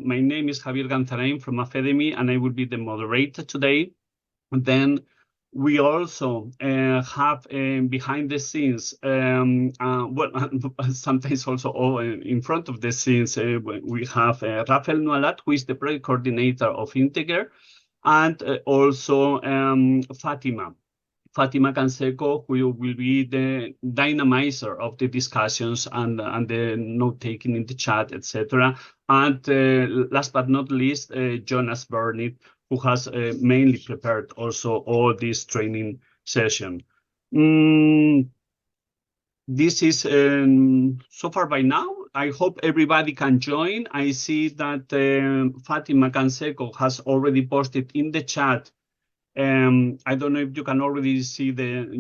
my name is Javier Ganzarain from Academy, and I will be the moderator today. And then we also have behind the scenes, well, sometimes also in front of the scenes, we have Rafael Nualat, who is the project coordinator of Integer, and also Fatima Canseco, who will be the dynamizer of the discussions and the note-taking in the chat, etc. And last but not least, Jonas Burnett, who has mainly prepared also all this training session. This is so far by now. I hope everybody can join. I see that Fatima Canseco has already posted in the chat. I don't know if you can already see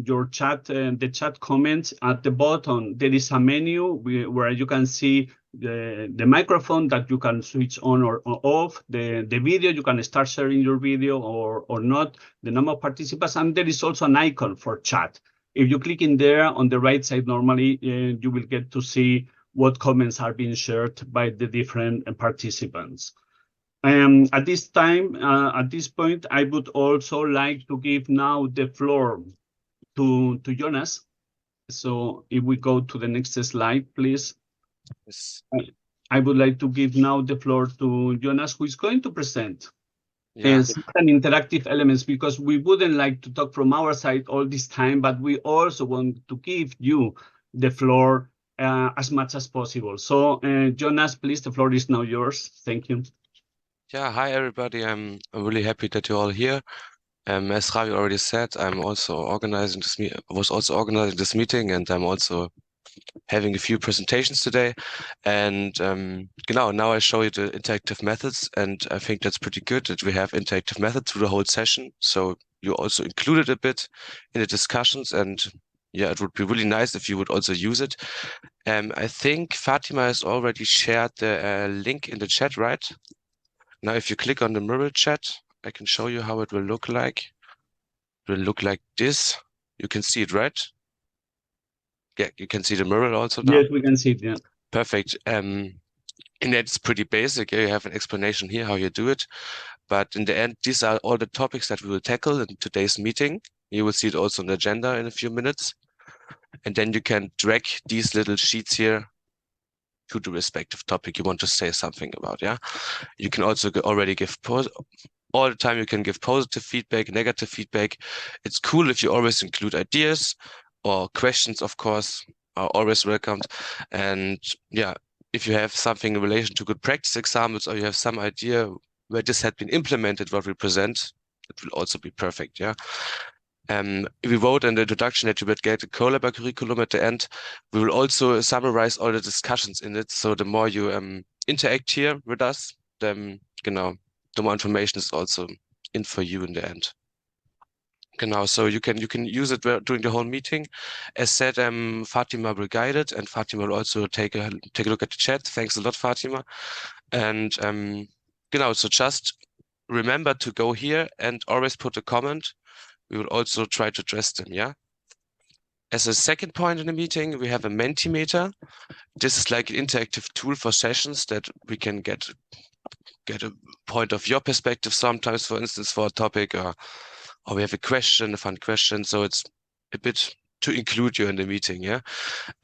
your chat, the chat comments. At the bottom, there is a menu where you can see the microphone that you can switch on or off, the video, you can start sharing your video or not, the number of participants, and there is also an icon for chat. If you click in there on the right side, normally you will get to see what comments are being shared by the different participants. At this time, at this point, I would also like to give now the floor to Jonas. So if we go to the next slide, please. Yes. I would like to give now the floor to Jonas, who is going to present some interactive elements, because we wouldn't like to talk from our side all this time, but we also want to give you the floor as much as possible. So Jonas, please, the floor is now yours. Thank you. Yeah, hi everybody. I'm really happy that you're all here. As Javi already said, I'm also organizing this was also organizing this meeting, and I'm also having a few presentations today. And now I show you the interactive methods, and I think that's pretty good that we have interactive methods through the whole session. So you also included a bit in the discussions, and yeah, it would be really nice if you would also use it. I think Fatima has already shared the link in the chat, right? Now, if you click on the mirror chat, I can show you how it will look like. It will look like this. You can see it, right? Yeah, you can see the mirror also now. Yes, we can see it, yeah. Perfect. And it's pretty basic. You have an explanation here how you do it. But in the end, these are all the topics that we will tackle in today's meeting. You will see it also on the agenda in a few minutes. And then you can drag these little sheets here to the respective topic you want to say something about, yeah? You can also already give all the time. You can give positive feedback, negative feedback. It's cool if you always include ideas or questions, of course, are always welcomed. And yeah, if you have something in relation to good practice examples, or you have some idea where this had been implemented, what we present, it will also be perfect, yeah? We wrote in the introduction that you would get a Collab curriculum at the end. We will also summarize all the discussions in it. So the more you interact here with us, then the more information is also in for you in the end. So you can use it during the whole meeting. As said, Fatima will guide it, and Fatima will also take a look at the chat. Thanks a lot, Fatima. And so just remember to go here and always put a comment. We will also try to address them, yeah? As a second point in the meeting, we have a Mentimeter. This is like an interactive tool for sessions that we can get a point of your perspective sometimes, for instance, for a topic, or we have a question, a fun question. So it's a bit to include you in the meeting, yeah?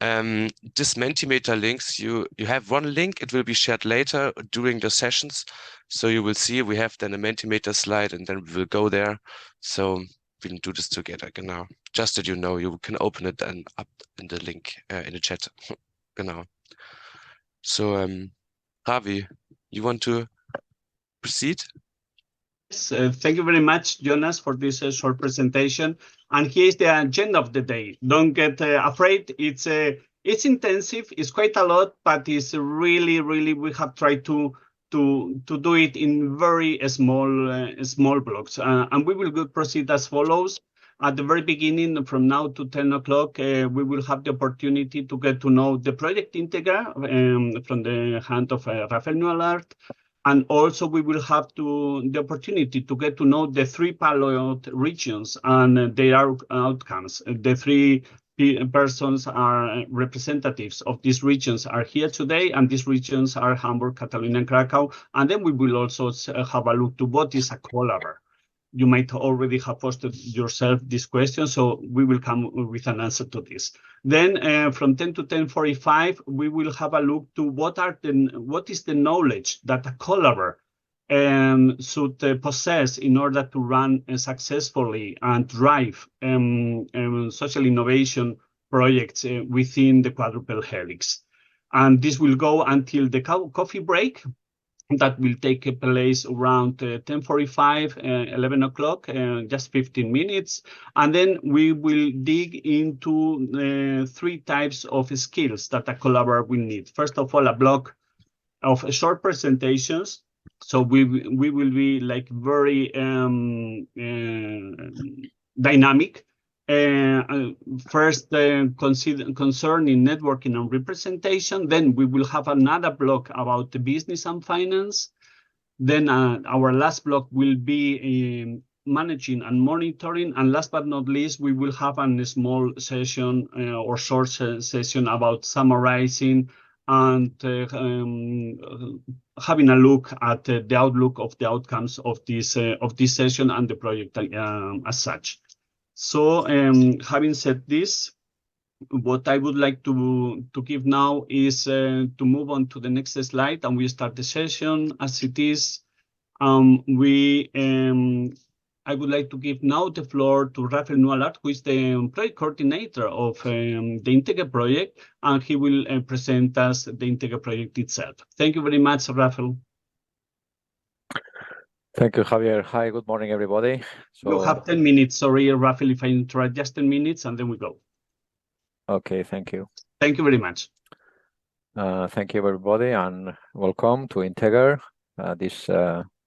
This Mentimeter links, you have one link, it will be shared later during the sessions. So you will see we have then a Mentimeter slide, and then we will go there. So we can do this together, just that you can open it then up in the link in the chat, So, Javi, you want to proceed? Yes, thank you very much, Jonas, for this short presentation. And here's the agenda of the day. Don't get afraid. It's intensive. It's quite a lot, but it's really, we have tried to do it in very small blocks. And we will proceed as follows. At the very beginning, from now to 10 o'clock, we will have the opportunity to get to know the project Integra from the hand of Rafael Nualart. And also we will have the opportunity to get to know the 3 pilot regions and their outcomes, the 3 persons are representatives of these regions are here today, and these regions are Hamburg, Catalonia, and Krakow. And then we will also have a look to what is a collaborator. You might already have posted yourself this question, so we will come with an answer to this. Then from 10 to 10:45, we will have a look to what is the knowledge that a collaborator should possess in order to run successfully and drive social innovation projects within the quadruple helix. And this will go until the coffee break. That will take place around 10:45, 11 o'clock, just 15 minutes. And then we will dig into 3 types of skills that a collaborator will need. First of all, a block of short presentations. So we will be like very dynamic. First, concerning networking and representation. Then we will have another block about the business and finance. Then our last block will be managing and monitoring. And last but not least, we will have a small session or short session about summarizing and having a look at the outlook of the outcomes of this session and the project as such. So having said this, what I would like to give now is to move on to the next slide, and we start the session as it is. I would like to give now the floor to Rafael Nualart, who is the project coordinator of the Integra project, and he will present us the Integra project itself. Thank you very much, Rafael. Thank you, Javier. Hi, good morning, everybody. So you have 10 minutes. Sorry, Rafael, if I interrupt, just 10 minutes, and then we go. Okay, thank you. Thank you very much. Thank you, everybody, and welcome to Integra, this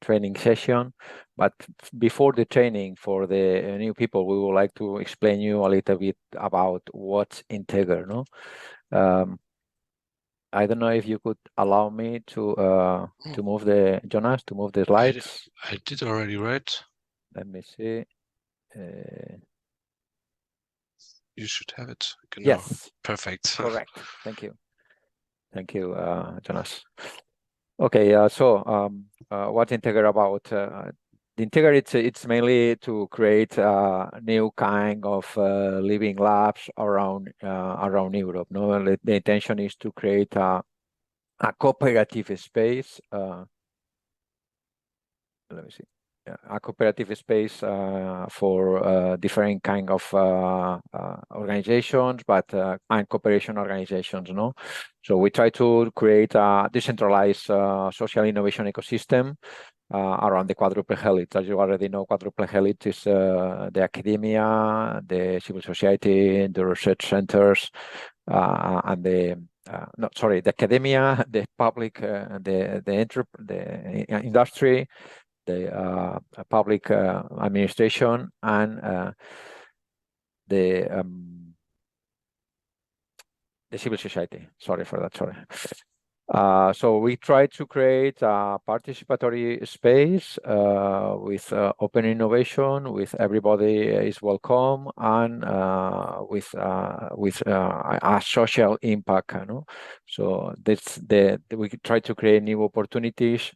training session. But before the training, for the new people, we would like to explain you a little bit about what's Integra, no? I don't know if you could allow me to move the Jonas to move the slides. I did already, right? Let me see. You should have it. Yes. Perfect. Correct. Thank you. Thank you, Jonas. Okay. What's Integra about? The Integra, it's mainly to create a new kind of living labs around Europe. No, the intention is to create a cooperative space. Let me see. A cooperative space for different kind of organizations, but and cooperation organizations. No, so we try to create a decentralized social innovation ecosystem around the quadruple helix. As you already know, quadruple helix is the academia, the civil society, the research centers, and the academia, the public, the industry, the public administration, and the civil society. Sorry for that. Sorry. So we try to create a participatory space with open innovation, with everybody is welcome, and with a social impact. So that's we try to create new opportunities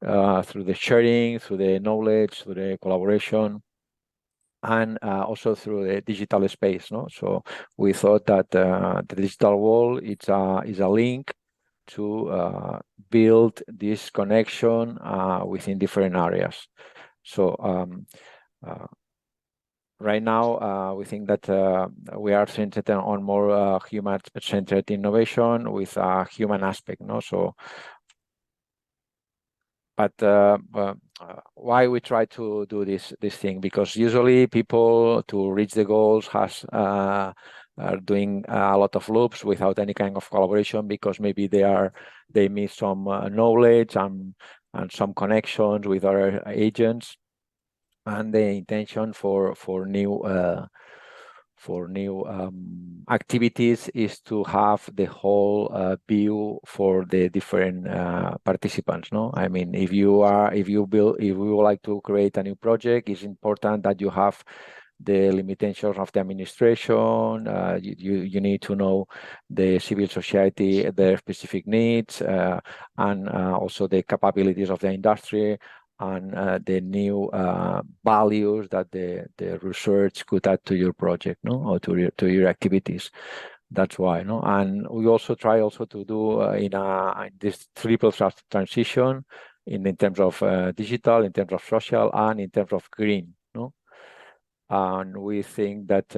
through the sharing, through the knowledge, through the collaboration, and also through the digital space. So we thought that the digital world is a link to build this connection within different areas. So right now, we think that we are centered on more human-centered innovation with a human aspect. So, but why we try to do this thing? Because usually people, to reach the goals, are doing a lot of loops without any kind of collaboration, because maybe they miss some knowledge and some connections with other agents. And the intention for new activities is to have the whole view for the different participants. No, I mean, if you would like to create a new project, it's important that you have the limitations of the administration. You need to know the civil society, their specific needs, and also the capabilities of the industry, and the new values that the research could add to your project, no, or to your activities. That's why, no, and we also try to do in this triple transition in terms of digital, in terms of social, and in terms of green, no, and we think that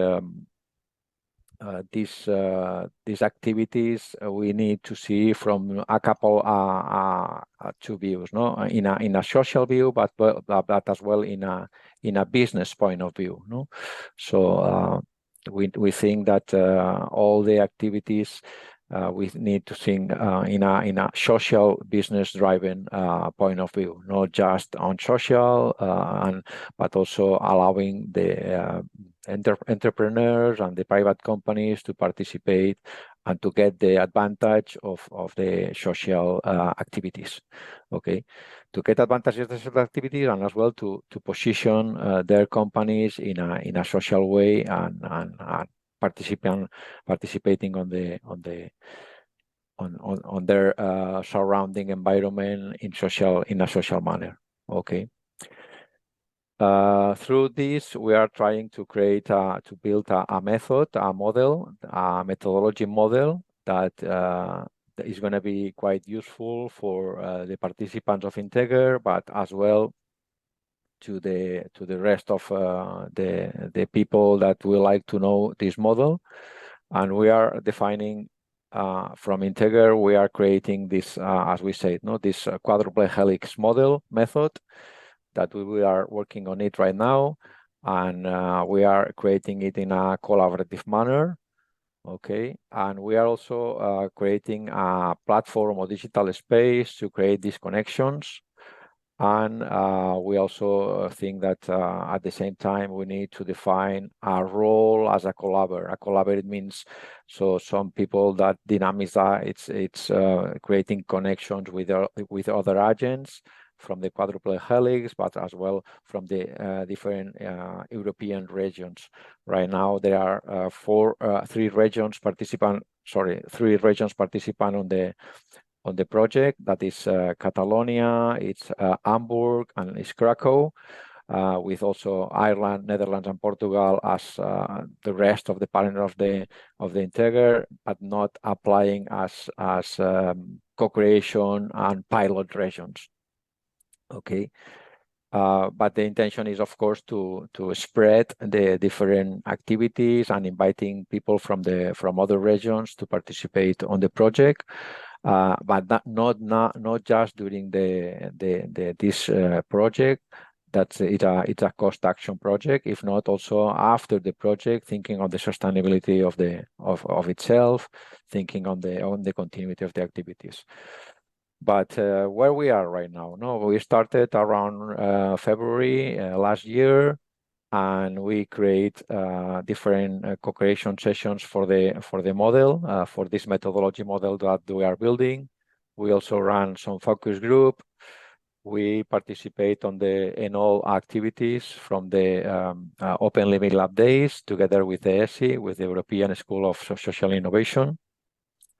these activities we need to see from a couple two views, no, in a social view, but as well in a business point of view, no. So we think that all the activities we need to think in a social business driven point of view, not just on social, but also allowing the entrepreneurs and the private companies to participate and to get the advantage of the social activities. Okay, to get advantage of the social activities, and as well to position their companies in a social way, and participating on their surrounding environment in a social manner. Okay. Through this, we are trying to build a methodology model that is going to be quite useful for the participants of Integer, but as well to the rest of the people that would like to know this model. And we are defining from Integer, we are creating this, as we said, this quadruple helix method that we are working on it right now, and we are creating it in a collaborative manner. Okay, and we are also creating a platform or digital space to create these connections. And we also think that at the same time, we need to define a role as a collaborator. A collaborator means some people that dynamics it's creating connections with other agents from the quadruple helix, but as well from the different European regions. Right now, there are three regions participant on the project. That is Catalonia, it's Hamburg, and it's Krakow, with also Ireland, Netherlands, and Portugal as the rest of the partners of the Integer, but not applying as co-creation and pilot regions. Okay, but the intention is, of course, to spread the different activities and inviting people from other regions to participate on the project, but not just during this project. It's a cost action project. If not, also after the project, thinking on the sustainability of itself, thinking on the continuity of the activities. But where we are right now, we started around February last year, and we create different co-creation sessions for the model, for this methodology model that we are building. We also run some focus group. We participate in all activities from the Open Living Lab Days together with the ESC, with the European School of Social Innovation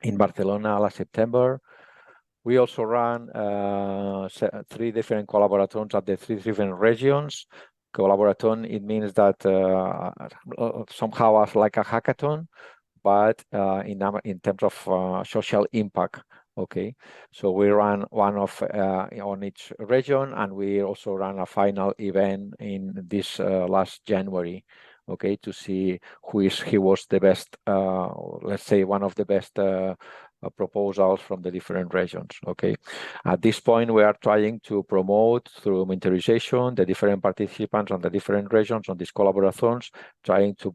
in Barcelona last September. We also run 3 different collaborathons at the 3 different regions. Collaborathon, it means that somehow as like a hackathon, but in terms of social impact. Okay, so we run one on each region, and we also ran a final event in this last January. Okay, to see who was the best, let's say one of the best proposals from the different regions. Okay, at this point we are trying to promote through mentorization the different participants on the different regions on these collaborathons, trying to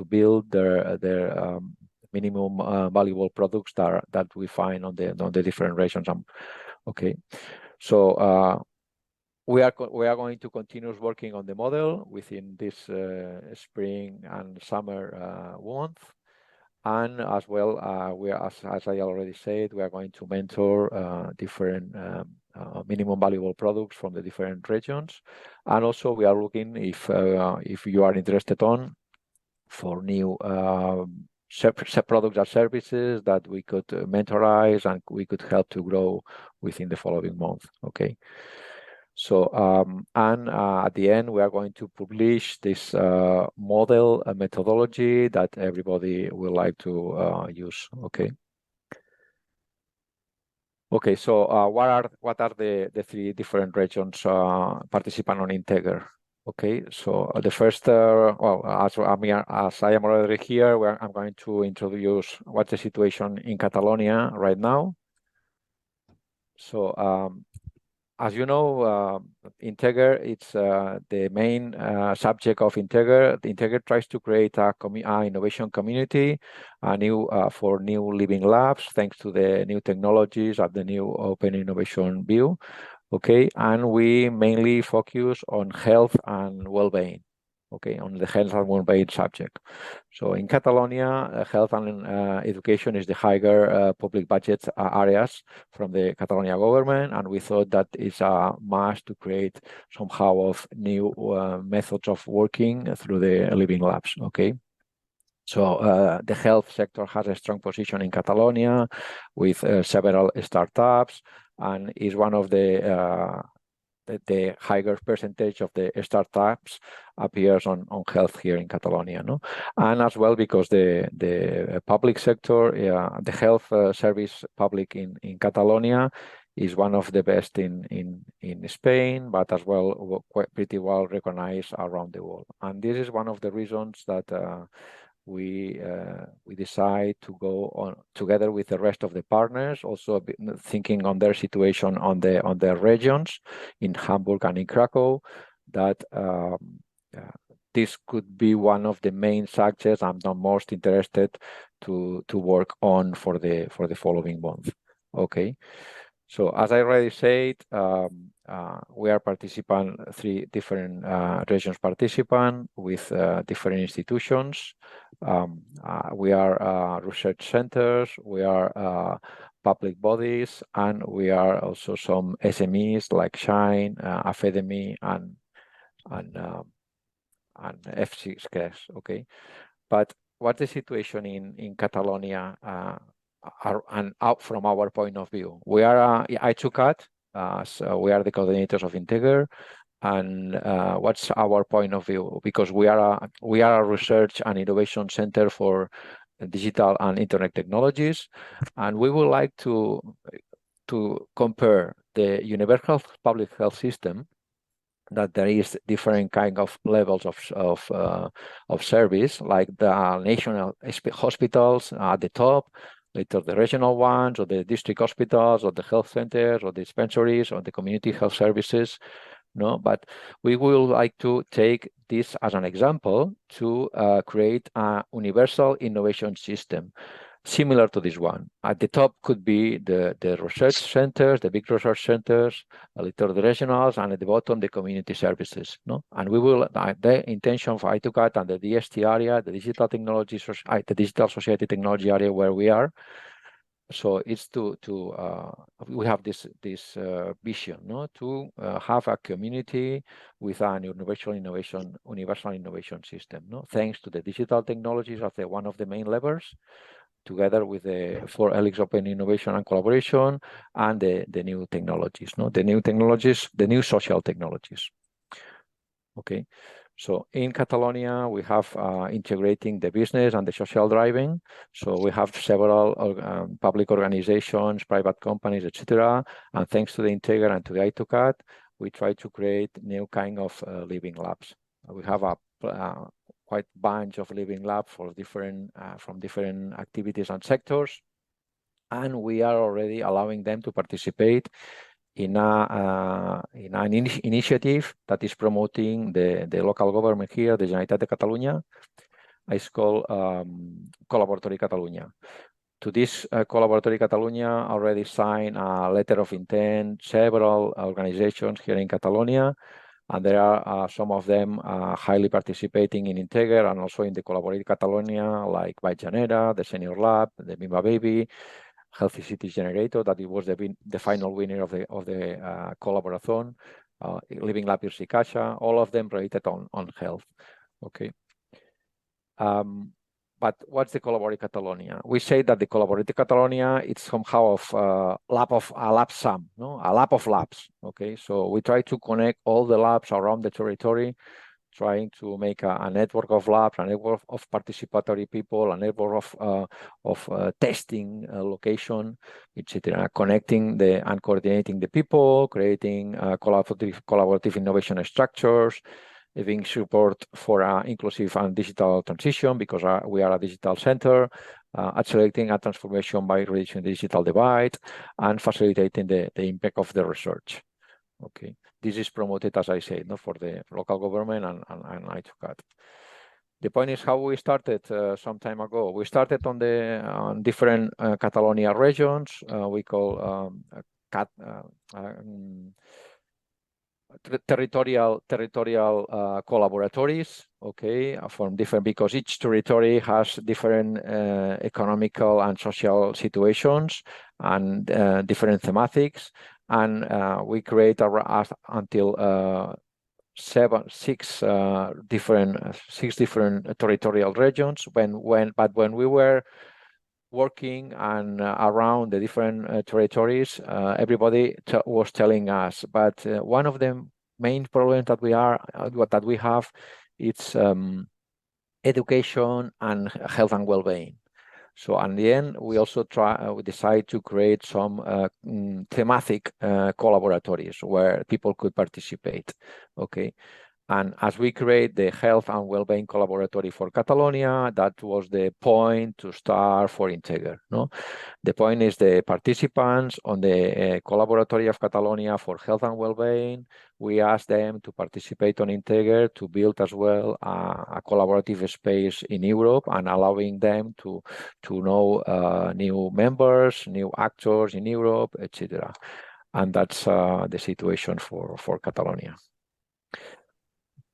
build their minimum valuable products that we find on the different regions. Okay, so we are going to continue working on the model within this spring and summer month. And as well, as I already said, we are going to mentor different minimum valuable products from the different regions. And also we are looking if you are interested on for new products or services that we could mentorize and we could help to grow within the following month. Okay. So, at the end, we are going to publish this model methodology that everybody will like to use. Okay. Okay. So, what are the three different regions participant on Integer? Okay. So the first, well, as I am already here, I'm going to introduce what's the situation in Catalonia right now. So, as you know, Integer, it's the main subject of Integer. Integer tries to create a innovation community, for new living labs, thanks to the new technologies of the new open innovation view. Okay, and we mainly focus on health and well-being. Okay, on the health and well-being subject. So in Catalonia, health and education is the higher public budget areas from the Catalonia government, and we thought that it's a must to create somehow of new methods of working through the living labs. Okay. So the health sector has a strong position in Catalonia with several startups, and is one of the higher percentage of the startups appears on health here in Catalonia, no? And as well because the public sector, the health service public in Catalonia is one of the best in Spain, but as well pretty well recognized around the world. And this is one of the reasons that we decide to go on together with the rest of the partners, also thinking on their situation on their regions in Hamburg and in Krakow, that this could be one of the main subjects I'm the most interested to work on for the following month. Okay. So as I already said, we are three different regions participant with different institutions. We are research centers, we are public bodies, and we are also some SMEs like Shine, Academy, and FC. Okay, but what's the situation in Catalonia? And out from our point of view, we are I2CAT, so we are the coordinators of Integer. And what's our point of view? Because we are a research and innovation center for digital and internet technologies, and we would like to compare the universal public health system, that there is different kind of levels of service, like the national hospitals at the top, later the regional ones, or the district hospitals, or the health centers, or the dispensaries, or the community health services. No, but we will like to take this as an example to create a universal innovation system similar to this one. At the top could be the research centers, the big research centers, later the regionals, and at the bottom the community services. No, and we will the intention for I2CAT and the DST area, the digital technology, the digital society technology area where we are. So it's we have this vision, no, to have a community with an universal innovation system, no, thanks to the digital technologies as one of the main levers, together with the 4 Helix open innovation and collaboration, and the new technologies, no, the new social technologies. Okay. So in Catalonia, we have integrating the business and the social driving. So we have several public organizations, private companies, etc. And thanks to the Integer and to the I2CAT, we try to create new kind of living labs. We have a quite bunch of living labs for from different activities and sectors, and we are already allowing them to participate in an initiative that is promoting the local government here, the Generalitat de Catalunya. It's called Collaboratory Catalunya. To this Collaboratory Catalunya already signed a letter of intent several organizations here in Catalonia, and there are some of them highly participating in Integer and also in the Collaboratory Catalunya, like Vall Llanera, the Senior Lab, the Bimba Baby, Healthy Cities Generator, that it was the final winner of the collaborathon. Living La Pirsicacha, all of them related on health. Okay. But what's the Collaborate Catalonia? We say that the Collaborate Catalonia, it's somehow of a lab sum, no? A lab of labs. Okay, so we try to connect all the labs around the territory, trying to make a network of labs, a network of participatory people, a network of testing location, etc. Connecting and coordinating the people, creating collaborative innovation structures, giving support for inclusive and digital transition, because we are a digital center, accelerating a transformation by reducing the digital divide, and facilitating the impact of the research. Okay, this is promoted, as I said, for the local government and ITUCAT. The point is how we started some time ago. We started on different Catalonia regions. We call territorial collaboratories, okay, from different, because each territory has different economical and social situations and different thematics, and we create until six different territorial regions. But when we were working and around the different territories, everybody was telling us, but one of the main problems that we have, it's education and health and well-being. So in the end, we also we decide to create some thematic collaboratories where people could participate. Okay. And as we create the health and well-being collaboratory for Catalonia, that was the point to start for Integer. No, the point is the participants on the collaboratory of Catalonia for health and well-being. We asked them to participate on Integer to build as well a collaborative space in Europe, and allowing them to know new members, new actors in Europe, etc. And that's the situation for Catalonia.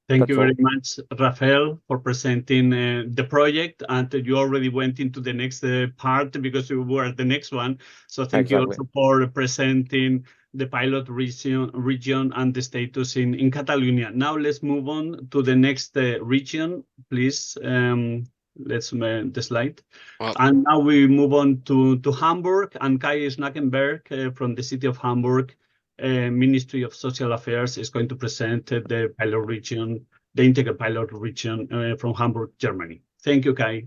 Thank you very much, Rafael, for presenting the project. And you already went into the next part because you were the next one. So thank you also for presenting the pilot region and the status in Catalonia. Now let's move on to the next region, please. Let's make the slide. Well, and now we move on to Hamburg, and Kai Schnackenberg from the city of Hamburg, Ministry of Social Affairs, is going to present the pilot region, the Integer pilot region from Hamburg, Germany. Thank you, Kai.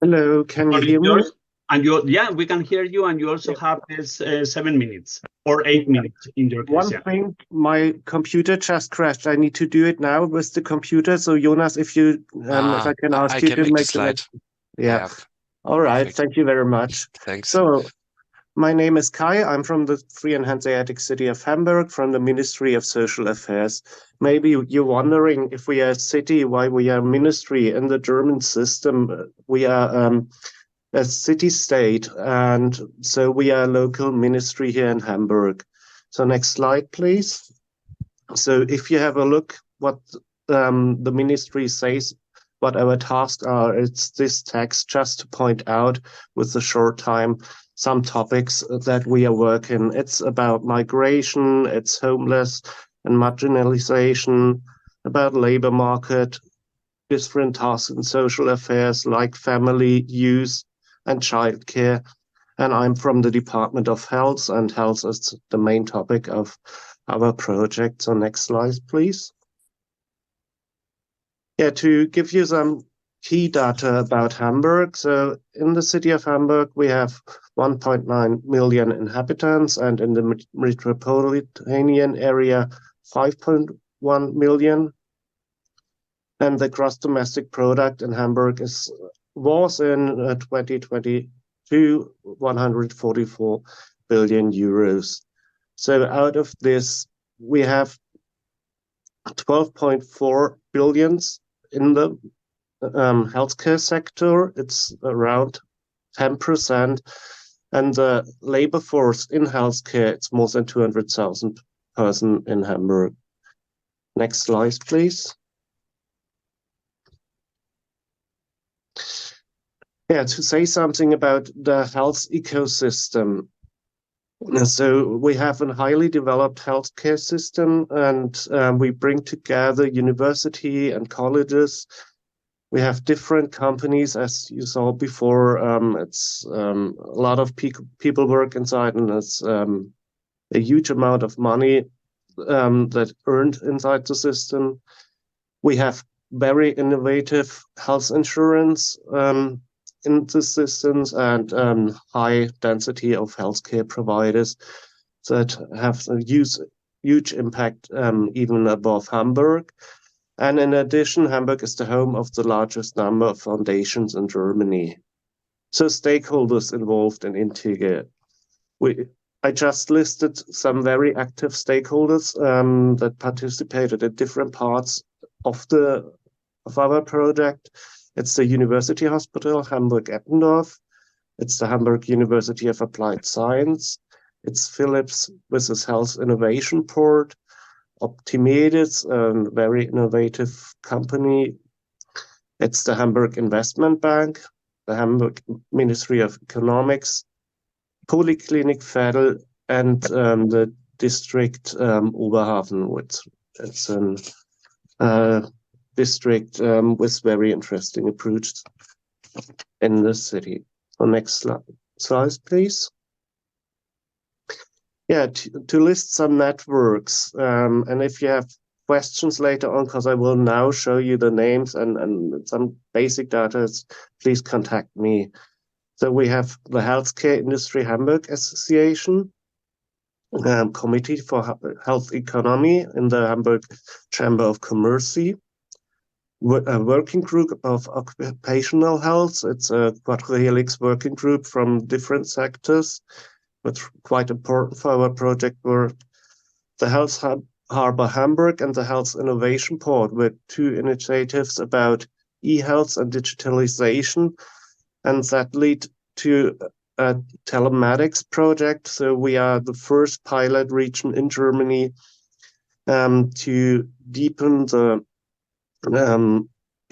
Hello, can you hear me? And yeah, we can hear you, and you also have this 7 minutes or 8 minutes in your case. One thing, my computer just crashed. I need to do it now with the computer. So Jonas, if you, if I can ask you to make the slide. Yeah. All right. Perfect. Thank you very much. Thanks. So my name is Kai. I'm from the Free and Hanseatic city of Hamburg, from the Ministry of Social Affairs. Maybe you're wondering, if we are a city, why we are a ministry. In the German system, we are a city-state, and so we are a local ministry here in Hamburg. So next slide, please. So if you have a look what the ministry says, what our tasks are, it's this text, just to point out with the short time some topics that we are working. It's about migration, it's homeless and marginalization, about labor market, different tasks in social affairs like family, youth, and childcare. And I'm from the Department of Health, and health is the main topic of our project. So next slide, please. Yeah, to give you some key data about Hamburg. So in the city of Hamburg, we have 1.9 million inhabitants, and in the metropolitan area, 5.1 million. And the gross domestic product in Hamburg was in 2022 144 billion euros. So out of this, we have 12.4 billions in the healthcare sector. It's around 10%, and the labor force in healthcare, it's more than 200,000 persons in Hamburg. Next slide, please. Yeah, to say something about the health ecosystem. So we have a highly developed healthcare system, and we bring together university and colleges. We have different companies, as you saw before. It's a lot of people work inside, and it's a huge amount of money that earned inside the system. We have very innovative health insurance in the systems, and high density of healthcare providers that have a huge impact even above Hamburg. And in addition, Hamburg is the home of the largest number of foundations in Germany. So stakeholders involved in Integer. I just listed some very active stakeholders that participated in different parts of our project. It's the University Hospital, Hamburg-Eppendorf. It's the Hamburg University of Applied Science. It's Philips with its Health Innovation Port. Optimedis, a very innovative company. It's the Hamburg Investment Bank, the Hamburg Ministry of Economics, Polyclinic Vettel, and the district Oberhafen, which it's a district with very interesting approach in the city. So next slide, please. Yeah, to list some networks, and if you have questions later on, because I will now show you the names and some basic data, please contact me. So we have the Healthcare Industry Hamburg Association, Committee for Health Economy in the Hamburg Chamber of Commerce, a working group of occupational health. It's a quadrihelix working group from different sectors, but quite important for our project work. The Health Harbor Hamburg and the Health Innovation Port were two initiatives about e-health and digitalization, and that lead to a telematics project. So we are the first pilot region in Germany to deepen the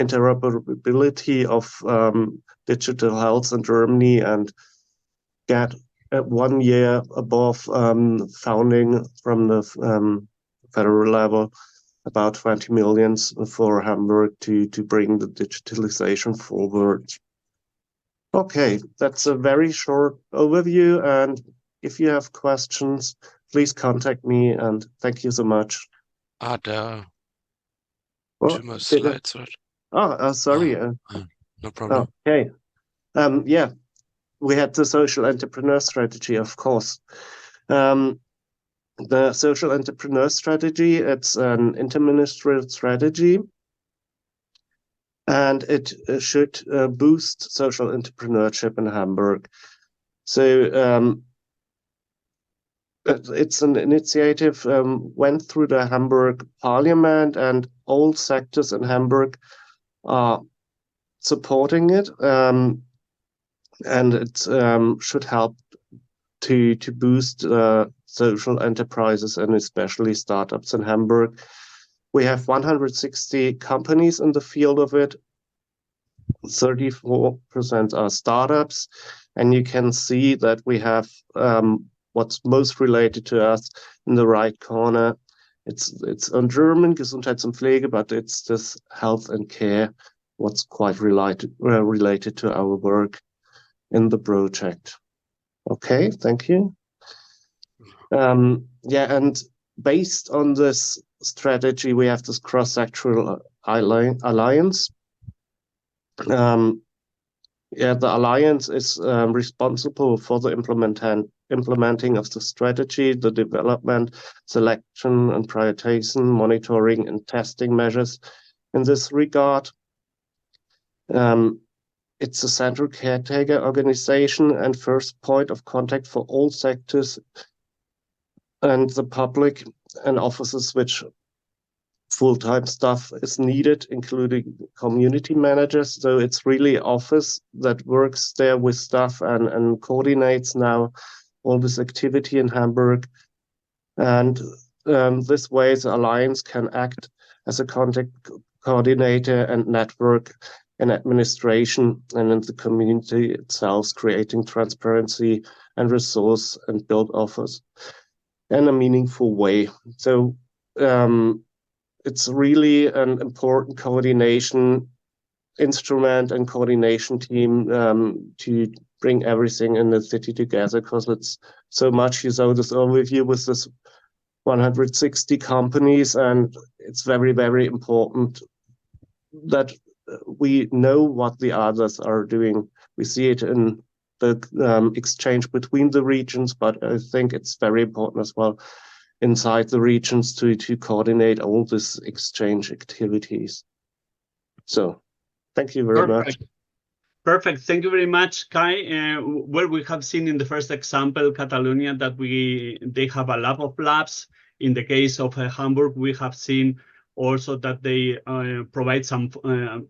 interoperability of digital health in Germany and get 1 year above funding from the federal level, about 20 million for Hamburg to bring the digitalization forward. Okay, that's a very short overview, and if you have questions, please contact me, and thank you so much. There are Well, two more slides, right? Sorry. No problem. Okay. Yeah, we had the social entrepreneur strategy, of course. The social entrepreneur strategy, it's an interministerial strategy, and it should boost social entrepreneurship in Hamburg. So it's an initiative went through the Hamburg Parliament, and all sectors in Hamburg are supporting it, and it should help to boost social enterprises and especially startups in Hamburg. We have 160 companies in the field of it. 34% are startups, and you can see that we have what's most related to us in the right corner. It's on German, Gesundheits- und Pflege, but it's this health and care, what's quite related to our work in the project. Okay, thank you. Yeah, and based on this strategy, we have this cross-sectoral alliance. Yeah, the alliance is responsible for the implementing of the strategy, the development, selection, and prioritization, monitoring, and testing measures. In this regard, it's a central caretaker organization and first point of contact for all sectors and the public and offices which full-time staff is needed, including community managers. So it's really office that works there with staff and coordinates now all this activity in Hamburg. And this way the alliance can act as a contact coordinator and network in administration and in the community itself, creating transparency and resource and build offers in a meaningful way. So it's really an important coordination instrument and coordination team to bring everything in the city together, because it's so much. You saw this overview with this 160 companies, and it's very, very important that we know what the others are doing. We see it in the exchange between the regions, but I think it's very important as well inside the regions to coordinate all these exchange activities. So thank you very much. Perfect. Thank you very much, Kai. Well, we have seen in the first example, Catalonia, that they have a lot of labs. In the case of Hamburg, we have seen also that they provide some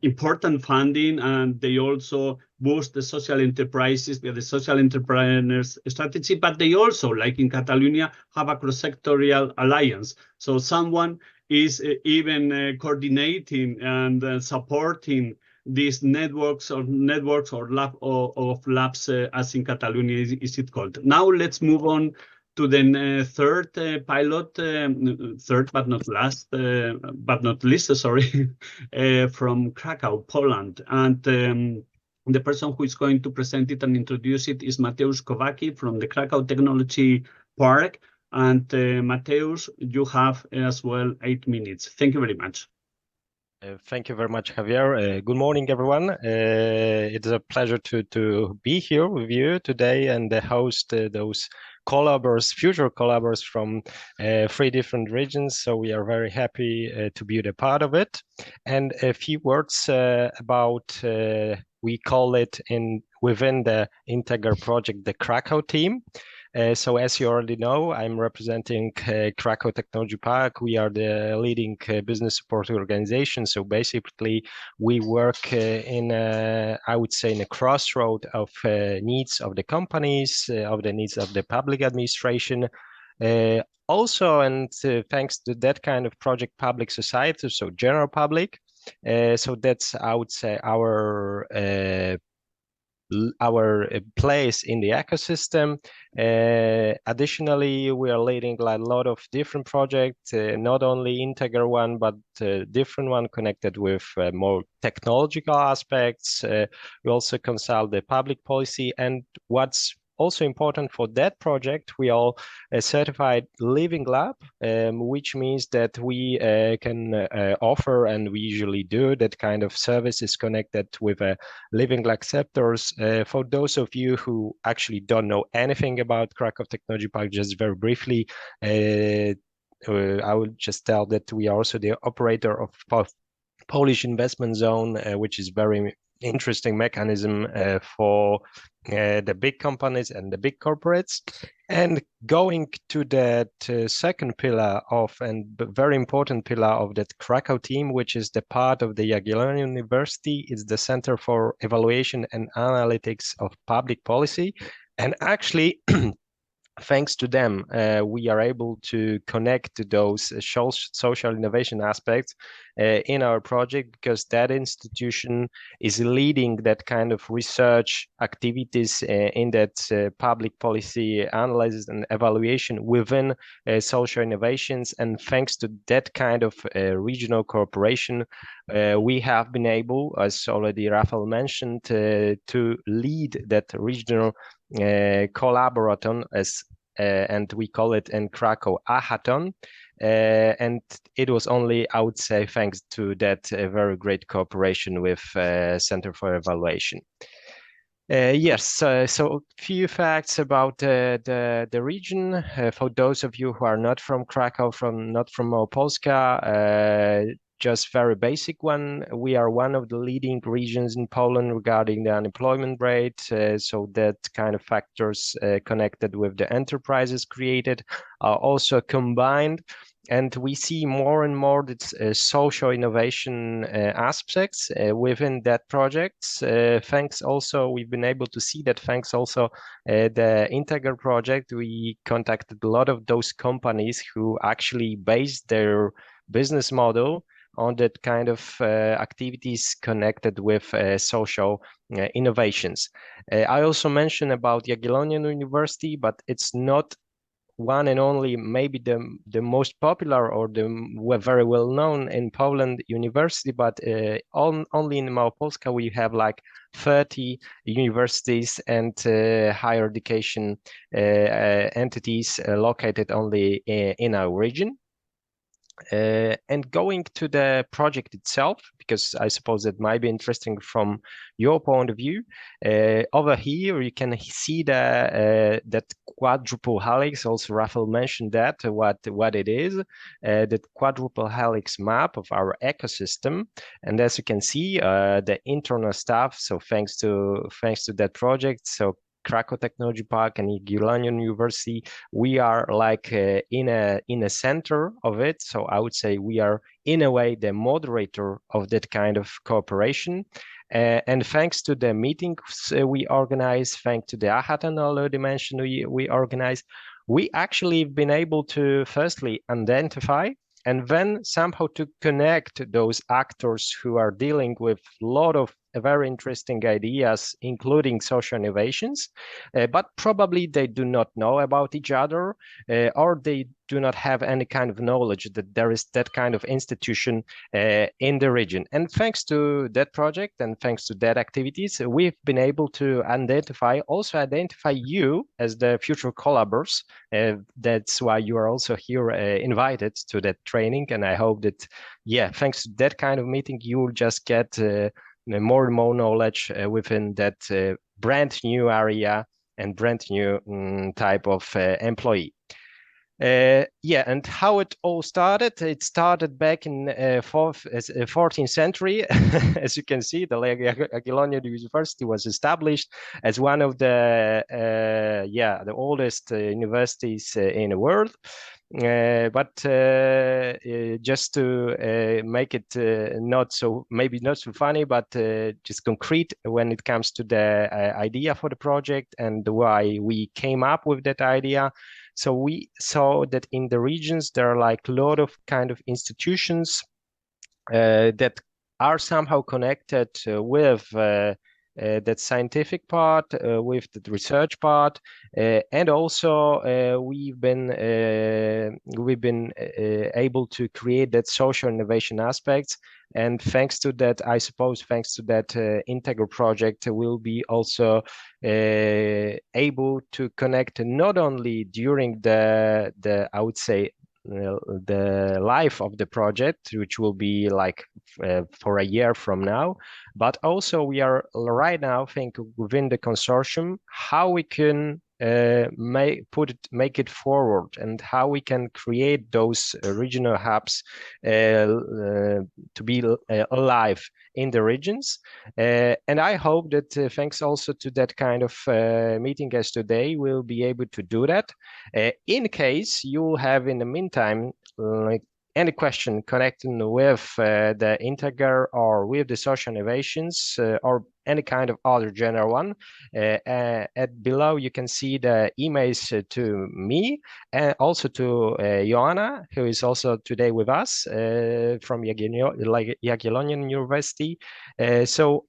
important funding, and they also boost the social enterprises via the social entrepreneurs strategy, but they also, like in Catalonia, have a cross-sectorial alliance. So someone is even coordinating and supporting these networks or labs, as in Catalonia is it called. Now let's move on to the third pilot, third but not last, but not least, sorry, from Krakow, Poland. And the person who is going to present it and introduce it is Mateusz Kowaki from the Krakow Technology Park. And Mateusz, you have as well 8 minutes. Thank you very much. Thank you very much, Javier. Good morning, everyone. It's a pleasure to be here with you today and host those future collaborators from 3 different regions. So we are very happy to be a part of it. And a few words about, we call it within the Integer project, the Krakow team. So as you already know, I'm representing Krakow Technology Park. We are the leading business support organization. So basically, we work I would say, in a crossroad of needs of the companies, of the needs of the public administration. Also, and thanks to that kind of project, public society, so general public. So that's, I would say, our place in the ecosystem. Additionally, we are leading a lot of different projects, not only Integer one, but different one connected with more technological aspects. We also consult the public policy, and what's also important for that project, we are a certified living lab, which means that we can offer, and we usually do, that kind of services connected with living lab sectors. For those of you who actually don't know anything about Krakow Technology Park, just very briefly, I will just tell that we are also the operator of Polish investment zone, which is very interesting mechanism for the big companies and the big corporates. And going to that second pillar and very important pillar of that Krakow team, which is the part of the Jagiellonian University, is the Center for Evaluation and Analytics of Public Policy. And actually, thanks to them, we are able to connect to those social innovation aspects in our project, because that institution is leading that kind of research activities in that public policy analysis and evaluation within social innovations. And thanks to that kind of regional cooperation, we have been able, as already Rafael mentioned, to lead that regional collaborathon, and we call it in Krakow Ahaton. And it was only, I would say, thanks to that very great cooperation with Center for Evaluation. Yes, so a few facts about the region. For those of you who are not from Krakow, not from Małopolska, just very basic one. We are one of the leading regions in Poland regarding the unemployment rate. So that kind of factors connected with the enterprises created are also combined. And we see more and more that social innovation aspects within that project. Thanks also, we've been able to see that thanks also the Integer project, we contacted a lot of those companies who actually based their business model on that kind of activities connected with social innovations. I also mentioned about Jagiellonian University, but it's not one and only, maybe the most popular or the very well known in Poland university, but only in Małopolska we have like 30 universities and higher education entities located only in our region. And going to the project itself, because I suppose that might be interesting from your point of view. Over here, you can see that quadruple helix. Also, Rafael mentioned that what it is. The quadruple helix map of our ecosystem, and as you can see, the internal stuff. So thanks to that project, so Krakow Technology Park and Jagiellonian University, we are like in a center of it. So I would say we are in a way the moderator of that kind of cooperation. And thanks to the meetings we organize, thanks to the hackathon already mentioned we organize, we actually have been able to firstly identify and then somehow to connect those actors who are dealing with a lot of very interesting ideas, including social innovations, but probably they do not know about each other, or they do not have any kind of knowledge that there is that kind of institution in the region. And thanks to that project and thanks to that activities, we've been able to identify you as the future collaborators. That's why you are also here invited to that training. And I hope that, yeah, thanks to that kind of meeting, you will just get more and more knowledge within that brand new area and brand new type of employee. Yeah, and how it all started? It started back in 14th century. As you can see, the Jagiellonian University was established as one of the oldest universities in the world. But just to make it not so funny, but just concrete when it comes to the idea for the project and why we came up with that idea. So we saw that in the regions there are like a lot of kind of institutions that are somehow connected with that scientific part, with the research part, and also we've been able to create that social innovation aspects. And thanks to that, I suppose, thanks to that integral project, we'll be also able to connect not only during the I would say the life of the project, which will be like for a year from now, but also we are right now thinking within the consortium how we can make it forward and how we can create those regional hubs to be alive in the regions. And I hope that thanks also to that kind of meeting as today, we'll be able to do that. In case you have in the meantime like any question connecting with the Integer or with the social innovations or any kind of other general one, at below you can see the emails to me and also to Joanna, who is also today with us from Jagiellonian University. So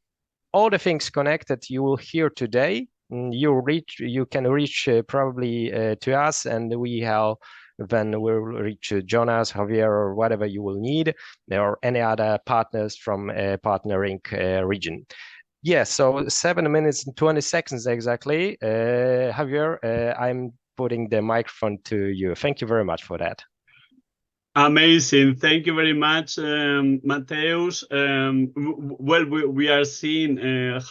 all the things connected you will hear today, you can reach probably to us, and then we'll reach Jonas, Javier, or whatever you will need, or any other partners from partnering region. Yeah, so 7 minutes and 20 seconds exactly. Javier, I'm putting the microphone to you. Thank you very much for that. Amazing. Thank you very much, Mateusz. Well, we are seeing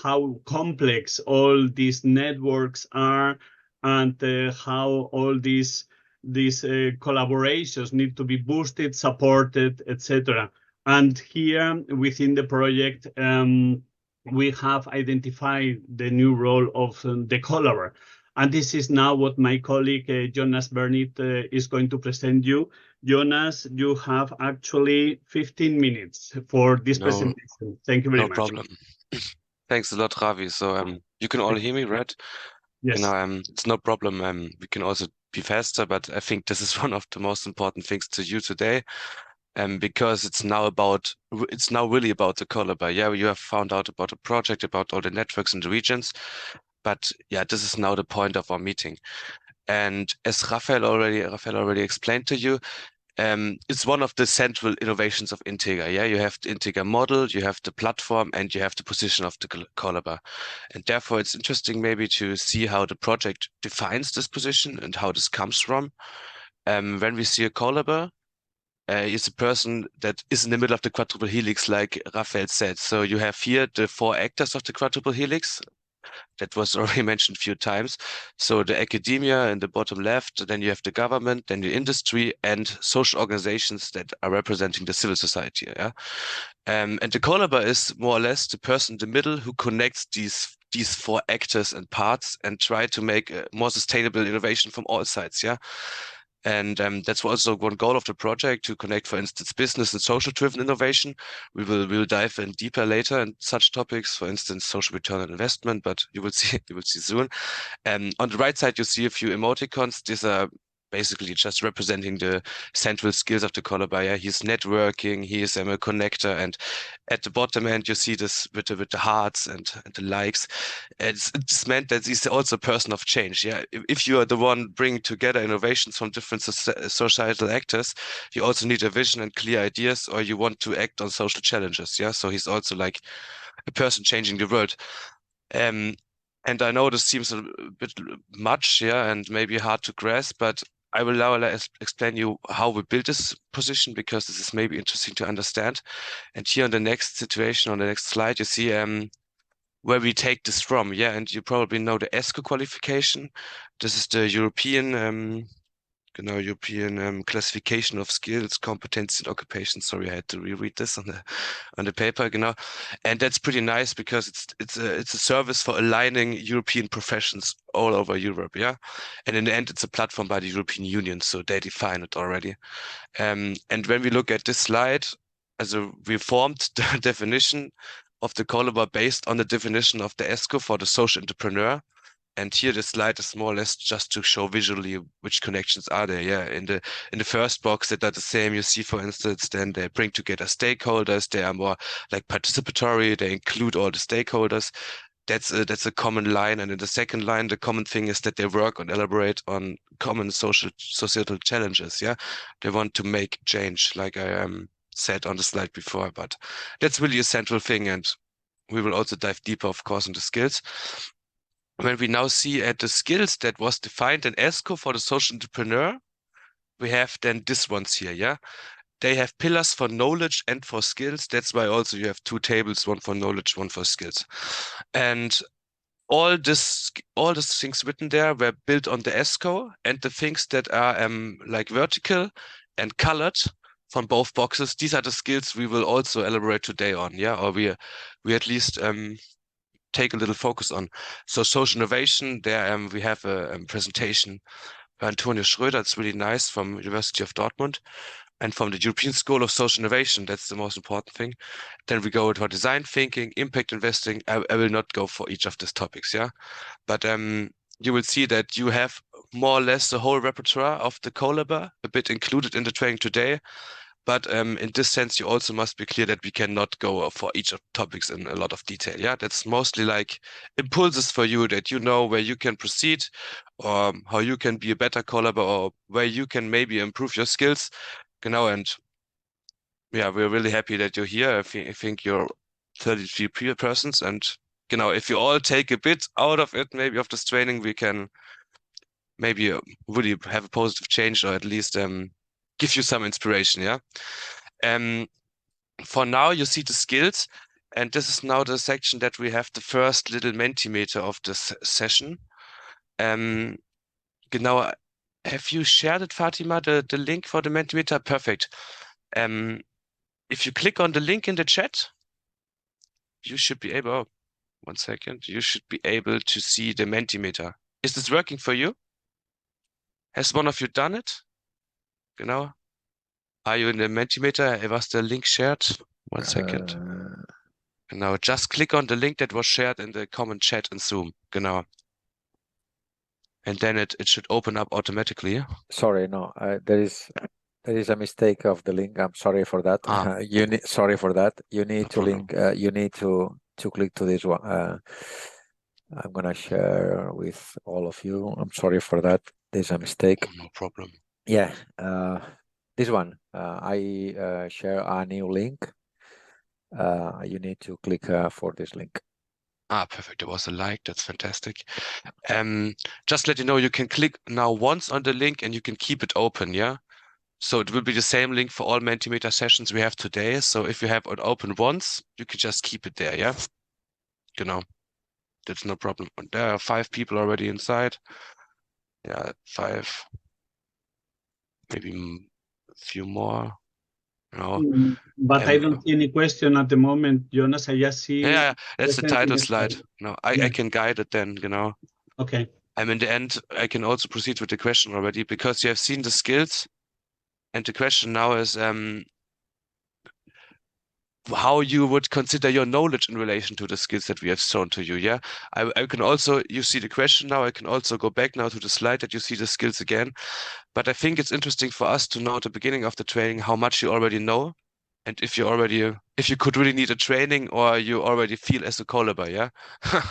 how complex all these networks are and how all these collaborations need to be boosted, supported, etc. And here within the project, we have identified the new role of the collaborator. And this is now what my colleague Jonas Bernit is going to present you. Jonas, you have actually 15 minutes for this presentation. Thank you very much. No problem. Thanks a lot, Ravi. So you can all hear me, right? Yes. It's no problem. We can also be faster, but I think this is one of the most important things to you today. because it's now really about the Collaba. Yeah, you have found out about the project, about all the networks in the regions, but yeah, this is now the point of our meeting. And as Raphael already explained to you, it's one of the central innovations of Integra. Yeah, you have the Integra model, you have the platform, and you have the position of the Collaba. And therefore, it's interesting maybe to see how the project defines this position and how this comes from. When we see a Collaba, is a person that is in the middle of the quadruple helix, like Raphael said. So you have here the 4 actors of the quadruple helix. That was already mentioned a few times. So the academia in the bottom left, then you have the government, then the industry, and social organizations that are representing the civil society. Yeah, and the Collaba is more or less the person in the middle who connects these 4 actors and parts and try to make a more sustainable innovation from all sides. Yeah. And that's also one goal of the project, to connect, for instance, business and social-driven innovation. We will dive in deeper later in such topics, for instance, social return on investment, but you will see soon. On the right side, you see a few emoticons. These are basically just representing the central skills of the Collaba. He's networking, he is a connector, and at the bottom end you see this with the hearts and the likes. It's meant that he's also a person of change. Yeah, if you are the one bringing together innovations from different societal actors, you also need a vision and clear ideas, or you want to act on social challenges. Yeah, so he's also like a person changing the world. And I know this seems a bit much, yeah, and maybe hard to grasp, but I will now explain you how we built this position, because this is maybe interesting to understand. And here on the next situation, on the next slide, you see where we take this from. Yeah, and you probably know the ESCO qualification. This is the European classification of skills, competencies, and occupations. Sorry, I had to reread this on the paper, and that's pretty nice, because it's a service for aligning European professions all over Europe, yeah. And in the end, it's a platform by the European Union, so they define it already. And when we look at this slide, we formed the definition of the Collaba based on the definition of the ESCO for the social entrepreneur. And here the slide is more or less just to show visually which connections are there. Yeah, in the first box that are the same. You see, for instance, then they bring together stakeholders. They are more like participatory. They include all the stakeholders. That's a common line. And in the second line, the common thing is that they work and elaborate on common societal challenges. Yeah, they want to make change, like I said on the slide before. But that's really a central thing, and we will also dive deeper, of course, into skills. When we now see at the skills that was defined in ESCO for the social entrepreneur, we have then this ones here, yeah? They have pillars for knowledge and for skills. That's why also you have 2 tables, one for knowledge, one for skills. And all these things written there were built on the ESCO, and the things that are like vertical and colored from both boxes, these are the skills we will also elaborate today on, yeah? Or we at least take a little focus on. So social innovation, there we have a presentation by Antonio Schröder. It's really nice, from University of Dortmund, and from the European School of Social Innovation. That's the most important thing. Then we go to design thinking, impact investing. I will not go for each of these topics, yeah. But you will see that you have more or less the whole repertoire of the Collaba, a bit included in the training today. But in this sense, you also must be clear that we cannot go for each of the topics in a lot of detail. Yeah, that's mostly like impulses for you, that you know where you can proceed, or how you can be a better Collaba, or where you can maybe improve your skills. And yeah, we're really happy that you're here. I think you're 33 persons, and if you all take a bit out of it, maybe of this training, we can maybe really have a positive change, or at least give you some inspiration, yeah? For now, you see the skills, and this is now the section that we have the first little Mentimeter of this session. Have you shared it, Fatima, the link for the Mentimeter? Perfect. If you click on the link in the chat, you should be able, one second, you should be able to see the Mentimeter. Is this working for you? Has one of you done it? Are you in the Mentimeter? Was the link shared? One second. Just click on the link that was shared in the common chat in Zoom. And then it should open up automatically. Sorry, no, there There is a mistake of the link. I'm sorry for that. Sorry for that. You need to link. You need to click to this one. I'm gonna share with all of you. I'm sorry for that. There's a mistake. No problem. Yeah. This one. I share a new link. You need to click for this link. Perfect. There was a like. That's fantastic. Just let you know, you can click now once on the link and you can keep it open. Yeah. So it will be the same link for all Mentimeter sessions we have today. So if you have it open once, you can just keep it there. Yeah. That's no problem. And there are 5 people already inside. Yeah, 5. Maybe a few more. But I don't see any question at the moment, Jonas. I just see. Yeah, that's the title slide. No, I can guide it then, Okay. And in the end, I can also proceed with the question already because you have seen the skills. And the question now is how you would consider your knowledge in relation to the skills that we have shown to you. Yeah, I can also, you see the question now, I can also go back now to the slide that you see the skills again. But I think it's interesting for us to know at the beginning of the training how much you already know. And if you could really need a training or you already feel as a collaborator, yeah?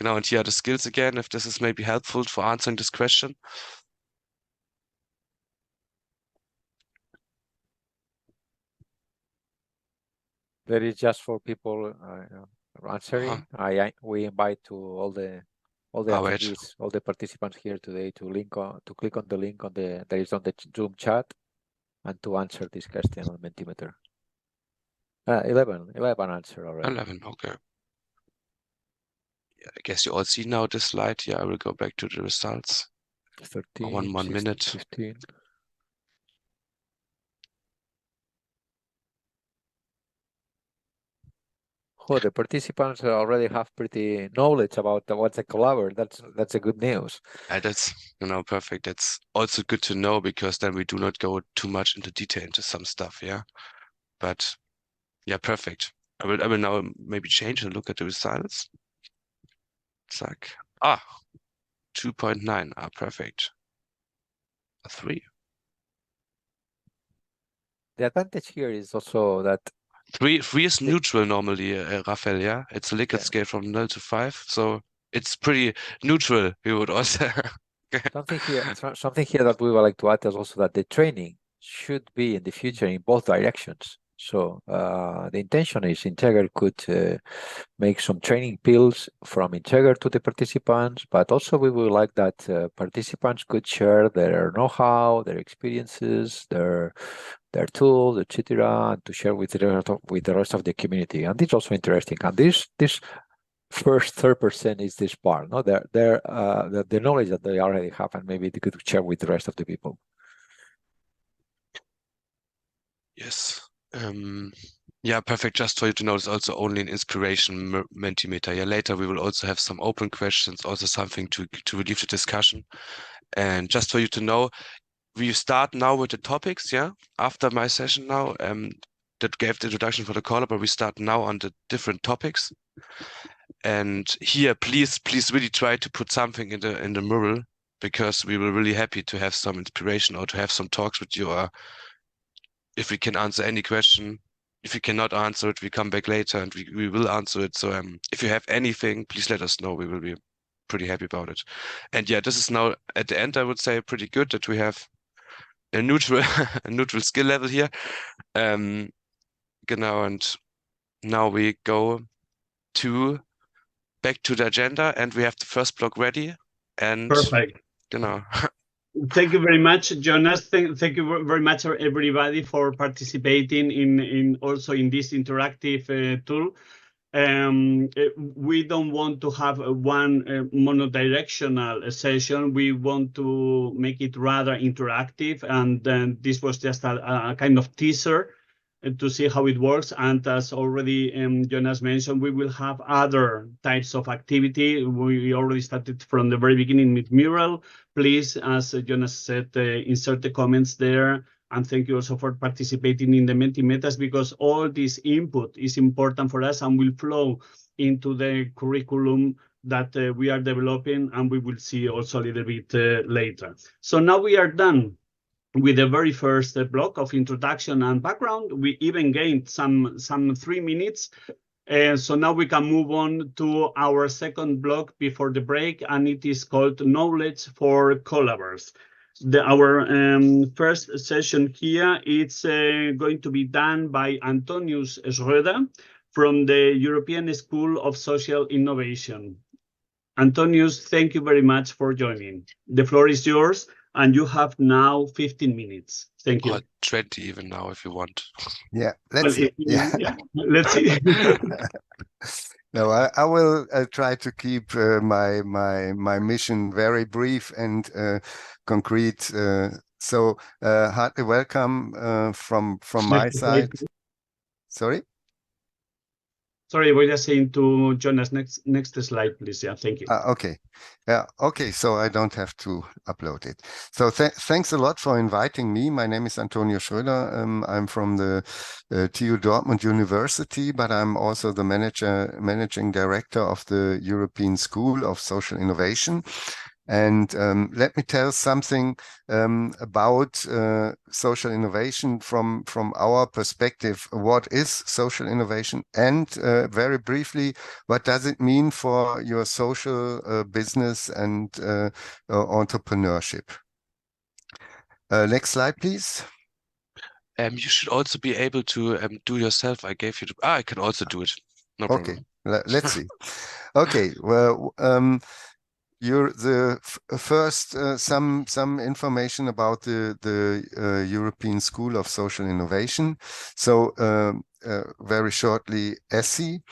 And here are the skills again, if this is maybe helpful for answering this question. That is just for people answering. We invite to all the attendees, all the participants here today to click on the link that is on the Zoom chat and to answer this question on Mentimeter. 11 answer already. 11, okay. Yeah, I guess you all see now this slide. Yeah, I will go back to the results. 13, 1 16, minute. 15. Oh, the participants already have pretty knowledge about what's a collaborator. That's a good news. That's perfect. That's also good to know because then we do not go too much into detail into some stuff. Yeah, but yeah, perfect. I will now maybe change and look at the results. It's like 2.9. Perfect. A 3. The advantage here is also that 3 is neutral normally, Rafael. Yeah, it's a Likert scale from 0 to 5, so it's pretty neutral. We would also something here that we would like to add is also that the training should be in the future in both directions. So the intention is Integer could make some training pills from Integer to the participants, but also we would like that participants could share their know-how, their experiences, their tools, etc., and to share with the rest of the community. And it's also interesting. And this first 3% is this part, no? The knowledge that they already have, and maybe they could share with the rest of the people. Yes. Yeah, perfect. Just for you to know, it's also only an inspiration Mentimeter. Yeah, later we will also have some open questions, also something to relieve the discussion. And just for you to know, we start now with the topics. Yeah, after my session now, that gave the introduction for the caller, but we start now on the different topics. And here, please really try to put something in the mural because we were really happy to have some inspiration or to have some talks with you. Or if we can answer any question, if we cannot answer it, we come back later and we will answer it. So if you have anything, please let us know. We will be pretty happy about it. And yeah, this is now at the end, I would say pretty good that we have a neutral skill level here. And now we go back to the agenda and we have the first block ready. And perfect. Thank you very much, Jonas. Thank you very much, everybody, for participating in also in this interactive tool. We don't want to have one monodirectional session. We want to make it rather interactive, and then this was just a kind of teaser to see how it works. And as already Jonas mentioned, we will have other types of activity. We already started from the very beginning with Mural. Please, as Jonas said, insert the comments there. And thank you also for participating in the Mentimeters, because all this input is important for us and will flow into the curriculum that we are developing, and we will see also a little bit later. So now we are done with the very first block of introduction and background. We even gained some 3 minutes. So now we can move on to our second block before the break, and it is called Knowledge for Collabers. Our first session here is going to be done by Antonius Schröder from the European School of Social Innovation. Antonius, thank you very much for joining. The floor is yours, and you have now 15 minutes. Thank you. Or 20 even now, if you want. Yeah, let's see. Yeah, let's see. No, I will try to keep my mission very brief and concrete. So heartily welcome from my side. Sorry. Sorry, we're just saying to Jonas, next slide, please. Yeah, thank you. Okay. Yeah. Okay. So I don't have to upload it. So thanks a lot for inviting me. My name is Antonio Schröder. I'm from the TU Dortmund University, but I'm also the managing director of the European School of Social Innovation. And let me tell something about social innovation from our perspective. What is social innovation? And very briefly, what does it mean for your social business and entrepreneurship? Next slide, please. You should also be able to do yourself. I gave you. I can also do it. No problem. Okay, let's see. Okay, well. You're the first some information about the European School of Social Innovation. So very shortly, ESC.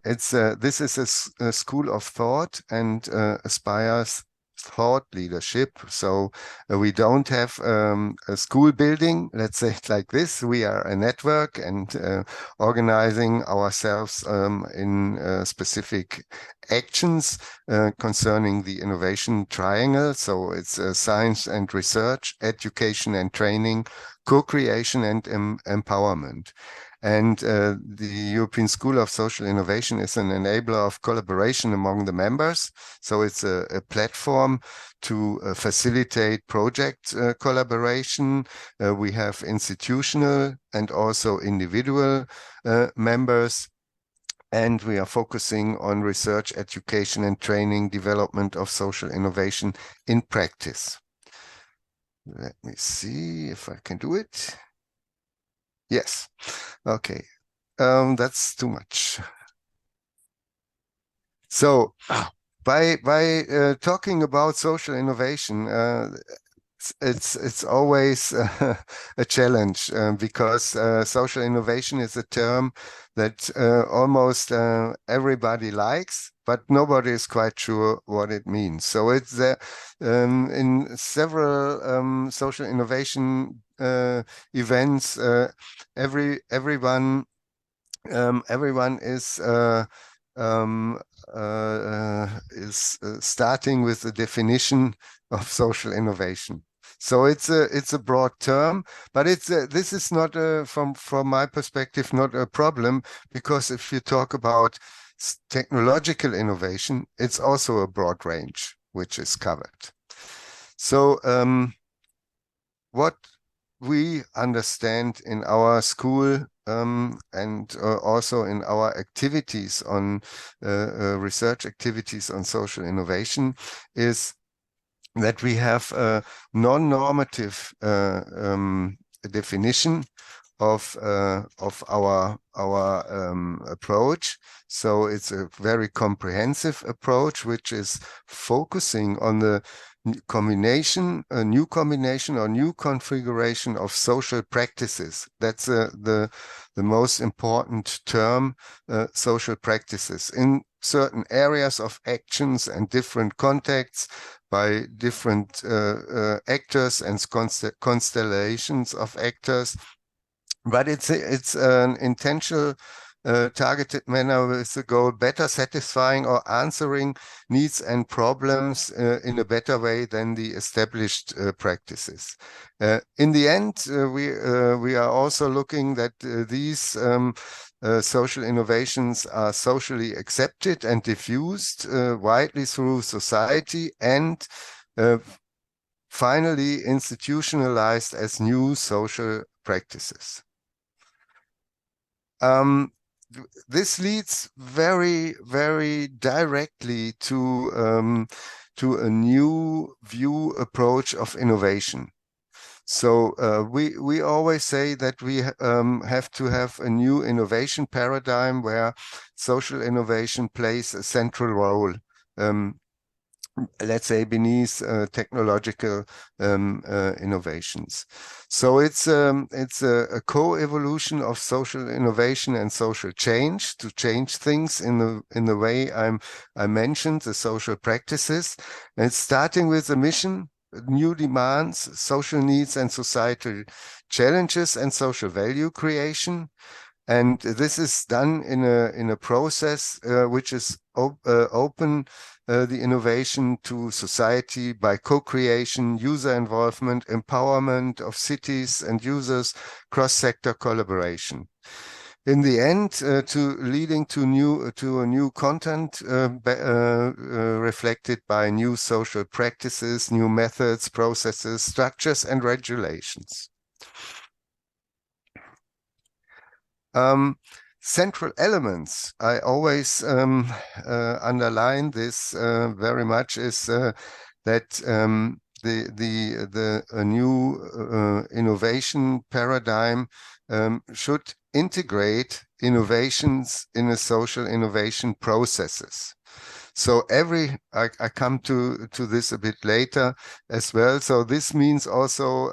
This is a school of thought and aspires thought leadership. So we don't have a school building, let's say it like this. We are a network and organizing ourselves in specific actions concerning the innovation triangle. So it's science and research, education and training, co-creation and empowerment. And the European School of Social Innovation is an enabler of collaboration among the members. So it's a platform to facilitate project collaboration. We have institutional and also individual members. And we are focusing on research, education, and training, development of social innovation in practice. Let me see if I can do it. Yes. Okay. That's too much. So by talking about social innovation, it's always a challenge because social innovation is a term that almost everybody likes, but nobody is quite sure what it means. So it's in several social innovation events, everyone is starting with the definition of social innovation. So it's a broad term, but this is not from my perspective not a problem, because if you talk about technological innovation, it's also a broad range which is covered. So what we understand in our school and also in our activities on research activities on social innovation is that we have a non-normative definition of our approach. So it's a very comprehensive approach, which is focusing on the combination, a new combination or new configuration of social practices. That's the most important term, social practices in certain areas of actions and different contexts by different actors and constellations of actors. But it's an intentional targeted manner with the goal better satisfying or answering needs and problems in a better way than the established practices. In the end, we are also looking that these social innovations are socially accepted and diffused widely through society, and finally institutionalized as new social practices. This leads very, very directly to a new view approach of innovation. So we always say that we have to have a new innovation paradigm where social innovation plays a central role. Let's say beneath technological innovations. So it's a co-evolution of social innovation and social change to change things in the way I mentioned, the social practices. And it's starting with a mission, new demands, social needs and societal challenges and social value creation. And this is done in a process which is open the innovation to society by co-creation, user involvement, empowerment of cities and users, cross-sector collaboration. In the end, leading to a new content reflected by new social practices, new methods, processes, structures, and regulations. Central elements, I always underline this very much, is that a new innovation paradigm should integrate innovations in a social innovation processes. So I come to this a bit later as well. So this means also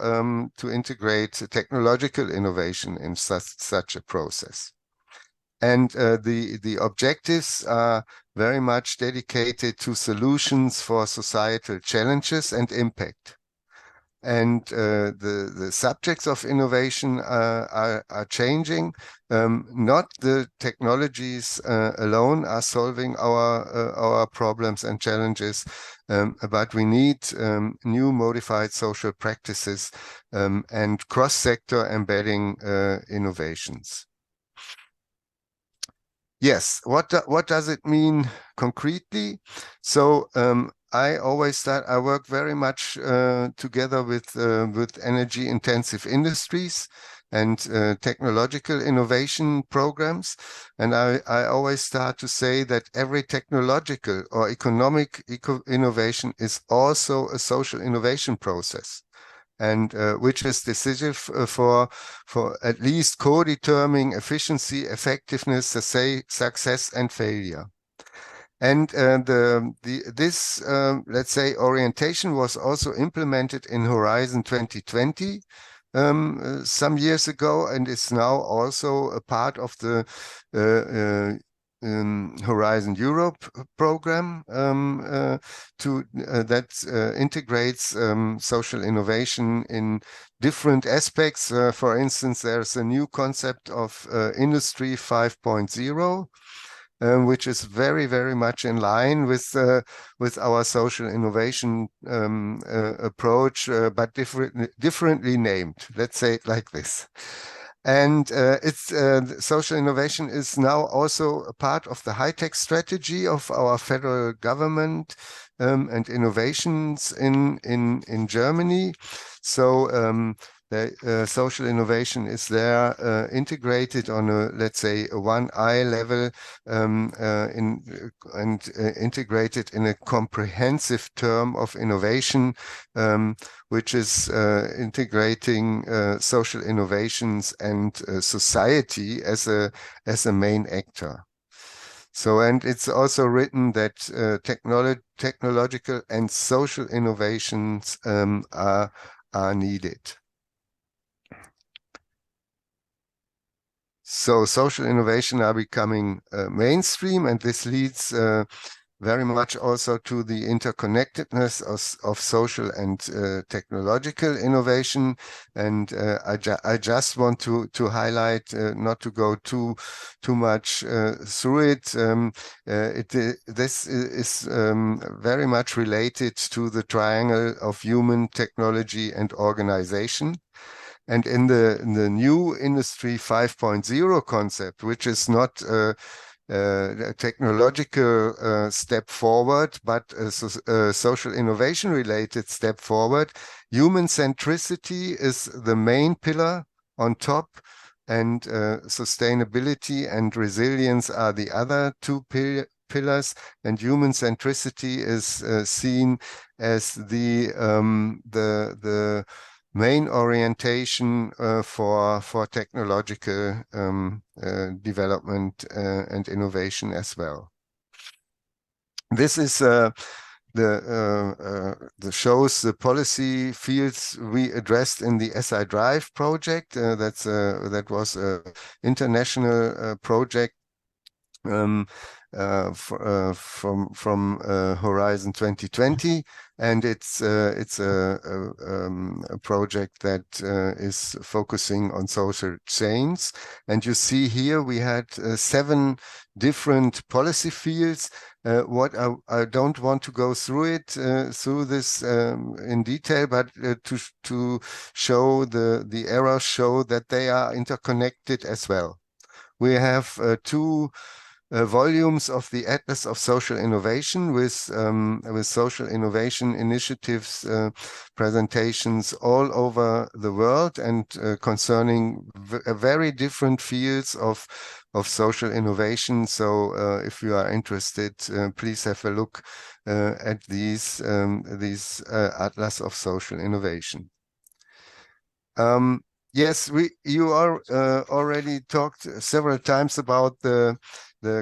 to integrate technological innovation in such a process. And the objectives are very much dedicated to solutions for societal challenges and impact. And the subjects of innovation are changing. Not the technologies alone are solving our problems and challenges, but we need new modified social practices and cross-sector embedding innovations. Yes, what does it mean concretely? So I work very much together with energy-intensive industries and technological innovation programs. And I always start to say that every technological or economic innovation is also a social innovation process, and which is decisive for at least co-determining efficiency, effectiveness, success, and failure. And this, let's say, orientation was also implemented in Horizon 2020 some years ago, and is now also a part of the Horizon Europe program that integrates social innovation in different aspects. For instance, there's a new concept of Industry 5.0. Which is very, very much in line with our social innovation approach, but differently named. Let's say it like this. And social innovation is now also a part of the high-tech strategy of our federal government and innovations in Germany. So the social innovation is there integrated on a, let's say, a 1I level and integrated in a comprehensive term of innovation, which is integrating social innovations and society as a main actor. So, and it's also written that technological and social innovations are needed. So social innovation are becoming mainstream, and this leads very much also to the interconnectedness of social and technological innovation. And I just want to highlight, not to go too much through it. This is very much related to the triangle of human, technology, and organization. And in the new Industry 5.0 concept, which is not a technological step forward, but a social innovation related step forward. Human centricity is the main pillar on top, and sustainability and resilience are the other two pillars, and human centricity is seen as the main orientation for technological development and innovation as well. This is shows the policy fields we addressed in the SI Drive project. That was an international project from Horizon 2020, and it's a project that is focusing on social change. And you see here we had 7 different policy fields. What I don't want to go through this in detail, but to show the arrows show that they are interconnected as well. We have 2 volumes of the Atlas of Social Innovation with social innovation initiatives, presentations all over the world, and concerning very different fields of social innovation. So if you are interested, please have a look at these Atlas of Social Innovation. Yes, you are already talked several times about the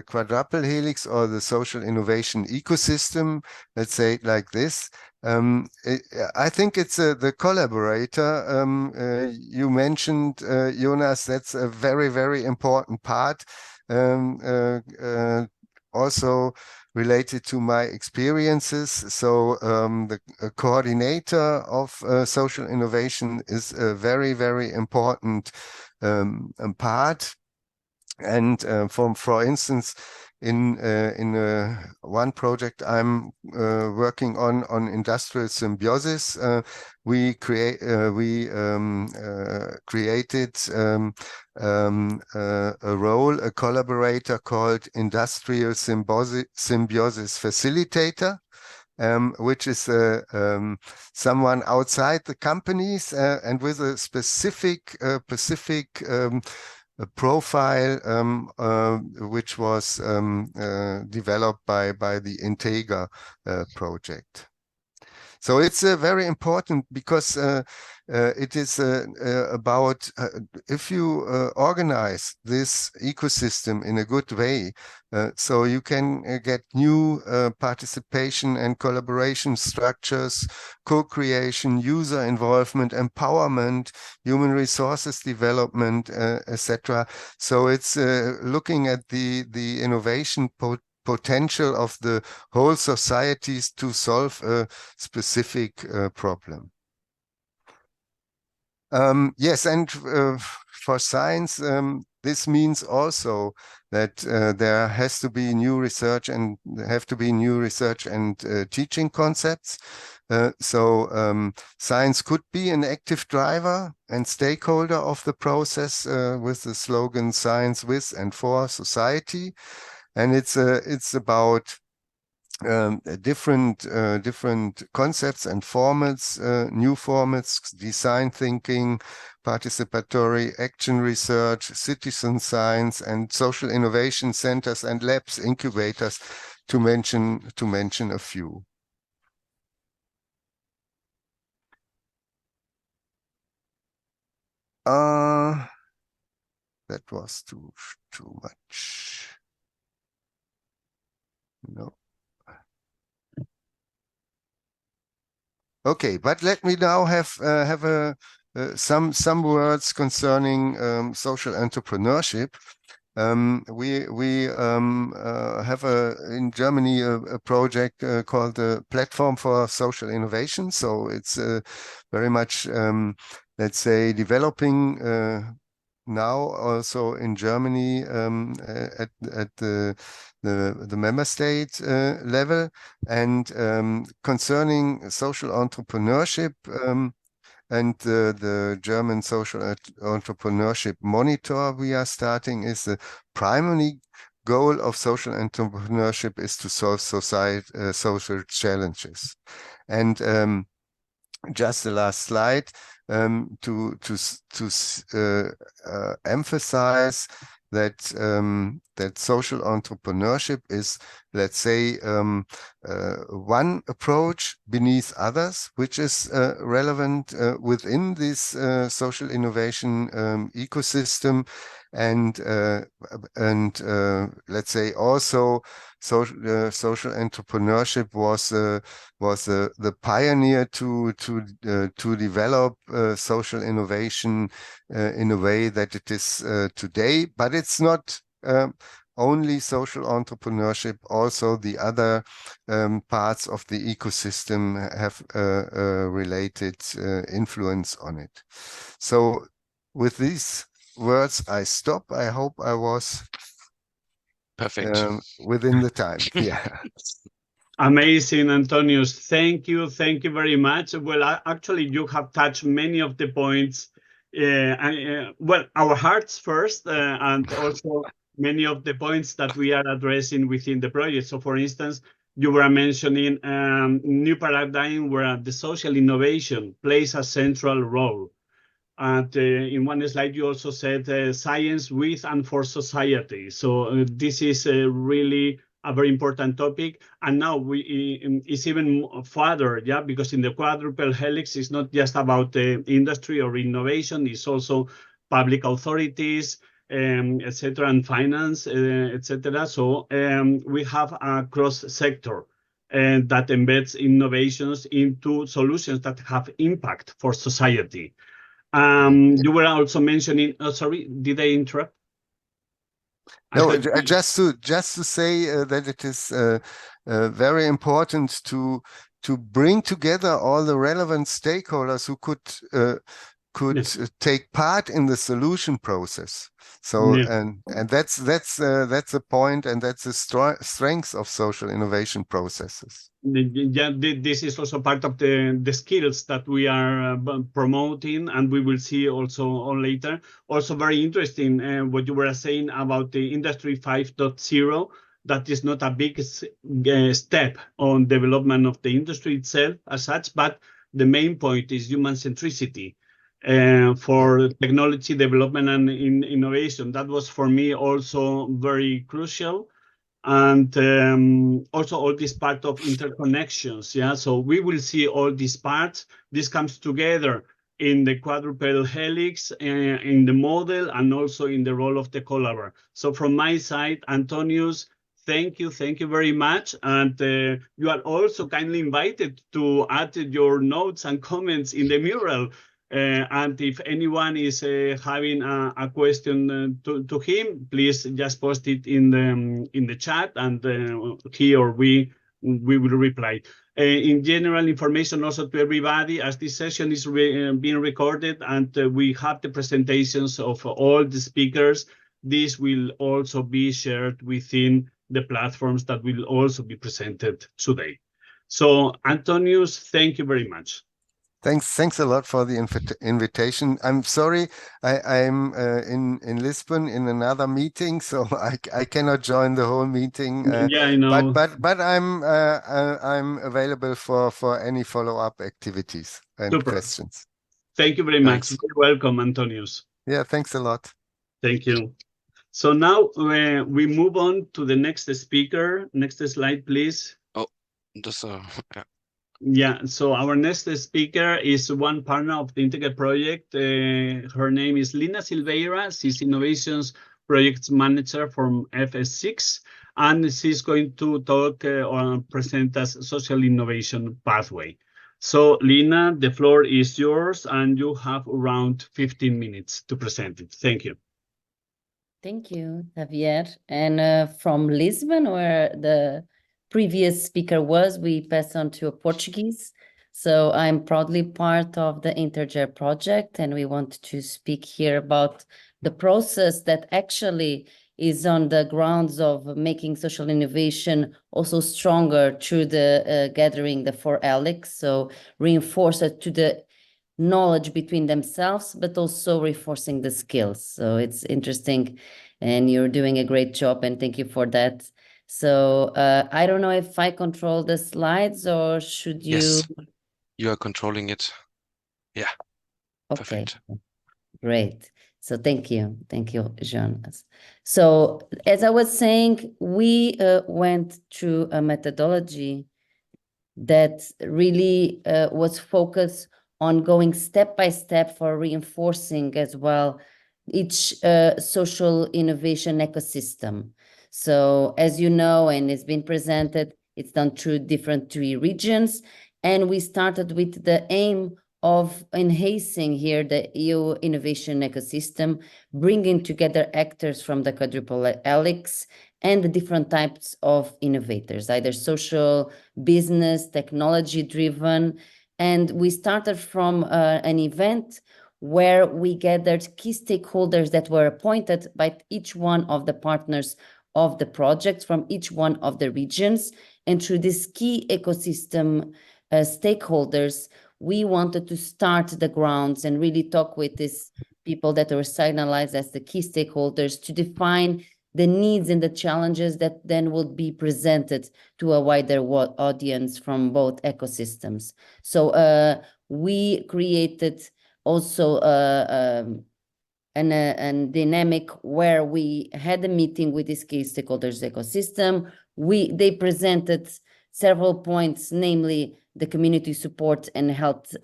quadruple helix, or the social innovation ecosystem. Let's say it like this. I think it's the collaborator. You mentioned, Jonas, that's a very, very important part. Also related to my experiences. So the coordinator of social innovation is a very, very important part. And for instance, in one project I'm working on industrial symbiosis, we created a collaborator called industrial symbiosis facilitator, which is someone outside the companies and with a specific a profile which was developed by the Integra project. So it's very important because it is about if you organize this ecosystem in a good way, so you can get new participation and collaboration structures, co-creation, user involvement, empowerment, human resources development, etc. So it's looking at the innovation potential of the whole societies to solve a specific problem. Yes, and for science, this means also that there has to be new research and teaching concepts. So science could be an active driver and stakeholder of the process with the slogan "Science with and for society," and it's about different concepts and formats, new formats, design thinking, participatory action research, citizen science, and social innovation centers and labs, incubators, to mention a few. That was too much. No. Okay, but let me now have some words concerning social entrepreneurship. We have in Germany a project called the Platform for Social Innovation. So it's very much, let's say, developing now also in Germany at the member state level, and concerning social entrepreneurship, and the German Social Entrepreneurship Monitor we are starting is the primary goal of social entrepreneurship is to solve social challenges. And just the last slide to emphasize that that social entrepreneurship is, let's say, one approach beneath others, which is relevant within this social innovation ecosystem, and let's say also social entrepreneurship was the pioneer to develop social innovation in a way that it is today. But it's not only social entrepreneurship, also the other parts of the ecosystem have related influence on it. So with these words, I stop. I hope I was Perfect. within the time. Yeah. Amazing, Antonius. Thank you very much. Well, actually, you have touched many of the points. Well, our hearts first, and also many of the points that we are addressing within the project. So, for instance, you were mentioning new paradigm where the social innovation plays a central role. And in one slide, you also said science with and for society. So this is really a very important topic. And now it's even further, yeah, because in the quadruple helix, it's not just about industry or innovation, it's also public authorities, etc., and finance, etc. So we have a cross-sector that embeds innovations into solutions that have impact for society. You were also mentioning, sorry, did I interrupt? No, just to say that it is very important to bring together all the relevant stakeholders who could take part in the solution process. So and that's a point, and that's the strength of social innovation processes. Yeah, this is also part of the skills that we are promoting, and we will see also on later. Also very interesting what you were saying about the Industry 5.0. That is not a big step on development of the industry itself as such, but the main point is human centricity for technology development and innovation. That was for me also very crucial. And also all this part of interconnections, yeah. So we will see all these parts. This comes together in the quadruple helix, in the model, and also in the role of the collaborator. So from my side, Antonius, thank you very much. And you are also kindly invited to add your notes and comments in the mural. And if anyone is having a question to him, please just post it in the chat, and he or we will reply. In general information also to everybody, as this session is being recorded, and we have the presentations of all the speakers, this will also be shared within the platforms that will also be presented today. So Antonius, thank you very much. Thanks a lot for the invitation. I'm sorry, I'm in Lisbon in another meeting, so I cannot join the whole meeting. Yeah, I know. But I'm available for any follow-up activities and questions. Thank you very much. You're welcome, Antonius. Yeah, thanks a lot. Thank you. So now we move on to the next speaker. Next slide, please. Oh, this yeah. Yeah, so our next speaker is one partner of the Integrate project. Her name is Lina Silveira. She's Innovations Project Manager from FS6, and she's going to talk or present us Social Innovation Pathway. So Lina, the floor is yours, and you have around 15 minutes to present it. Thank you. Thank you, Javier. And from Lisbon, where the previous speaker was, we pass on to a Portuguese. So I'm proudly part of the Integer project, and we want to speak here about the process that actually is on the grounds of making social innovation also stronger through the gathering the 4 helix. So reinforce it to the knowledge between themselves, but also reinforcing the skills. So it's interesting, and you're doing a great job, and thank you for that. So I don't know if I control the slides, or should you? Yes, you are controlling it. Yeah, Okay, perfect. great. So thank you, Jean. So as I was saying, we went through a methodology that really was focused on going step by step for reinforcing as well each social innovation ecosystem. So as you know, and it's been presented, it's done through different 3 regions. And we started with the aim of enhancing here the EU innovation ecosystem, bringing together actors from the quadruple helix and the different types of innovators, either social, business, technology-driven. And we started from an event where we gathered key stakeholders that were appointed by each one of the partners of the project from each one of the regions. And through this key ecosystem stakeholders, we wanted to start the grounds and really talk with these people that were signalized as the key stakeholders to define the needs and the challenges that then would be presented to a wider audience from both ecosystems. So we created also a dynamic where we had a meeting with this key stakeholders ecosystem. They presented several points, namely the community support and health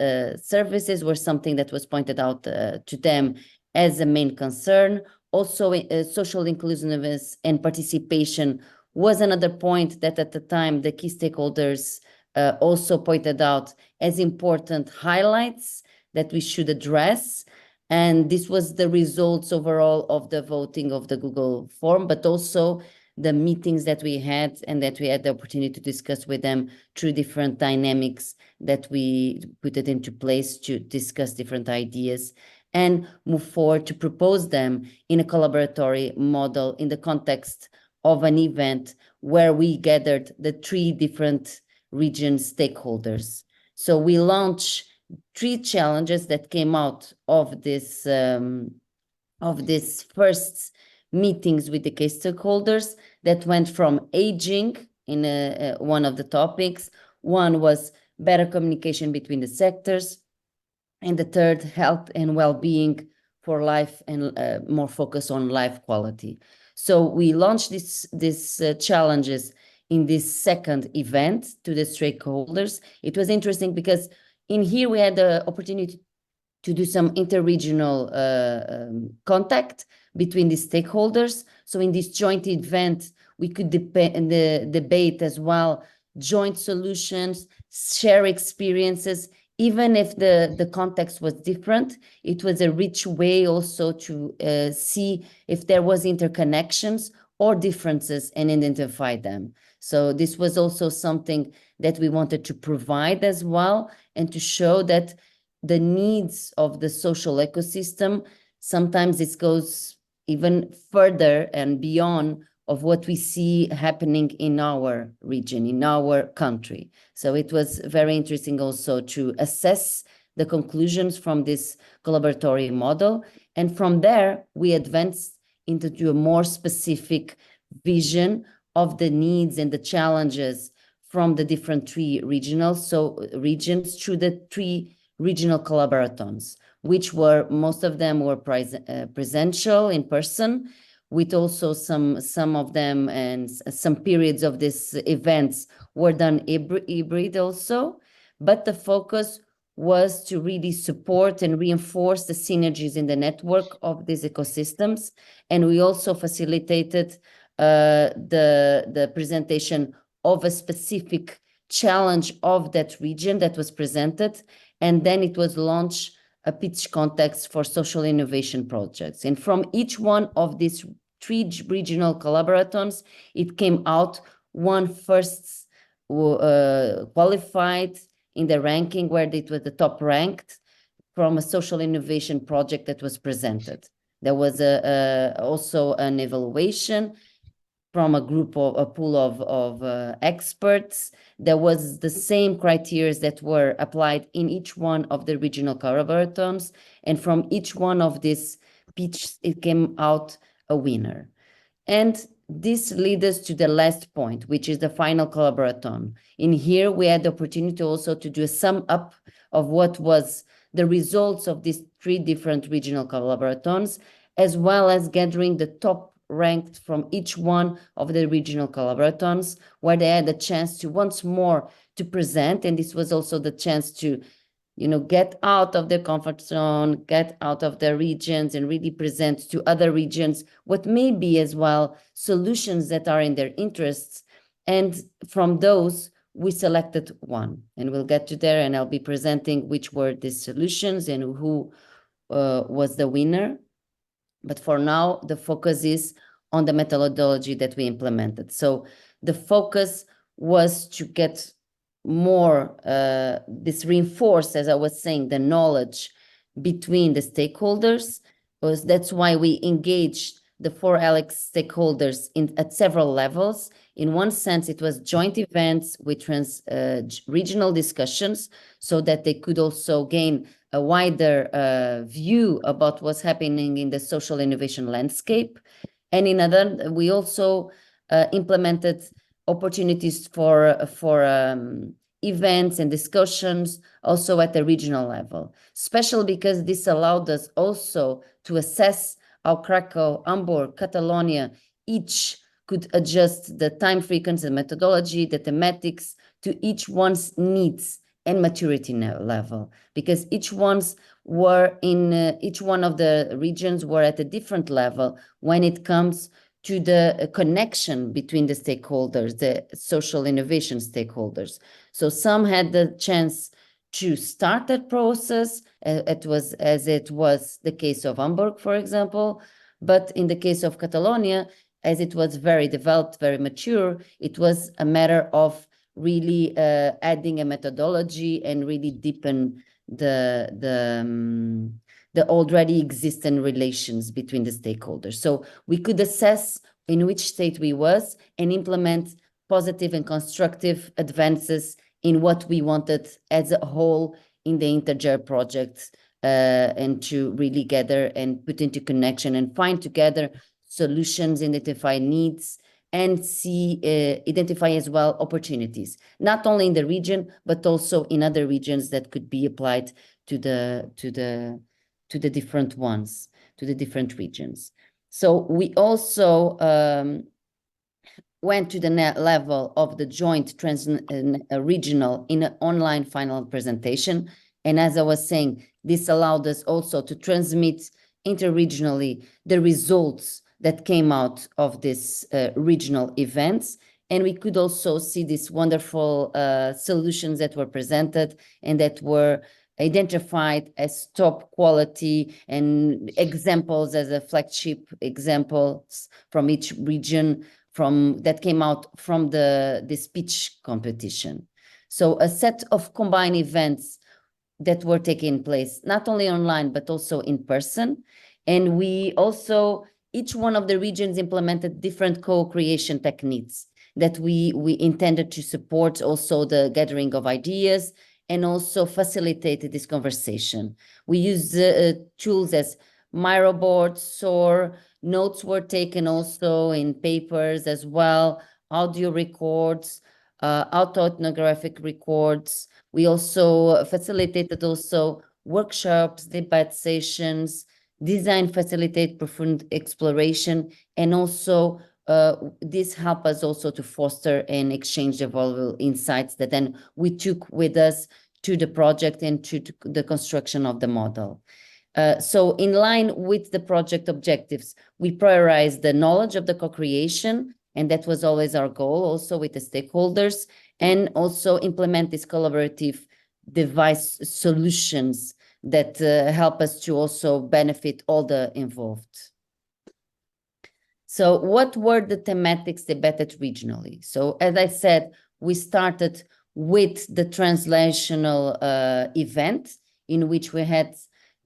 services were something that was pointed out to them as a main concern. Also, social inclusiveness and participation was another point that at the time the key stakeholders also pointed out as important highlights that we should address. And this was the results overall of the voting of the Google form, but also the meetings that we had and that we had the opportunity to discuss with them through different dynamics that we put it into place to discuss different ideas and move forward to propose them in a collaboratory model in the context of an event where we gathered the 3 different region stakeholders. So we launched 3 challenges that came out of this first meetings with the key stakeholders that went from aging in one of the topics. One was better communication between the sectors. And the third, health and well-being for life and more focus on life quality. So we launched these challenges in this second event to the stakeholders. It was interesting because in here we had the opportunity to do some interregional contact between the stakeholders. So in this joint event, we could debate as well, joint solutions, share experiences. Even if the context was different, it was a rich way also to see if there was interconnections or differences and identify them. So this was also something that we wanted to provide as well, and to show that the needs of the social ecosystem, sometimes it goes even further and beyond of what we see happening in our region, in our country. So it was very interesting also to assess the conclusions from this collaboratory model. And from there, we advanced into a more specific vision of the needs and the challenges from the different 3 regions through the 3 regional collaborathons, which were, most of them were presential in person, with also some of them and some periods of these events were done hybrid also. But the focus was to really support and reinforce the synergies in the network of these ecosystems. And we also facilitated the presentation of a specific challenge of that region that was presented. And then it was launched a pitch context for social innovation projects. And from each one of these 3 regional collaborathons, it came out one first qualified in the ranking, where it was the top ranked from a social innovation project that was presented. There was also an evaluation, from a pool of experts. There was the same criteria that were applied in each one of the regional collaborators, and from each one of these pitches, it came out a winner. And this leads us to the last point, which is the final collaborathon. In here, we had the opportunity also to do a sum up of what was the results of these 3 different regional collaborathons, as well as gathering the top ranked from each one of the regional collaborathons, where they had a chance to once more to present. And this was also the chance to, get out of their comfort zone, get out of their regions, and really present to other regions what may be as well solutions that are in their interests. And from those, we selected one, and we'll get to there, and I'll be presenting which were these solutions and who was the winner. But for now, the focus is on the methodology that we implemented. So the focus was to get more, this reinforced, as I was saying, the knowledge between the stakeholders. That's why we engaged the 4 ALEX stakeholders at several levels. In one sense, it was joint events with regional discussions, so that they could also gain a wider view about what's happening in the social innovation landscape. And in other, we also implemented opportunities for events and discussions also at the regional level, especially because this allowed us also to assess how Krakow, Hamburg, Catalonia, each could adjust the time frequency, the methodology, the thematics to each one's needs and maturity level, because each one of the regions were at a different level when it comes to the connection between the stakeholders, the social innovation stakeholders. So some had the chance to start that process, as it was the case of Hamburg, for example. But in the case of Catalonia, as it was very developed, very mature, it was a matter of really adding a methodology and really deepen the already existing relations between the stakeholders. So we could assess in which state we was and implement positive and constructive advances in what we wanted as a whole in the Integer project, and to really gather and put into connection and find together solutions, identify needs, and identify as well opportunities, not only in the region, but also in other regions that could be applied to the different ones, to the different regions. So we also went to the level of the joint regional in an online final presentation. And as I was saying, this allowed us also to transmit interregionally the results that came out of this regional events. And we could also see these wonderful solutions that were presented and that were identified as top quality and examples as a flagship examples from each region that came out from the speech competition. So a set of combined events that were taking place, not only online, but also in person. And we also, each one of the regions implemented different co-creation techniques that we intended to support also the gathering of ideas and also facilitated this conversation. We used tools as Miro boards, SOAR, notes were taken also in papers as well, audio records, autoethnographic records. We also facilitated also workshops, debate sessions, design facilitate profound exploration, and also this helped us also to foster and exchange the valuable insights that then we took with us to the project and to the construction of the model. So in line with the project objectives, we prioritized the knowledge of the co-creation, and that was always our goal also with the stakeholders, and also implement these collaborative device solutions that help us to also benefit all the involved. So what were the thematics debated regionally? So as I said, we started with the translational event in which we had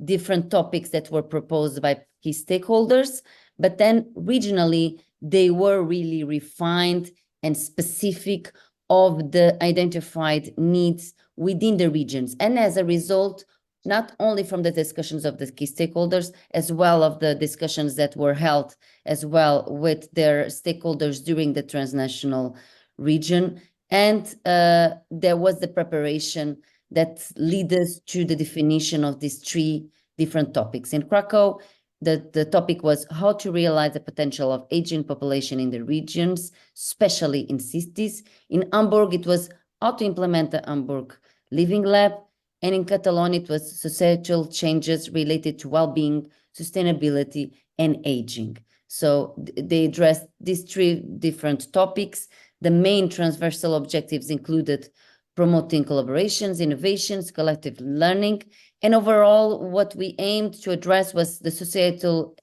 different topics that were proposed by key stakeholders. But then regionally, they were really refined and specific of the identified needs within the regions. And as a result, not only from the discussions of the key stakeholders, as well of the discussions that were held as well with their stakeholders during the transnational region. And there was the preparation that led us to the definition of these three different topics. In Krakow, the topic was how to realize the potential of aging population in the regions, especially in cities. In Hamburg, it was how to implement the Hamburg Living Lab. And in Catalonia, it was societal changes related to well-being, sustainability, and aging. So they addressed these three different topics. The main transversal objectives included promoting collaborations, innovations, collective learning. And overall, what we aimed to address was the societal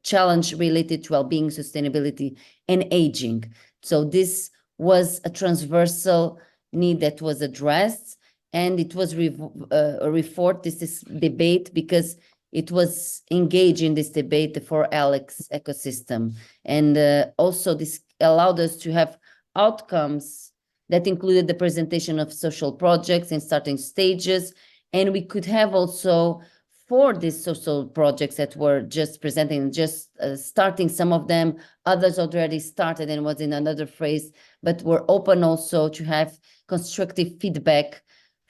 challenge related to well-being, sustainability, and aging. So this was a transversal need that was addressed, and it was reformed this debate because it was engaged in this debate, the 4Alex ecosystem. And also this allowed us to have outcomes that included the presentation of social projects in starting stages. And we could have also, for these social projects that were just presenting, just starting some of them, others already started and was in another phase, but we're open also to have constructive feedback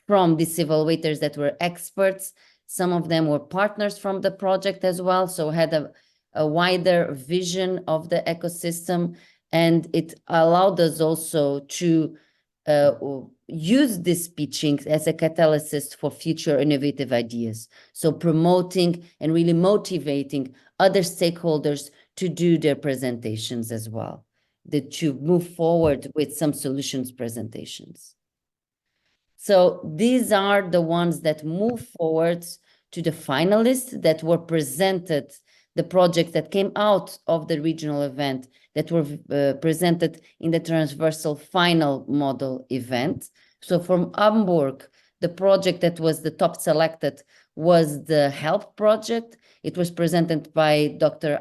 from these evaluators that were experts. Some of them were partners from the project as well, so had a wider vision of the ecosystem, and it allowed us also to use this pitching as a catalyst for future innovative ideas. So promoting and really motivating other stakeholders to do their presentations as well, to move forward with some solutions presentations. So these are the ones that move forward to the finalists that were presented, the projects that came out of the regional event that were presented in the transversal final model event. So from Hamburg, the project that was the top selected was the HELP project. It was presented by Dr.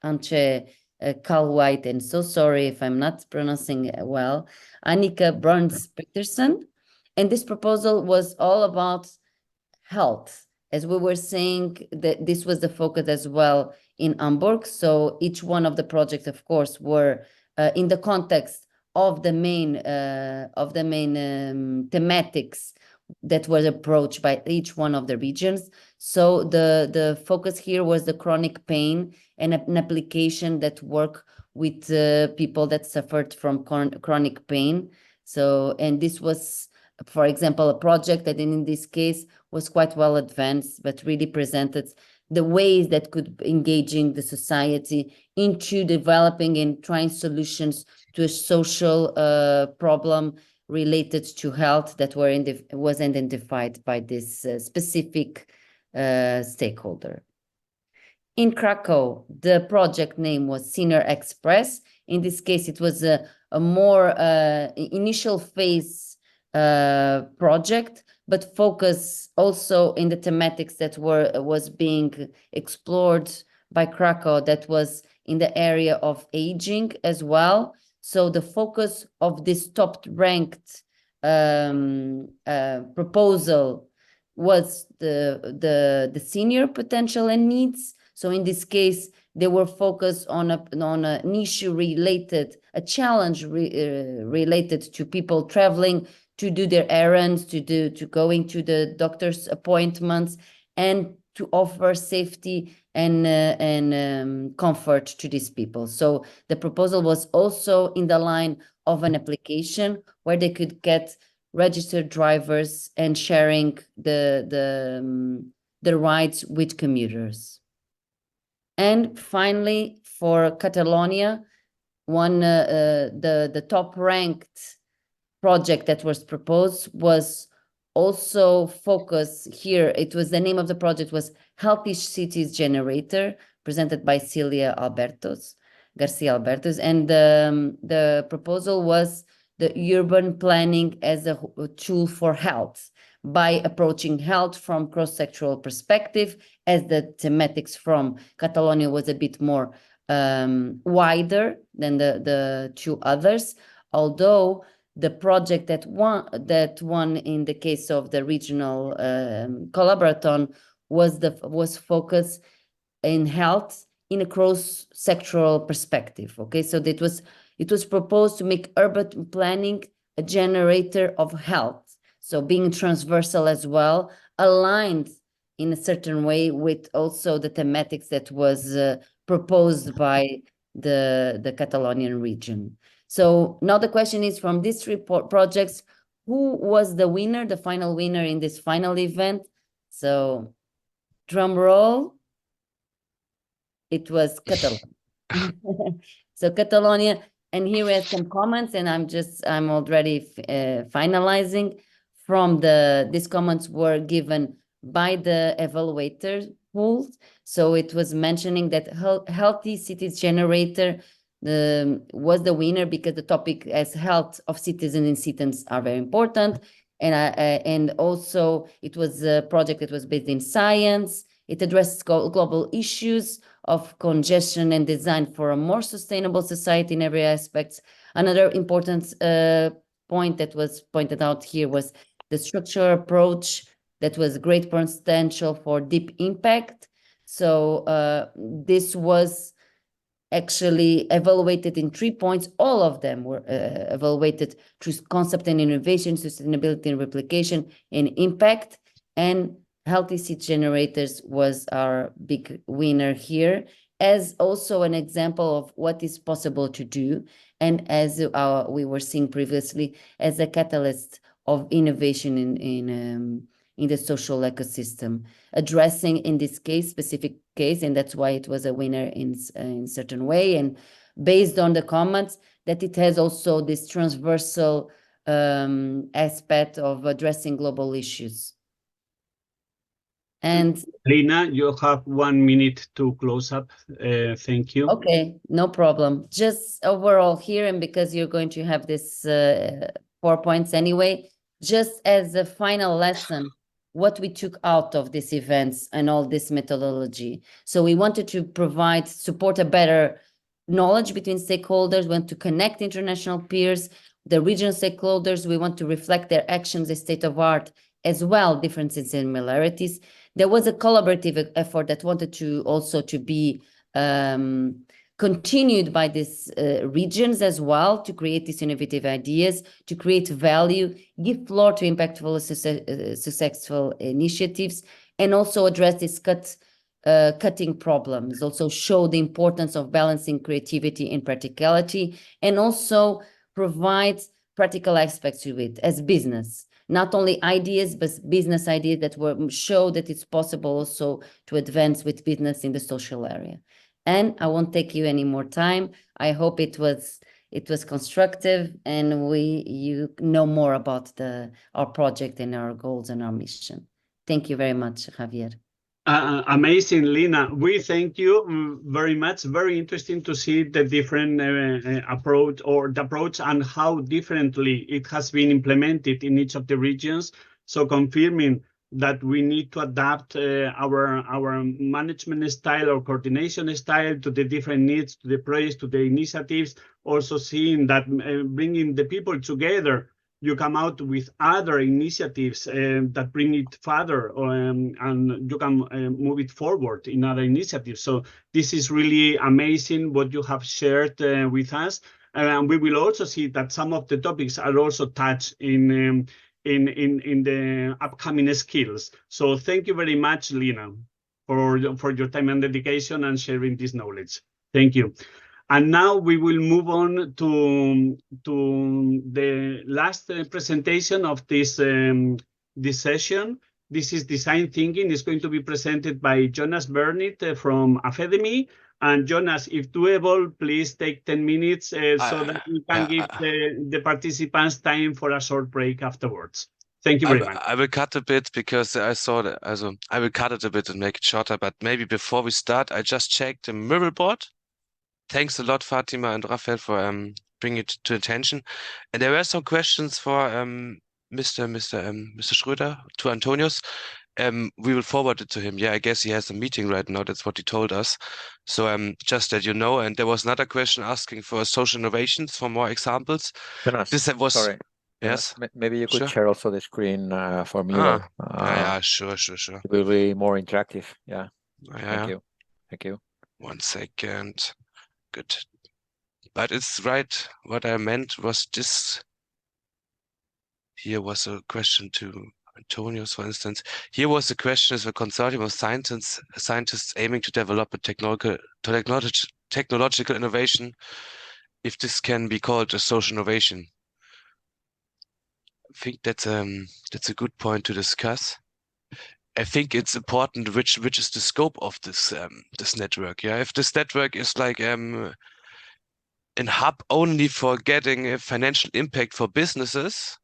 Antje Kalweit, and so sorry if I'm not pronouncing it well, Annika Bruns-Petersen. And this proposal was all about health. As we were saying, that this was the focus as well in Hamburg. So each one of the projects, of course, were in the context of the main thematics that was approached by each one of the regions. So the focus here was the chronic pain and an application that work with people that suffered from chronic pain. So, and this was, for example, a project that in this case was quite well advanced, but really presented the ways that could engaging the society into developing and trying solutions to a social problem related to health that was identified by this specific stakeholder. In Krakow, the project name was Senior Express. In this case, it was a more initial phase project, but focus also in the thematics that was being explored by Krakow, that was in the area of aging as well. So the focus of this top-ranked proposal was the senior potential and needs. So in this case, they were focused on an issue related, a challenge related to people traveling to do their errands, to going to the doctor's appointments, and to offer safety and comfort to these people. So the proposal was also in the line of an application where they could get registered drivers and sharing the rides with commuters. And finally, for Catalonia, the top-ranked project that was proposed was also focused here. It was, the name of the project was Healthy Cities Generator, presented by Garcia Albertos. And the proposal was the urban planning as a tool for health, by approaching health from cross-sectoral perspective, as the thematics from Catalonia was a bit more wider than the two others, although the project that won in the case of the regional collaborathon was focused in health in a cross-sectoral perspective. Okay, so it was proposed to make urban planning a generator of health, so being transversal as well, aligned in a certain way with also the thematics that was proposed by the Catalonian region. So now the question is, from these three projects, who was the winner, the final winner in this final event? So drum roll, it was Catalonia. So Catalonia, and here we have some comments, and I'm already finalizing. From these comments were given by the evaluator pool. So it was mentioning that healthy cities generator was the winner because the topic as health of citizens and citizens are very important. And also it was a project that was based in science. It addressed global issues of congestion and design for a more sustainable society in every aspect. Another important point that was pointed out here was the structural approach that was great potential for deep impact. So this was actually evaluated in 3 points. All of them were evaluated through concept and innovation, sustainability and replication, and impact. And healthy city generators was our big winner here, as also an example of what is possible to do, and as we were seeing previously, as a catalyst of innovation in the social ecosystem, addressing in this case, specific case, and that's why it was a winner in certain way, and based on the comments that it has also this transversal aspect of addressing global issues. And Lina, you have 1 minute to close up. Thank you. Okay, no problem. Just overall here, and because you're going to have this 4 points anyway, just as a final lesson, what we took out of these events and all this methodology. So we wanted to support a better knowledge between stakeholders, we want to connect international peers, the regional stakeholders, we want to reflect their actions, the state of art, as well, differences and similarities. There was a collaborative effort that wanted to also to be continued by these regions as well, to create these innovative ideas, to create value, give floor to impactful, successful initiatives, and also address these cutting problems, also show the importance of balancing creativity and practicality, and also provide practical aspects to it as business. Not only ideas, but business ideas that show that it's possible also to advance with business in the social area. And I won't take you any more time. I hope it was constructive, and you know more about our project and our goals and our mission. Thank you very much, Javier. Amazing, Lina. We thank you very much. Very interesting to see the different approach, or the approach, and how differently it has been implemented in each of the regions. So confirming that we need to adapt our management style or coordination style to the different needs, to the projects, to the initiatives. Also seeing that bringing the people together, you come out with other initiatives that bring it further, and you can move it forward in other initiatives. So this is really amazing what you have shared with us. And we will also see that some of the topics are also touched in the upcoming skills. So thank you very much, Lina, for your time and dedication and sharing this knowledge. Thank you. And now we will move on to the last presentation of this session. This is design thinking. It's going to be presented by Jonas Bernit from Academy. And Jonas, if doable, please take 10 minutes so that we can give the participants time for a short break afterwards. Thank you very much. I will cut a bit because I saw that. Also, I will cut it a bit and make it shorter. But maybe before we start, I just checked the mural board. Thanks a lot, Fatima and Raphael, for bringing it to attention. And there were some questions for Mr. Schröder to Antonius. we will forward it to him. Yeah, I guess he has a meeting right now. That's what he told us. So just that you know. And there was another question asking for social innovations, for more examples. Jonas, This was sorry. Yes. Jonas, maybe you could Sure. share also the screen for me. Yeah, sure. It will be more interactive. Yeah. Yeah. Thank you. 1 second. Good. But it's right. What I meant was this. Here was a question to Antonius, for instance. Here was the question: is a consortium of scientists aiming to develop a technological innovation, if this can be called a social innovation? I think that's a good point to discuss. I think it's important which is the scope of this this network. Yeah, if this network is like an hub only for getting a financial impact for businesses,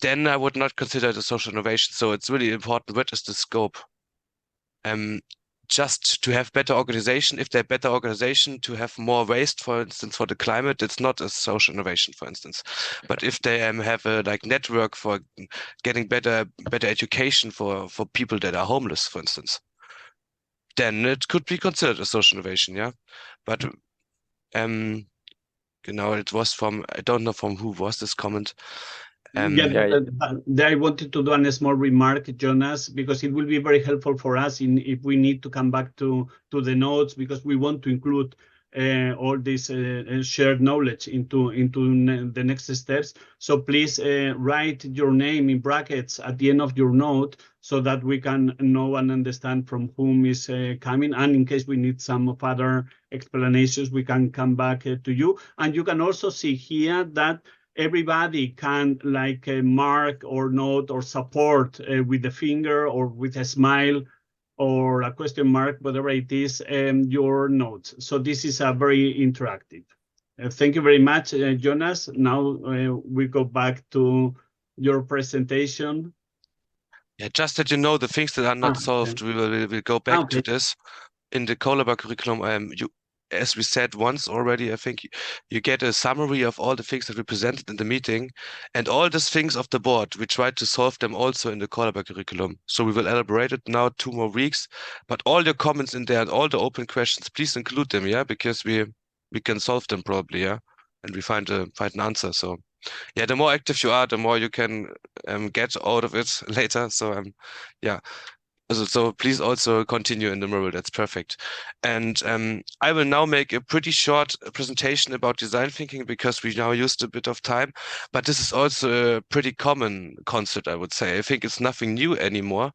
then I would not consider it a social innovation. So it's really important what is the scope. Just to have better organization, if they're better organization, to have more waste, for instance, for the climate, it's not a social innovation, for instance. But if they have a like network for getting better education for people that are homeless, for instance, then it could be considered a social innovation, yeah. But it was from, I don't know from who was this comment. I wanted to do a small remark, Jonas, because it will be very helpful for us if we need to come back to the notes, because we want to include all this shared knowledge into the next steps. So please write your name in brackets at the end of your note, so that we can know and understand from whom is coming. And in case we need some further explanations, we can come back to you. And you can also see here that everybody can mark or note or support with the finger or with a smile or a question mark, whatever it is, your notes. So this is a very interactive. Thank you very much, Jonas. Now we go back to your presentation. Yeah, just that you know, the things that are not solved, we will go back to this. In the Colaba curriculum, as we said once already, I think you get a summary of all the things that we presented in the meeting, and all these things of the board, we tried to solve them also in the Colaba curriculum. So we will elaborate it now 2 more weeks, but all your comments in there and all the open questions, please include them, yeah, because we can solve them probably, yeah, and we find an answer. So yeah, the more active you are, the more you can get out of it later. So yeah. So please also continue in the Mural. That's perfect. And I will now make a pretty short presentation about design thinking, because we now used a bit of time. But this is also a pretty common concept, I would say. I think it's nothing new anymore.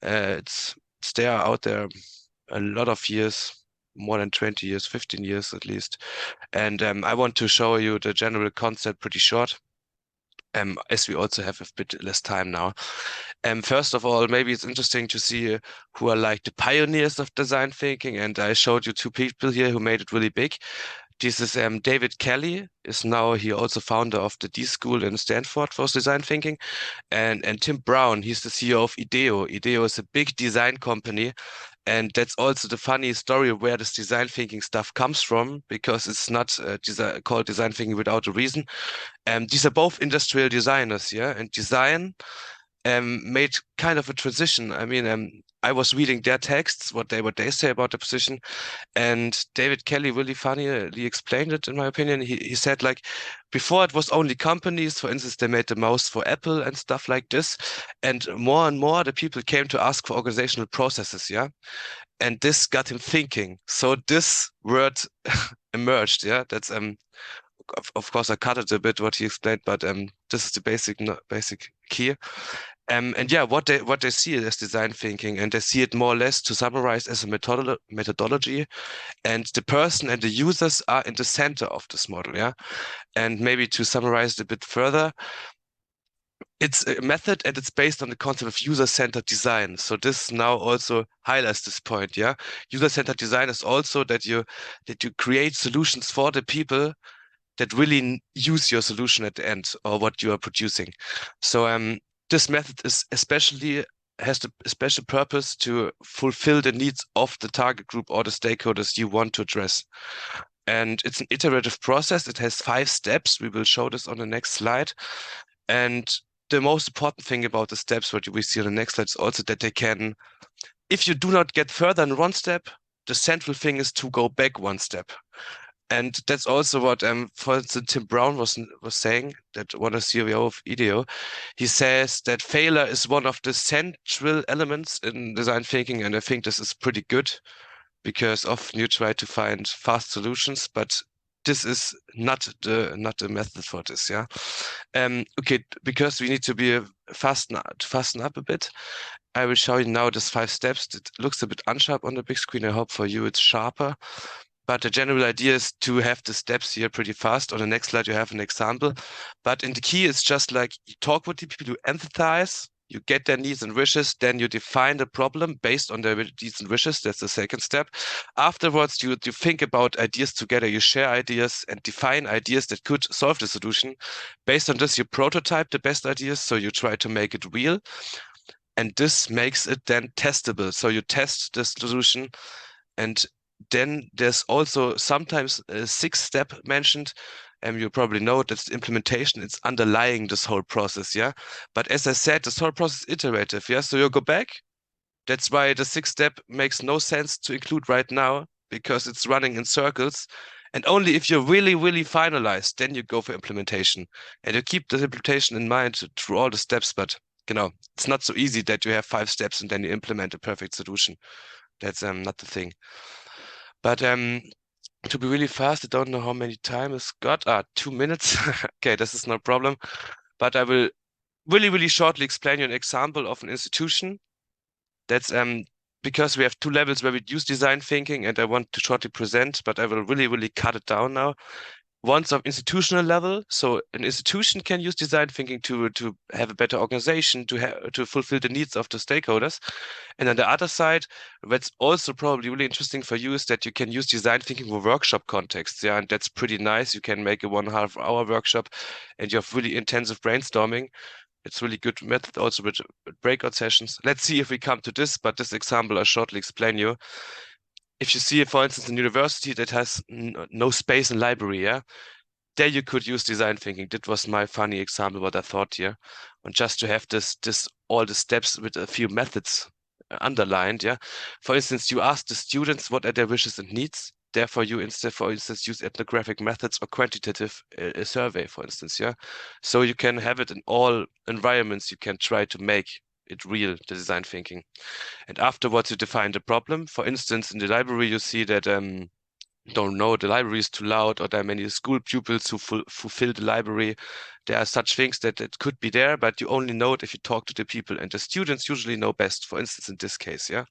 It's there out there a lot of years, more than 20 years, 15 years at least. And I want to show you the general concept pretty short. As we also have a bit less time now. First of all, maybe it's interesting to see who are like the pioneers of design thinking. And I showed you 2 people here who made it really big. This is David Kelly, he also founder of the D School in Stanford for design thinking. And Tim Brown, he's the CEO of IDEO. IDEO is a big design company. And that's also the funny story of where this design thinking stuff comes from, because it's not called design thinking without a reason. These are both industrial designers, yeah, and design made kind of a transition. I mean, I was reading their texts, what they say about the position, and David Kelly really funnily explained it, in my opinion. He said, like, before it was only companies, for instance, they made the mouse for Apple and stuff like this, and more the people came to ask for organizational processes, yeah, and this got him thinking. So this word emerged, yeah. That's of course I cut it a bit what he explained, but this is the basic key. And yeah, what they see as design thinking, and they see it more or less, to summarize, as a methodology, and the person and the users are in the center of this model, yeah. And maybe to summarize it a bit further, it's a method, and it's based on the concept of user-centered design. So this now also highlights this point, yeah. User-centered design is also that you create solutions for the people that really use your solution at the end, or what you are producing. So this method has the special purpose to fulfill the needs of the target group or the stakeholders you want to address. And it's an iterative process. It has 5 steps. We will show this on the next slide. And the most important thing about the steps, what we see on the next slide, is also that they can, if you do not get further than one step, the central thing is to go back one step. And that's also what, for instance, Tim Brown was saying, that one of the CEO of IDEO. He says that failure is one of the central elements in design thinking, and I think this is pretty good, because often you try to find fast solutions, but this is not the method for this. Yeah. Okay, because we need to be fasten up a bit. I will show you now these 5 steps. It looks a bit unsharp on the big screen. I hope for you it's sharper. But the general idea is to have the steps here pretty fast. On the next slide, you have an example. But in the key, it's just like you talk with the people, you empathize, you get their needs and wishes, then you define the problem based on their needs and wishes. That's the second step. Afterwards, you think about ideas together, you share ideas and define ideas that could solve the solution. Based on this, you prototype the best ideas, so you try to make it real. And this makes it then testable. So you test the solution, and then there's also sometimes a 6th step mentioned. You probably know that's implementation. It's underlying this whole process, yeah. But as I said, this whole process is iterative, yeah. So you go back. That's why the 6th step makes no sense to include right now, because it's running in circles. And only if you're really, really finalized, then you go for implementation. And you keep the implementation in mind through all the steps. But it's not so easy that you have 5 steps and then you implement a perfect solution. That's not the thing. But to be really fast, I don't know how many time it's got. 2 minutes. Okay, this is no problem. But I will really, really shortly explain you an example of an institution. That's because we have 2 levels where we use design thinking, and I want to shortly present, but I will really, really cut it down now. One's of institutional level. So an institution can use design thinking to have a better organization, to fulfill the needs of the stakeholders. And on the other side, what's also probably really interesting for you is that you can use design thinking for workshop contexts. Yeah, and that's pretty nice. You can make a 1.5 hour workshop and you have really intensive brainstorming. It's really good method also with breakout sessions. Let's see if we come to this, but this example I'll shortly explain you. If you see, for instance, a university that has no space in library, yeah, there you could use design thinking. That was my funny example, what I thought here. And just to have this all the steps with a few methods underlined, yeah. For instance, you ask the students what are their wishes and needs. Therefore, you instead, for instance, use ethnographic methods or quantitative survey, for instance, yeah. So you can have it in all environments. You can try to make it real, the design thinking. And afterwards, you define the problem. For instance, in the library, you see that don't know, the library is too loud, or there are many school pupils who fulfill the library. There are such things that it could be there, but you only know it if you talk to the people, and the students usually know best, for instance, in this case, yeah.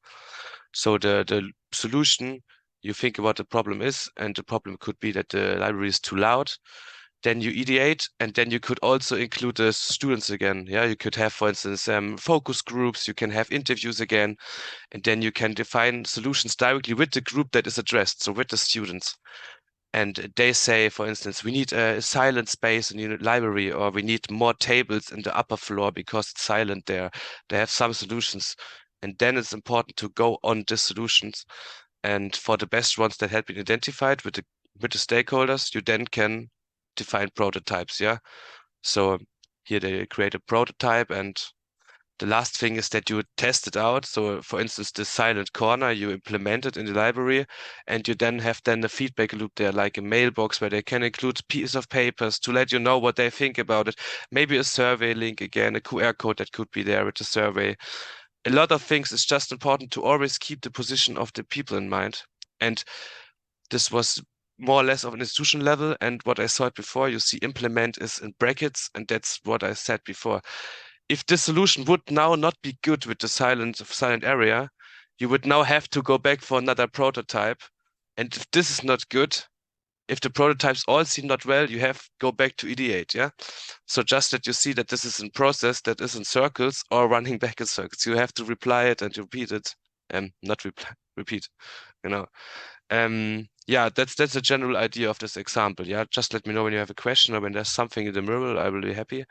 So the solution, you think about the problem is, and the problem could be that the library is too loud. Then you ideate, and then you could also include the students again. Yeah, you could have, for instance, focus groups, you can have interviews again, and then you can define solutions directly with the group that is addressed, so with the students. And they say, for instance, we need a silent space in the library, or we need more tables in the upper floor because it's silent there. They have some solutions. And then it's important to go on the solutions. And for the best ones that have been identified with the stakeholders, you then can define prototypes, yeah. So here they create a prototype, and the last thing is that you test it out. So for instance, the silent corner, you implement it in the library, and you then have a feedback loop there, like a mailbox where they can include pieces of papers to let you know what they think about it. Maybe a survey link again, a QR code that could be there with the survey. A lot of things. It's just important to always keep the position of the people in mind. And this was more or less of an institutional level. And what I saw before, you see implement is in brackets, and that's what I said before. If this solution would now not be good with the silent area, you would now have to go back for another prototype. And if this is not good, if the prototypes all seem not well, you have to go back to ideate, yeah? So just that you see that this is in process, that is in circles or running back in circles. You have to reply it and repeat it, not reply, repeat, you know. Yeah, that's a general idea of this example. Yeah, just let me know when you have a question or when there's something in the middle. I will be happy.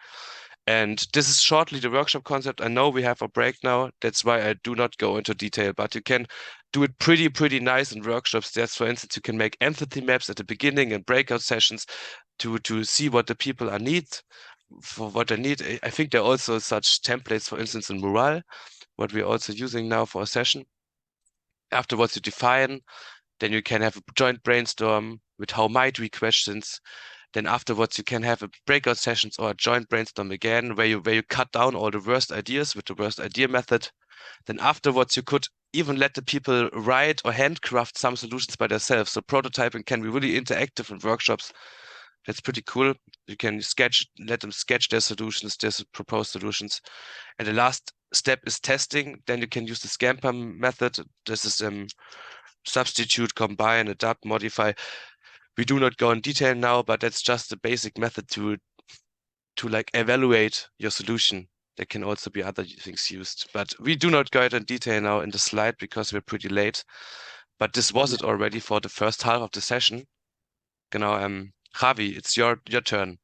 And this is shortly the workshop concept. I know we have a break now. That's why I do not go into detail, but you can do it pretty nice in workshops. That's, for instance, you can make empathy maps at the beginning and breakout sessions to see what the people are need. for what I need. I think there are also such templates, for instance, in Mural, what we're also using now for a session. Afterwards, you define, then you can have a joint brainstorm with how might we questions. Then afterwards, you can have a breakout sessions or a joint brainstorm again, where you cut down all the worst ideas with the worst idea method. Then afterwards, you could even let the people write or handcraft some solutions by themselves. So prototyping can be really interactive in workshops. That's pretty cool. You can let them sketch their solutions, their proposed solutions. And the last step is testing. Then you can use the Scamper method. This is substitute, combine, adapt, modify. We do not go in detail now, but that's just the basic method to like evaluate your solution. There can also be other things used, but we do not go in detail now in the slide because we're pretty late. But this was it already for the first half of the session. Genau, Javi, it's your turn.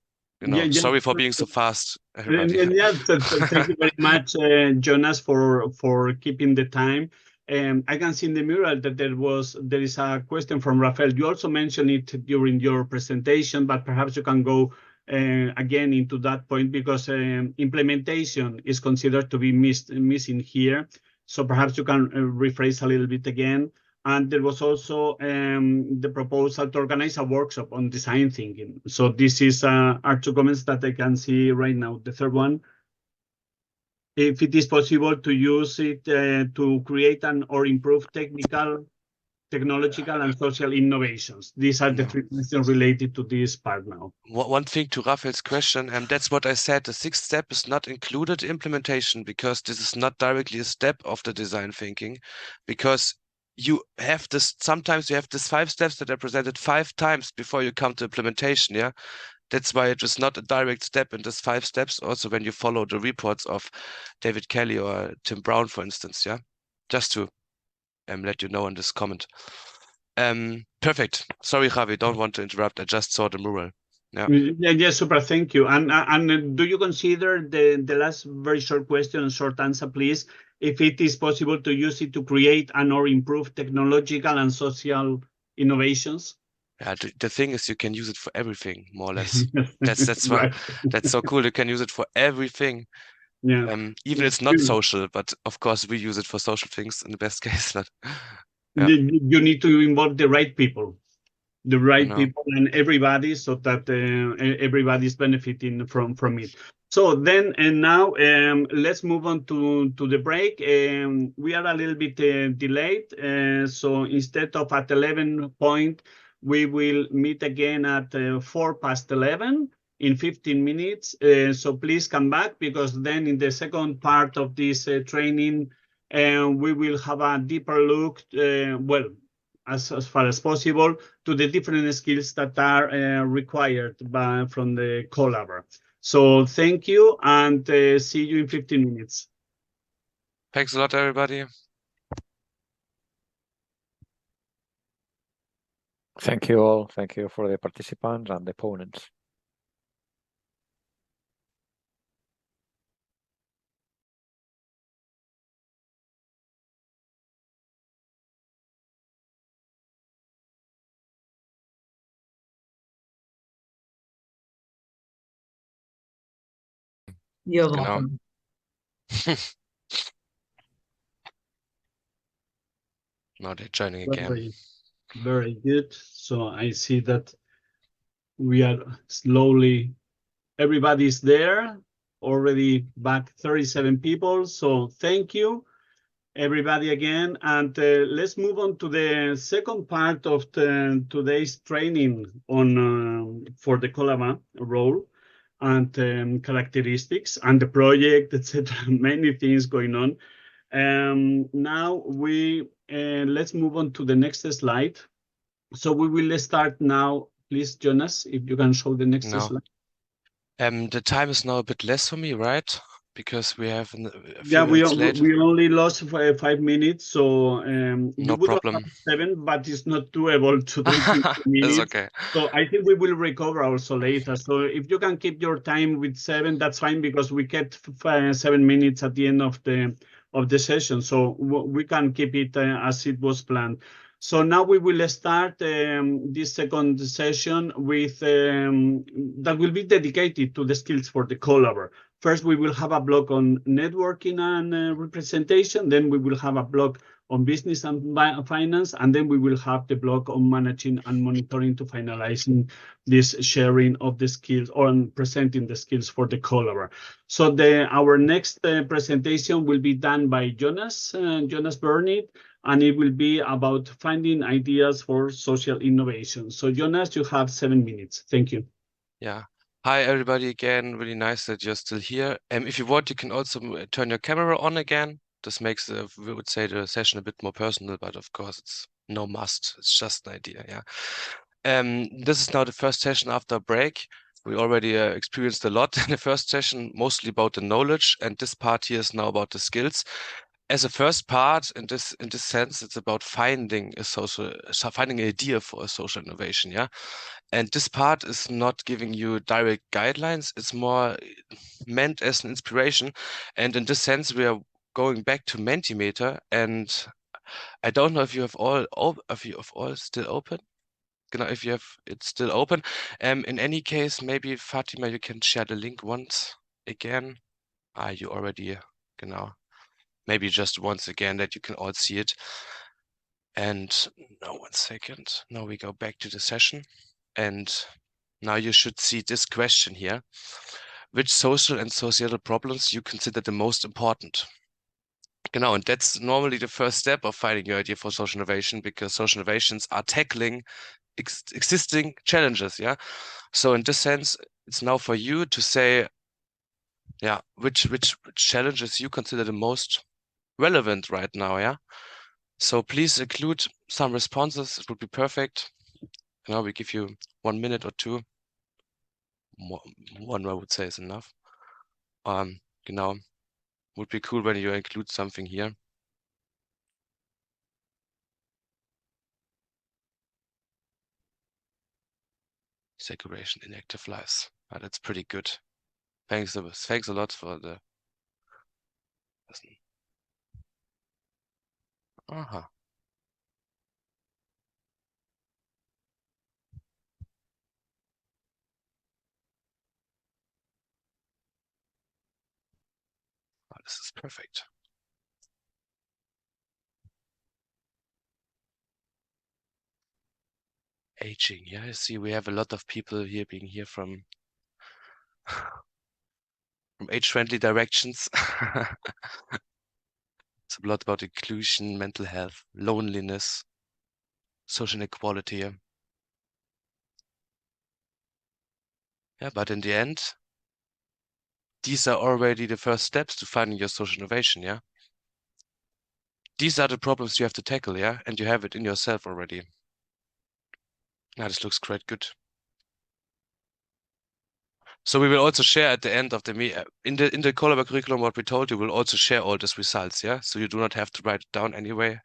Sorry for being so fast, everybody. Thank you very much, Jonas, for keeping the time. I can see in the mural that there is a question from Rafael. You also mentioned it during your presentation, but perhaps you can go again into that point, because implementation is considered to be missing here. So perhaps you can rephrase a little bit again. And there was also the proposal to organize a workshop on design thinking. So this is are two comments that I can see right now. The third one, if it is possible to use it to create or improve technological and social innovations. These are the three questions related to this part now. One thing to Raphael's question, that's what I said. The sixth step is not included implementation, because this is not directly a step of the design thinking, because you have this, sometimes you have this 5 steps that are presented 5 times before you come to implementation. Yeah. That's why it is not a direct step in this 5 steps. Also, when you follow the reports of David Kelly or Tim Brown, for instance, yeah, just to let you know in this comment. Perfect. Sorry, Javi, don't want to interrupt. I just saw the mural. Yeah, super. Thank you. And do you consider the last very short question, short answer, please, if it is possible to use it to create and or improve technological and social innovations? Yeah, the thing is, you can use it for everything, more or less. That's right. That's so cool. You can use it for everything. Yeah. Even it's not social, but of course we use it for social things in the best case. Yeah. You need to involve the right people, people and everybody, so that everybody's benefiting from it. So then and now let's move on to the break. We are a little bit delayed, so instead of at 11 point, we will meet again at 11:04 in 15 minutes. So please come back, because then in the second part of this training, we will have a deeper look, as far as possible, to the different skills that are required from the Collabor. So thank you, and see you in 15 minutes. Thanks a lot, everybody. Thank you all. Thank you for the participants and the opponents. You're welcome. Now they're joining again. Very good. So I see that we are slowly, everybody's there, already back 37 people. So thank you, everybody, again. And let's move on to the second part of today's training on for the Collabor role and characteristics and the project, etc. Many things going on. Now let's move on to the next slide. So we will start now. Please, Jonas, if you can show the next slide. The time is now a bit less for me, right? Because we have we only lost 5 minutes, so no problem. 7, but it's not doable to do 15 minutes. It's okay. So I think we will recover also later. So if you can keep your time with 7, that's fine, because we kept 7 minutes at the end of the session, so we can keep it as it was planned. So now we will start this second session with that will be dedicated to the skills for the collaborator. First, we will have a block on networking and representation. Then we will have a block on business and finance, and then we will have the block on managing and monitoring to finalizing this sharing of the skills or presenting the skills for the collaborator. So our next presentation will be done by Jonas Burnett, and it will be about finding ideas for social innovation. So Jonas, you have 7 minutes. Thank you. Yeah. Hi, everybody again. Really nice that you're still here. If you want, you can also turn your camera on again. This makes, we would say, the session a bit more personal, but of course it's no must. It's just an idea, yeah. This is now the first session after a break. We already experienced a lot in the first session, mostly about the knowledge, and this part here is now about the skills. As a first part, in this sense, it's about finding an idea for a social innovation, yeah. And this part is not giving you direct guidelines; it's more meant as an inspiration. And in this sense, we are going back to Mentimeter. And I don't know if you have all still open. If you have it still open. In any case, maybe Fatima, you can share the link once again. You already, maybe just once again that you can all see it. And now 1 second. Now we go back to the session. And now you should see this question here. Which social and societal problems you consider the most important? And that's normally the first step of finding your idea for social innovation, because social innovations are tackling existing challenges, yeah? So in this sense, it's now for you to say, yeah, which challenges you consider the most relevant right now, yeah? So please include some responses. It would be perfect. Now we give you 1 minute or 2. One I would say is enough. Would be cool when you include something here. Segregation in active lives. That's pretty good. Thanks a lot for the. This is perfect. Aging, yeah, I see we have a lot of people here being here from age-friendly directions. It's a lot about inclusion, mental health, loneliness, social inequality. Yeah, but in the end, these are already the first steps to finding your social innovation, yeah? These are the problems you have to tackle, yeah? And you have it in yourself already. Now this looks quite good. So we will also share at the end of the in the Collaborative curriculum, what we told you, we'll also share all these results, yeah? So you do not have to write it down anywhere.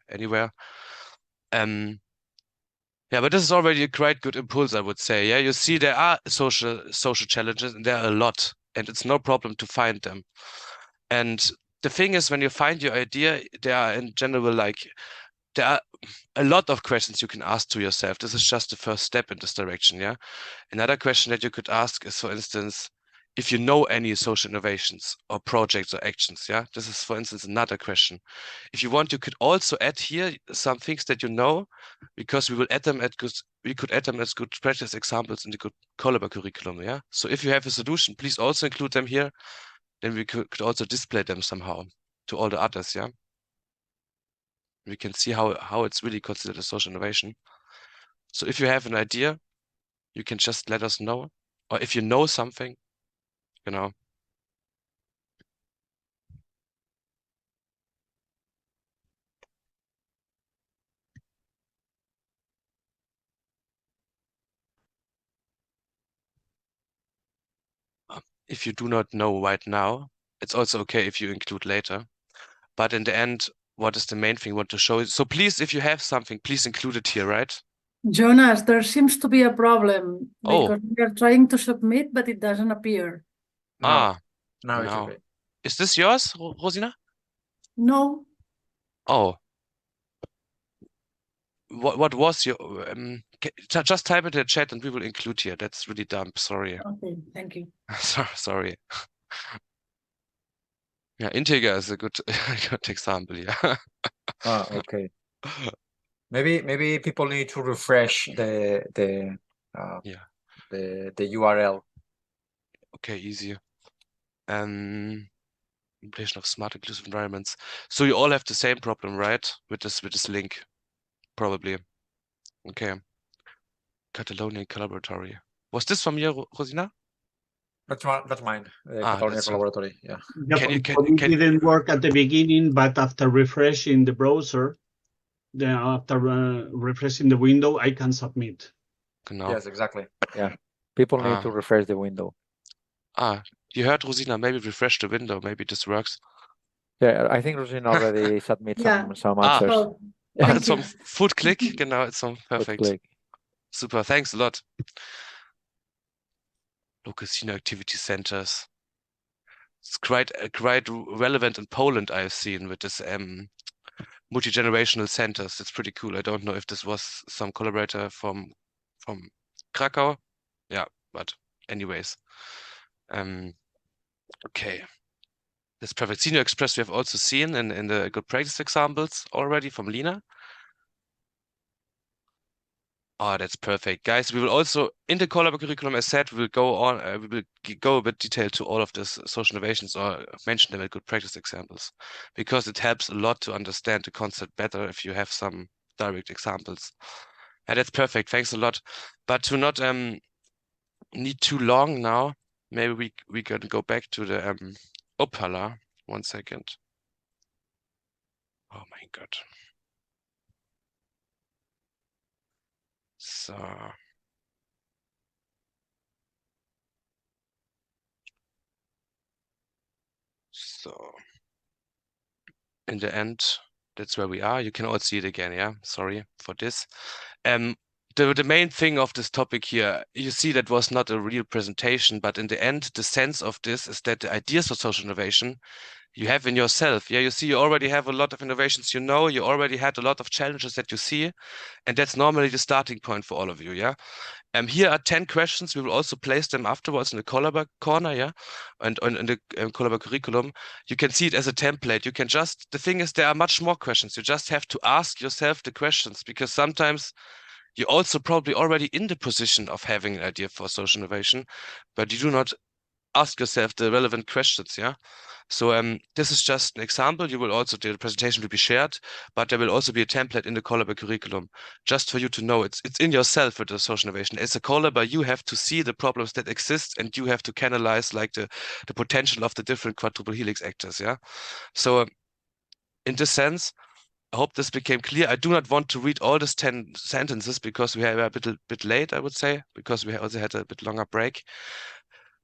Yeah, but this is already a quite good impulse, I would say. Yeah, you see there are social challenges, and there are a lot, and it's no problem to find them. And the thing is, when you find your idea, there are in general there are a lot of questions you can ask to yourself. This is just the first step in this direction, yeah? Another question that you could ask is, for instance, if you know any social innovations or projects or actions, yeah? This is, for instance, another question. If you want, you could also add here some things that you know, because we will add them we could add them as good practice examples in the Collaborative curriculum, yeah? So if you have a solution, please also include them here. Then we could also display them somehow to all the others, yeah? We can see how it's really considered a social innovation. So if you have an idea, you can just let us know. Or if you know something, if you do not know right now, it's also okay if you include later. But in the end, what is the main thing you want to show? So please, if you have something, please include it here, right? Jonas, there seems to be a problem because we are trying to submit, but it doesn't appear. Now it's okay. Is this yours, Rosina? No. Oh. what was your just type it in the chat and we will include here. That's really dumb. Sorry. Okay, thank you. Sorry. Yeah, integer is a good good example. Yeah. Okay. Maybe people need to refresh the URL. Okay, easy. Implementation of smart inclusive environments. So you all have the same problem, right? With this link, probably. Okay. Catalonia Collaboratory. Was this from you, Rosina? That's mine. Catalonia Collaboratory. Yeah. It didn't work at the beginning, but after refreshing the browser, after refreshing the window, I can submit. Genau. Yes, exactly. Yeah. People need to refresh the window. You heard Rosina, maybe refresh the window, maybe this works. Yeah, I think Rosina already submitted some answers. Some foot click, genau, it's some perfect. Click. Super, thanks a lot. Local senior activity centers. It's quite relevant in Poland, I've seen, with this multi-generational centers. It's pretty cool. I don't know if this was some collaborator from Krakow. Yeah, but anyways. Okay. That's perfect. Senior Express we have also seen in the good practice examples already from Lina. Oh, that's perfect. Guys, we will also, in the Collab curriculum, as said, we will go on, we will go a bit detailed to all of this social innovations or mention them as good practice examples, because it helps a lot to understand the concept better if you have some direct examples. And that's perfect. Thanks a lot. But to not need too long now, maybe we can go back to the Opala. 1 second. Oh my God. So in the end, that's where we are. You can all see it again. Yeah, sorry for this. The main thing of this topic here, you see that was not a real presentation, but in the end, the sense of this is that the ideas for social innovation you have in yourself. Yeah, you see, you already have a lot of innovations, you already had a lot of challenges that you see, and that's normally the starting point for all of you. Yeah. Here are 10 questions. We will also place them afterwards in the Collab corner, yeah, and in the Collab curriculum. You can see it as a template. You can just, the thing is, there are much more questions. You just have to ask yourself the questions, because sometimes you're also probably already in the position of having an idea for social innovation, but you do not ask yourself the relevant questions, yeah? So this is just an example. You will also, the presentation will be shared, but there will also be a template in the Collab curriculum, just for you to know it's in yourself with the social innovation. As a Collab, you have to see the problems that exist, and you have to canalize like the potential of the different quadruple helix actors, yeah? So in this sense, I hope this became clear. I do not want to read all these 10 sentences because we are a bit late, I would say, because we also had a bit longer break.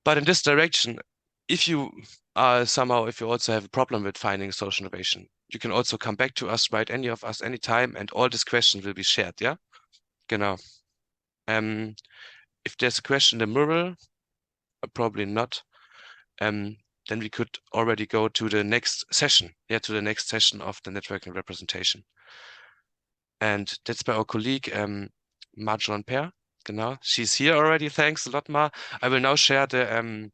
But in this direction, if you if you also have a problem with finding social innovation, you can also come back to us, write any of us anytime, and all these questions will be shared, yeah? Genau. If there's a question in the mural, probably not, then we could already go to the next session, to the next session of the networking representation. And that's by our colleague, Marjorie Per. Genau, she's here already. Thanks a lot, Ma. I will now share the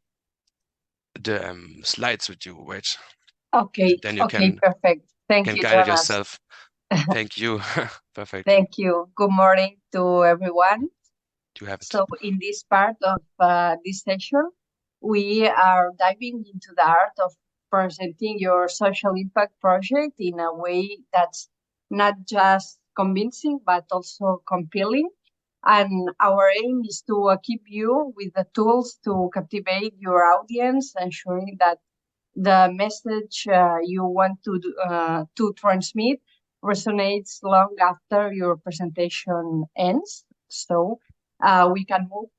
slides with you. Wait. Okay. Then you okay. Perfect. Thank you, guide Jonas. yourself. Thank you. Perfect. Thank you. Good morning to everyone. You have it. So in this part of this session, we are diving into the art of presenting your social impact project in a way that's not just convincing, but also compelling. And our aim is to equip you with the tools to captivate your audience, ensuring that the message you want to transmit resonates long after your presentation ends. So we can move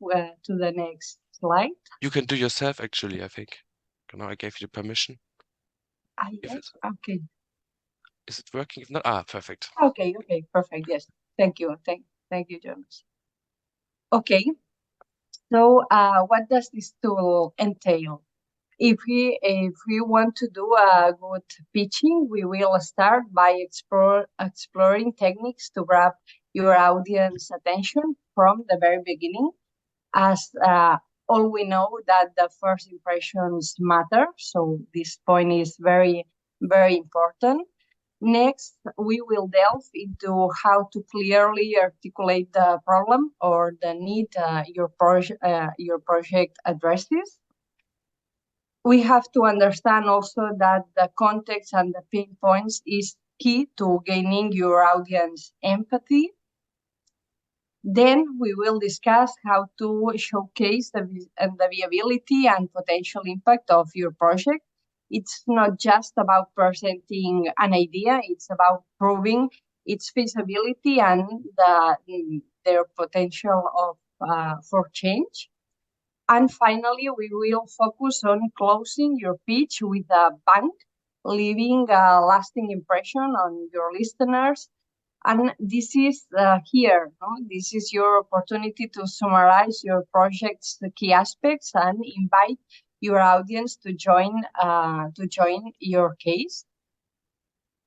to the next slide. You can do yourself, actually, I think. I gave you the permission. Yes. Okay. Is it working? If not, perfect. Okay, perfect. Yes. Thank you. Thank you, Jonas. Okay. So what does this tool entail? If we want to do a good pitching, we will start by exploring techniques to grab your audience attention from the very beginning, as all we know that the first impressions matter. So this point is very, very important. Next, we will delve into how to clearly articulate the problem or the need your project addresses. We have to understand also that the context and the pain points is key to gaining your audience empathy. Then we will discuss how to showcase the viability and potential impact of your project. It's not just about presenting an idea, it's about proving its feasibility and their potential for change. And finally, we will focus on closing your pitch with a bang, leaving a lasting impression on your listeners. And this is here, no? This is your opportunity to summarize your project's key aspects and invite your audience to join your case.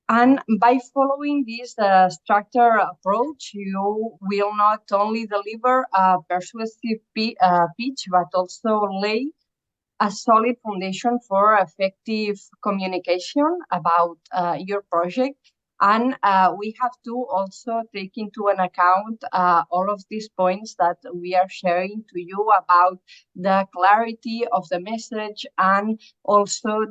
And by following this structured approach, you will not only deliver a persuasive pitch, but also lay a solid foundation for effective communication about your project. And we have to also take into an account all of these points that we are sharing to you about the clarity of the message and also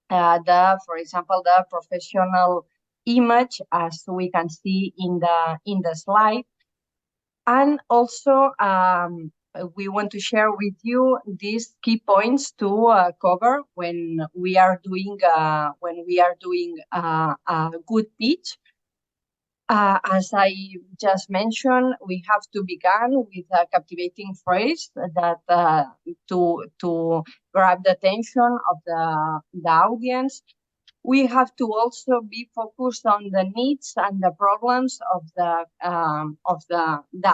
for example, the professional image, as we can see in the slide. And also, we want to share with you these key points to cover when we are doing a good pitch. As I just mentioned, we have to begin with a captivating phrase that to grab the attention of the audience. We have to also be focused on the needs and the problems of the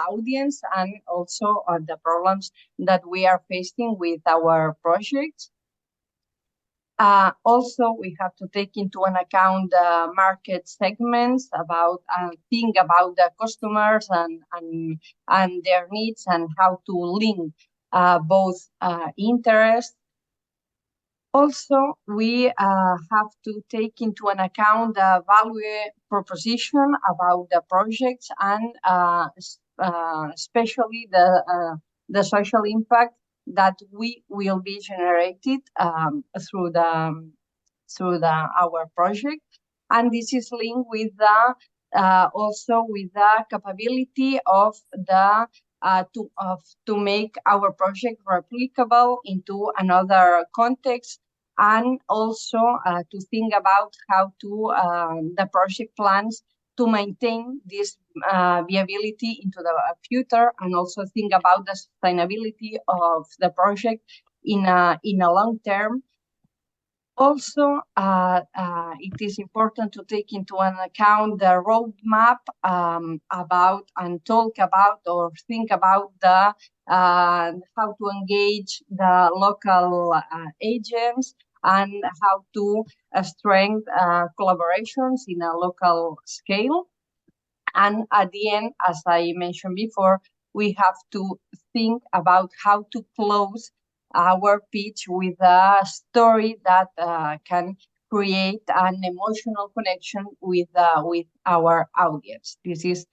audience, and also on the problems that we are facing with our projects. Also, we have to take into an account the market segments, think about the customers and their needs, and how to link both interests. Also, we have to take into an account the value proposition about the projects, and especially the social impact that will be generated through our project. And this is linked with also with the capability of to make our project replicable into another context, and also to think about how to the project plans to maintain this viability into the future, and also think about the sustainability of the project in a long term. Also, it is important to take into account the roadmap about and talk about or think about the how to engage the local agents, and how to strengthen collaborations in a local scale. And at the end, as I mentioned before, we have to think about how to close our pitch with a story that can create an emotional connection with our audience. This is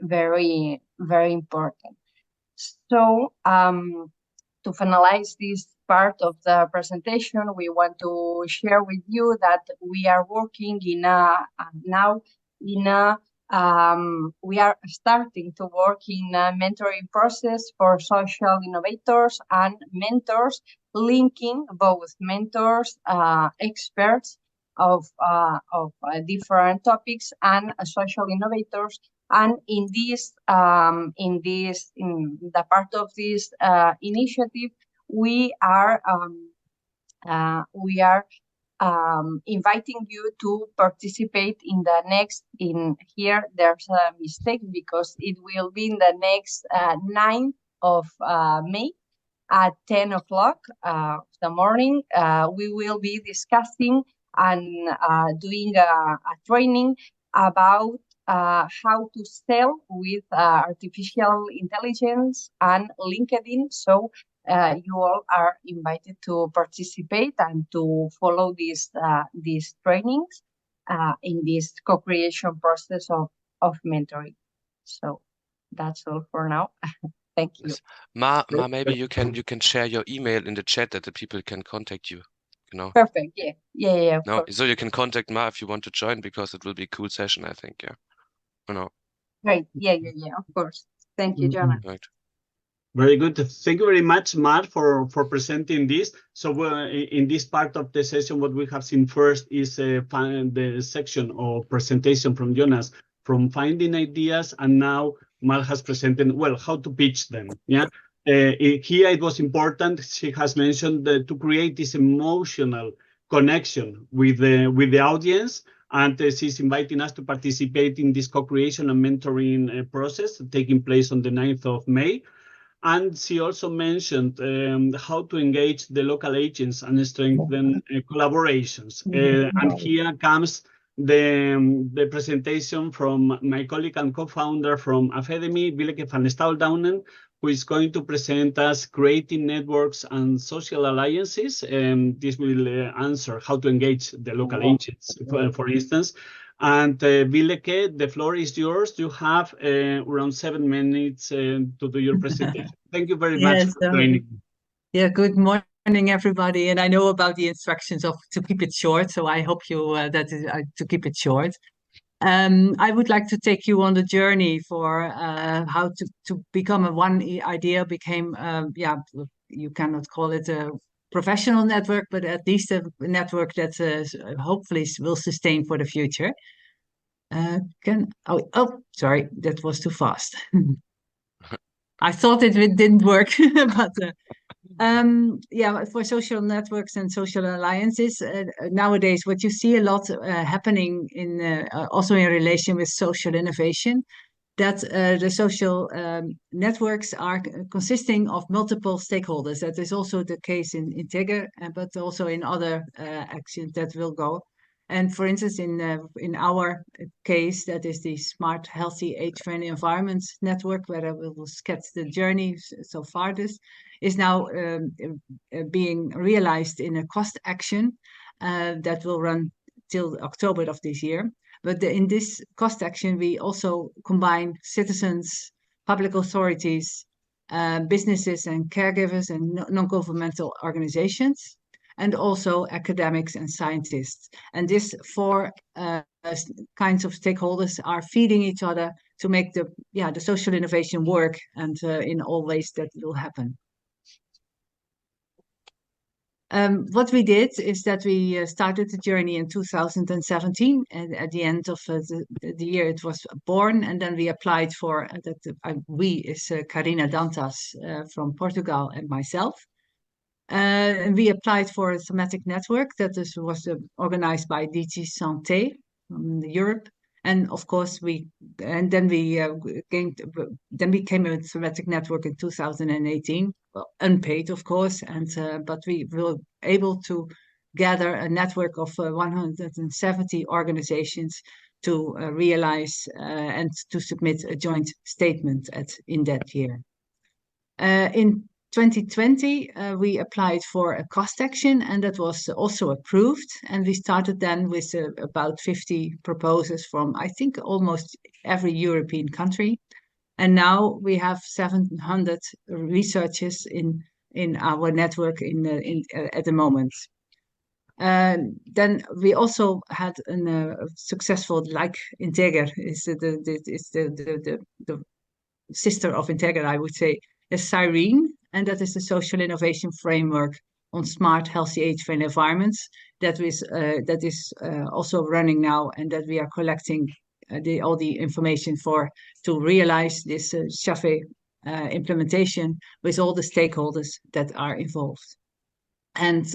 very, very important. So to finalize this part of the presentation, we want to share with you that we are working we are starting to work in a mentoring process for social innovators and mentors, linking both mentors, experts of different topics, and social innovators. And in the part of this initiative, we are inviting you to participate in the next. Here there's a mistake, because it will be in the next 9th of May at 10 o'clock of the morning. We will be discussing and doing a training about how to sell with artificial intelligence and LinkedIn. So you all are invited to participate and to follow these trainings in this co-creation process of mentoring. So that's all for now. Thank you. Ma, maybe you can share your email in the chat that the people can contact you. You know. Perfect. Yeah. No, so you can contact Ma if you want to join, because it will be a cool session, I think. Yeah. You know. Great. Yeah. Of course. Thank you, Jonah. Right. Very good. Thank you very much, Mar, for presenting this. So in this part of the session, what we have seen first is the section of presentation from Jonas from finding ideas, and now Mar has presented, well, how to pitch them. Yeah. Here it was important, she has mentioned to create this emotional connection with the audience, and she's inviting us to participate in this co-creation and mentoring process taking place on the 9th of May. And she also mentioned how to engage the local agents and strengthen collaborations. And here comes the presentation from my colleague and co-founder from Afedemi, Willeke van Stouldownen, who is going to present us creating networks and social alliances. This will answer how to engage the local agents, for instance. And Willeke, the floor is yours. You have around 7 minutes to do your presentation. Thank you very much for joining. Yeah, good morning, everybody. And I know about the instructions to keep it short, so I hope you to keep it short. I would like to take you on the journey for how to become one idea became, you cannot call it a professional network, but at least a network that hopefully will sustain for the future. Sorry, that was too fast. I thought it didn't work, but for social networks and social alliances, nowadays what you see a lot happening in also in relation with social innovation, that the social networks are consisting of multiple stakeholders. That is also the case in Integer, but also in other actions that will go. And for instance, in our case, that is the Smart, Healthy, Age-Friendly Environments Network, where I will sketch the journey so far. This is now being realized in a cost action that will run till October of this year. But in this cost action, we also combine citizens, public authorities, businesses and caregivers and non-governmental organizations, and also academics and scientists. And these four kinds of stakeholders are feeding each other to make the social innovation work, and in all ways that will happen. What we did is that we started the journey in 2017, and at the end of the year it was born, and then we applied for we is Carina Dantas from Portugal and myself. We applied for a thematic network that was organized by DG Santé from Europe, and of course then became a thematic network in 2018, well, unpaid of course, and but we were able to gather a network of 170 organizations to realize and to submit a joint statement in that year. In 2020, we applied for a cost action, and that was also approved. And we started then with about 50 proposals from, I think, almost every European country. And now we have 700 researchers in our network at the moment. Then we also had a successful, like Integer is the sister of Integer, I would say, is SIRENE, and that is the social innovation framework on smart, healthy, age-friendly environments that is also running now, and that we are collecting all the information to realize this SHAFE implementation with all the stakeholders that are involved. And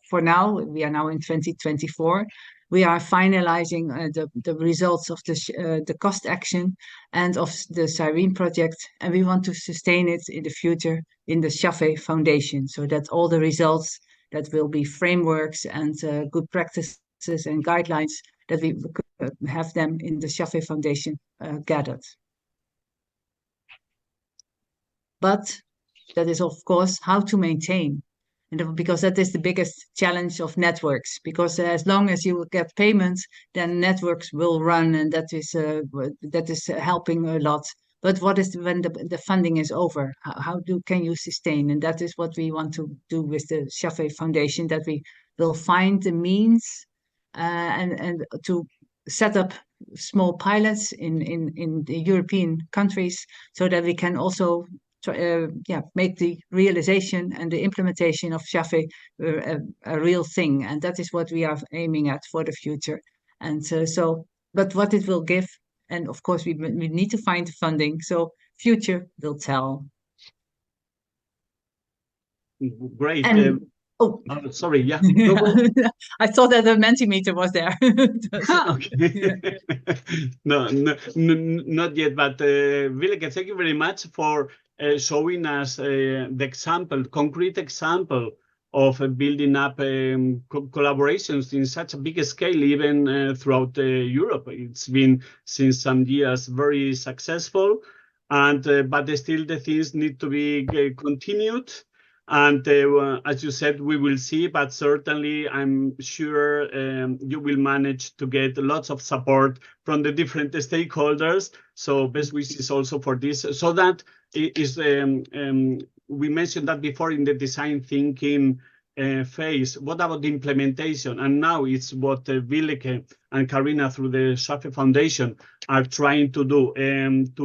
for now, we are now in 2024. We are finalizing the results of the cost action and of the SIRENE project, and we want to sustain it in the future in the SHAFE Foundation, so that all the results that will be frameworks and good practices and guidelines that we have them in the Schaffe Foundation gathered. But that is, of course, how to maintain. And because that is the biggest challenge of networks, because as long as you get payments, then networks will run, and that is helping a lot. But what is when the funding is over? How can you sustain? And that is what we want to do with the Schaffe Foundation, that we will find the means and to set up small pilots in the European countries, so that we can also make the realization and the implementation of Schaffe a real thing. And that is what we are aiming at for the future. And but what it will give, and of course we need to find the funding, so future will tell. Great. And, sorry, yeah. I thought that the Mentimeter was there. Okay. No, not yet, but Willeke, thank you very much for showing us the example, concrete example of building up collaborations in such a big scale, even throughout Europe. It's been since some years very successful, and but still the things need to be continued. And as you said, we will see, but certainly I'm sure you will manage to get lots of support from the different stakeholders. So best wishes also for this. So that is, we mentioned that before in the design thinking phase. What about the implementation? And now it's what Willeke and Karina through the Schaffe Foundation are trying to do,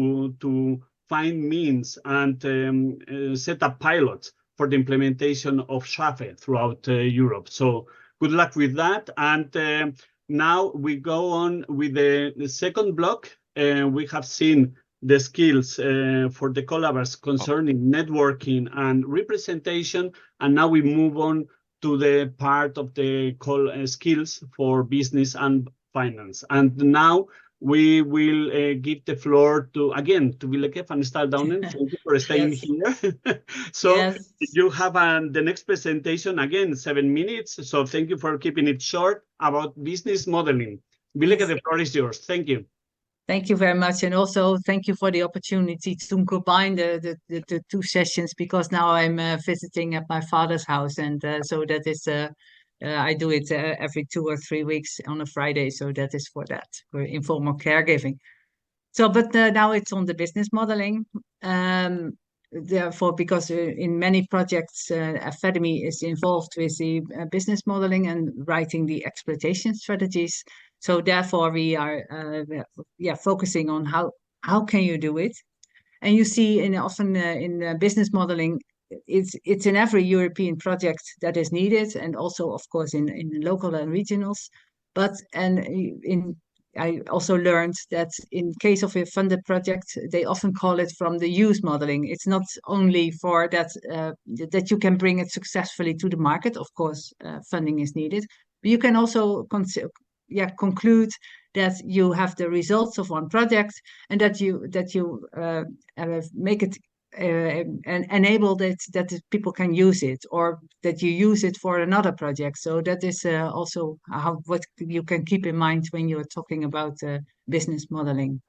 to find means and set up pilots for the implementation of Schaffe throughout Europe. So good luck with that. And now we go on with the second block. We have seen the skills for the collaborators concerning networking and representation. And now we move on to the part of the skills for business and finance. And now we will give the floor to Willeke van Staldownen. Thank you for staying here. So you have the next presentation, again, 7 minutes. So thank you for keeping it short, about business modeling. Willeke, the floor is yours. Thank you. Thank you very much. And also thank you for the opportunity to combine the two sessions, because now I'm visiting at my father's house. And so that is, I do it every 2 or 3 weeks on a Friday. So that is for informal caregiving. So, but now it's on the business modeling. Therefore, because in many projects, Academy is involved with the business modeling and writing the exploitation strategies. So therefore, we are focusing on how can you do it. And you see, often in business modeling, it's in every European project that is needed, and also, of course, in local and regionals. But I also learned that in case of a funded project, they often call it from the use modeling. It's not only for that that you can bring it successfully to the market. Of course, funding is needed, but you can also conclude that you have the results of one project, and that you make it and enable that people can use it, or that you use it for another project. So that is also what you can keep in mind when you're talking about business modeling.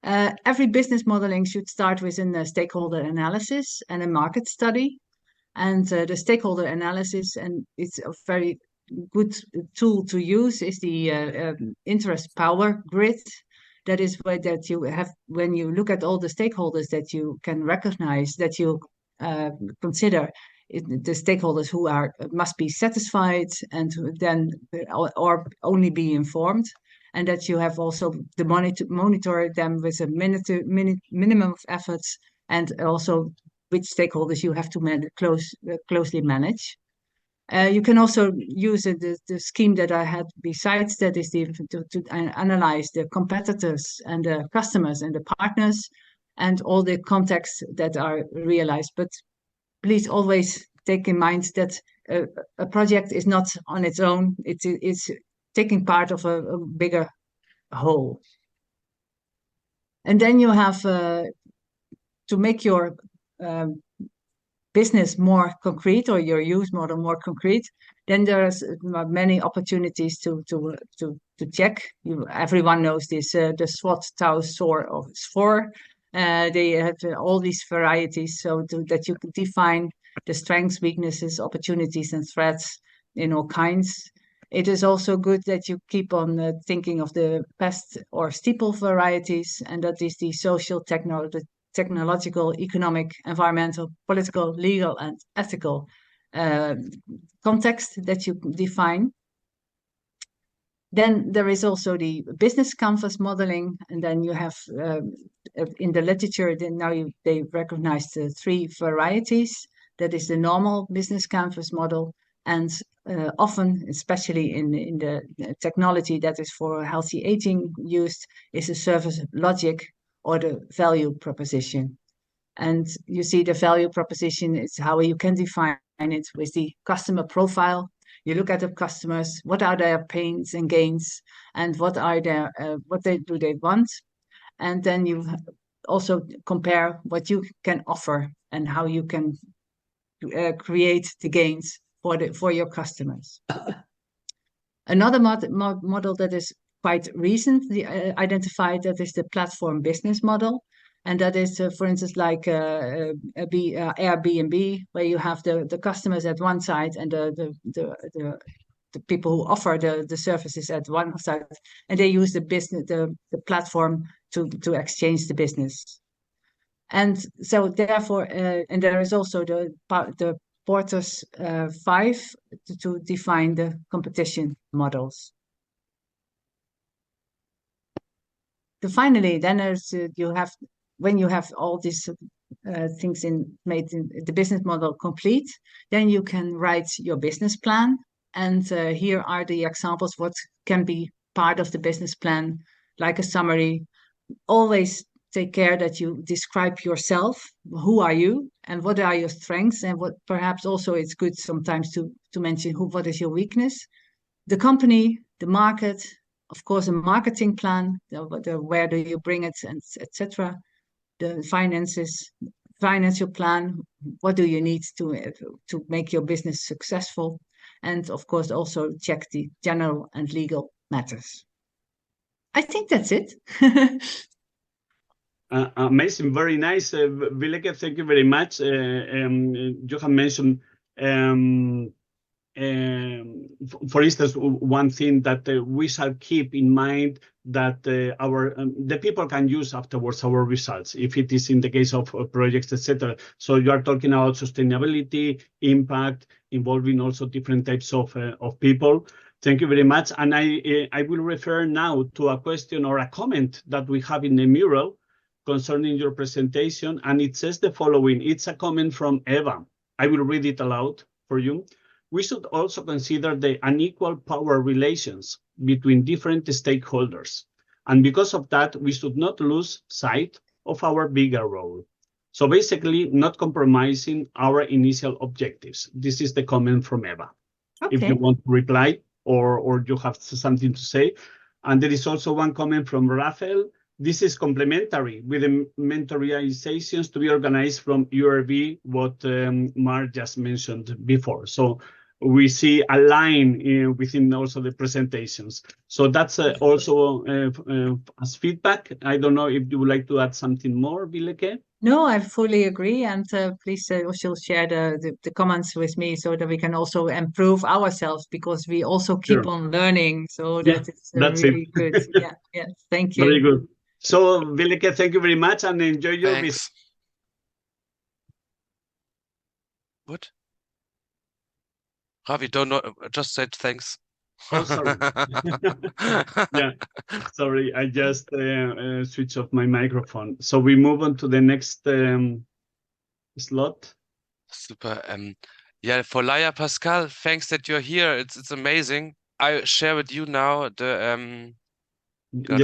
Every business modeling should start with a stakeholder analysis and a market study. And the stakeholder analysis, and it's a very good tool to use, is the interest power grid. That is where that you have, when you look at all the stakeholders that you can recognize, that you consider the stakeholders who must be satisfied and then or only be informed, and that you have also the monitor them with a minimum of efforts, and also which stakeholders you have to closely manage. You can also use the scheme that I had besides that, is to analyze the competitors and the customers and the partners and all the contexts that are realized. But please always take in mind that a project is not on its own. It's taking part of a bigger whole. And then you have to make your business more concrete or your use model more concrete, then there's many opportunities to check. Everyone knows this, the SWOT, TAO, SOAR, or SFOR. They have all these varieties so that you can define the strengths, weaknesses, opportunities, and threats in all kinds. It is also good that you keep on thinking of the PEST or STIEPLE varieties, and that is the social, technological, economic, environmental, political, legal, and ethical context that you define. Then there is also the business canvas modeling, and then you have in the literature, they recognize the 3 varieties. That is the normal business canvas model, and often, especially in the technology that is for healthy aging used, is the service logic or the value proposition. And you see the value proposition is how you can define it with the customer profile. You look at the customers, what are their pains and gains, and what are their do they want, and then you also compare what you can offer and how you can create the gains for your customers. Another model that is quite recently identified, that is the platform business model. And that is, for instance, like Airbnb, where you have the customers at one side and the people who offer the services at one side, and they use the platform to exchange the business. And so therefore, and there is also the Porter's 5 to define the competition models. Finally, then there's when you have all these things made in the business model complete, then you can write your business plan. And here are the examples what can be part of the business plan, like a summary. Always take care that you describe yourself. Who are you and what are your strengths, and what perhaps also it's good sometimes to mention what is your weakness. The company, the market, of course, a marketing plan, where do you bring it, and etc. The finances, financial plan, what do you need to make your business successful, and of course also check the general and legal matters. I think that's it. Amazing, very nice. Villeke, thank you very much. You have mentioned, for instance, one thing that we shall keep in mind, that the people can use afterwards our results, if it is in the case of projects, etc. So you are talking about sustainability, impact, involving also different types of people. Thank you very much. And I will refer now to a question or a comment that we have in the mural concerning your presentation, and it says the following. It's a comment from Eva. I will read it aloud for you. We should also consider the unequal power relations between different stakeholders. And because of that, we should not lose sight of our bigger role. So basically, not compromising our initial objectives. This is the comment from Eva. Okay. If you want to reply or you have something to say. And there is also one comment from Rafael. This is complementary with the mentorizations to be organized from URB, what Mar just mentioned before. So we see a line within also the presentations. So that's also as feedback. I don't know if you would like to add something more, Villeke? No, I fully agree. And please also share the comments with me so that we can also improve ourselves, because we also keep on learning. So that is really good. Yeah, thank you. Very good. So, Villeke, thank you very much and enjoy your visit. What? Ravi, don't know, just said thanks. Oh, sorry. Yeah, sorry, I just switched off my microphone. So we move on to the next slot. Super. Yeah, for Laia Pascal, thanks that you're here. It's amazing. I share with you now the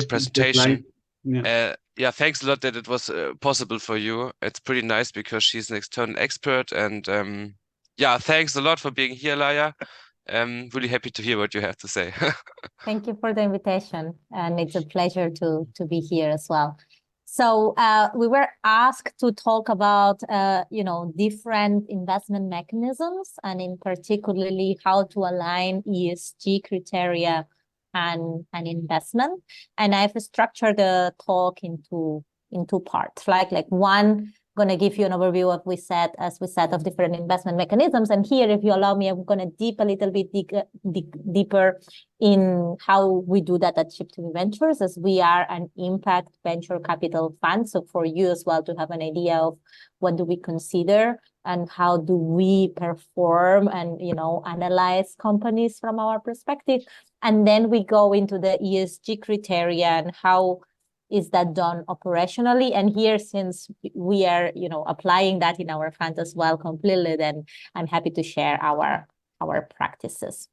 presentation. Yeah, thanks a lot that it was possible for you. It's pretty nice because she's an external expert, and yeah, thanks a lot for being here, Laia. Really happy to hear what you have to say. Thank you for the invitation, and it's a pleasure to be here as well. So we were asked to talk about, different investment mechanisms, and in particularly how to align ESG criteria and investment. And I've structured the talk into two parts. Like one, going to give you an overview of of different investment mechanisms. And here, if you allow me, I'm going to deep a little bit deeper in how we do that at Ship2Me Ventures, as we are an impact venture capital fund. So for you as well to have an idea of what do we consider and how do we perform and, analyze companies from our perspective. And then we go into the ESG criteria and how is that done operationally. And here, since we are, applying that in our fund as well completely, then I'm happy to share our practices.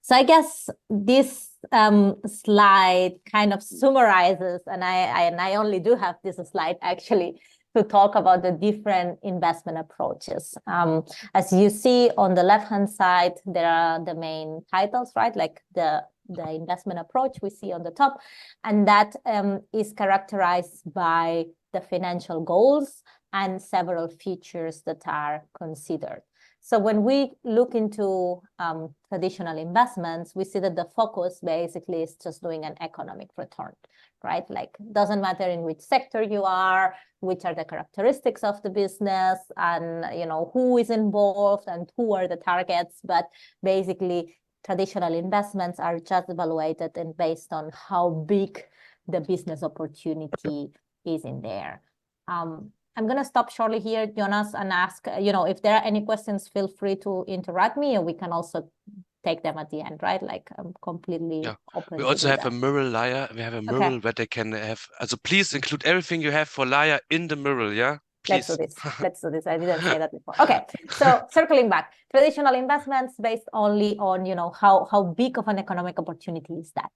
So I guess this slide kind of summarizes, and I only do have this slide actually to talk about the different investment approaches. As you see on the left-hand side, there are the main titles, right? Like the investment approach we see on the top, and that is characterized by the financial goals and several features that are considered. So when we look into traditional investments, we see that the focus basically is just doing an economic return, right? Like, doesn't matter in which sector you are, which are the characteristics of the business, and who is involved and who are the targets, but basically traditional investments are just evaluated and based on how big the business opportunity is in there. I'm going to stop shortly here, Jonas, and ask, if there are any questions, feel free to interrupt me, and we can also take them at the end, right? Like, I'm completely open. We also have a mural, Laia. We have a mural where they can have, so please include everything you have for Laia in the mural, yeah? Please. Let's do this. I didn't say that before. Okay, so circling back, traditional investments based only on, how big of an economic opportunity is that,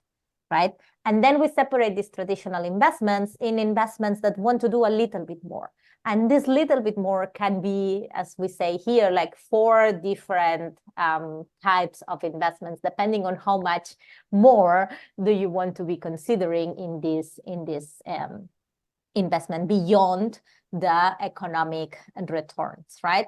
right? And then we separate these traditional investments in investments that want to do a little bit more. And this little bit more can be, as we say here, like 4 different types of investments, depending on how much more do you want to be considering in this investment beyond the economic returns, right?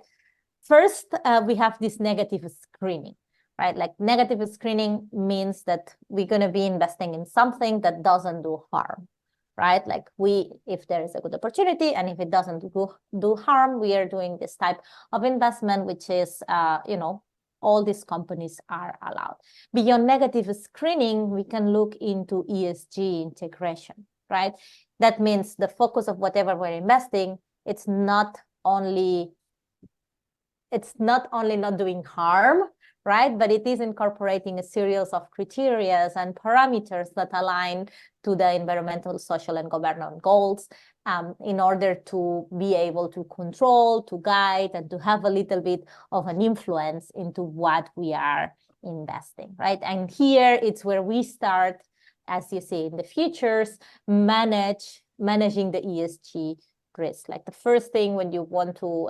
First, we have this negative screening, right? Like, negative screening means that we're going to be investing in something that doesn't do harm, right? Like, if there is a good opportunity and if it doesn't do harm, we are doing this type of investment, which is, all these companies are allowed. Beyond negative screening, we can look into ESG integration, right? That means the focus of whatever we're investing, it's not only not doing harm, right? But it is incorporating a series of criteria and parameters that align to the environmental, social, and governance goals in order to be able to control, to guide, and to have a little bit of an influence into what we are investing, right? And here it's where we start, as you see in the futures, managing the ESG risk. Like, the first thing when you want to,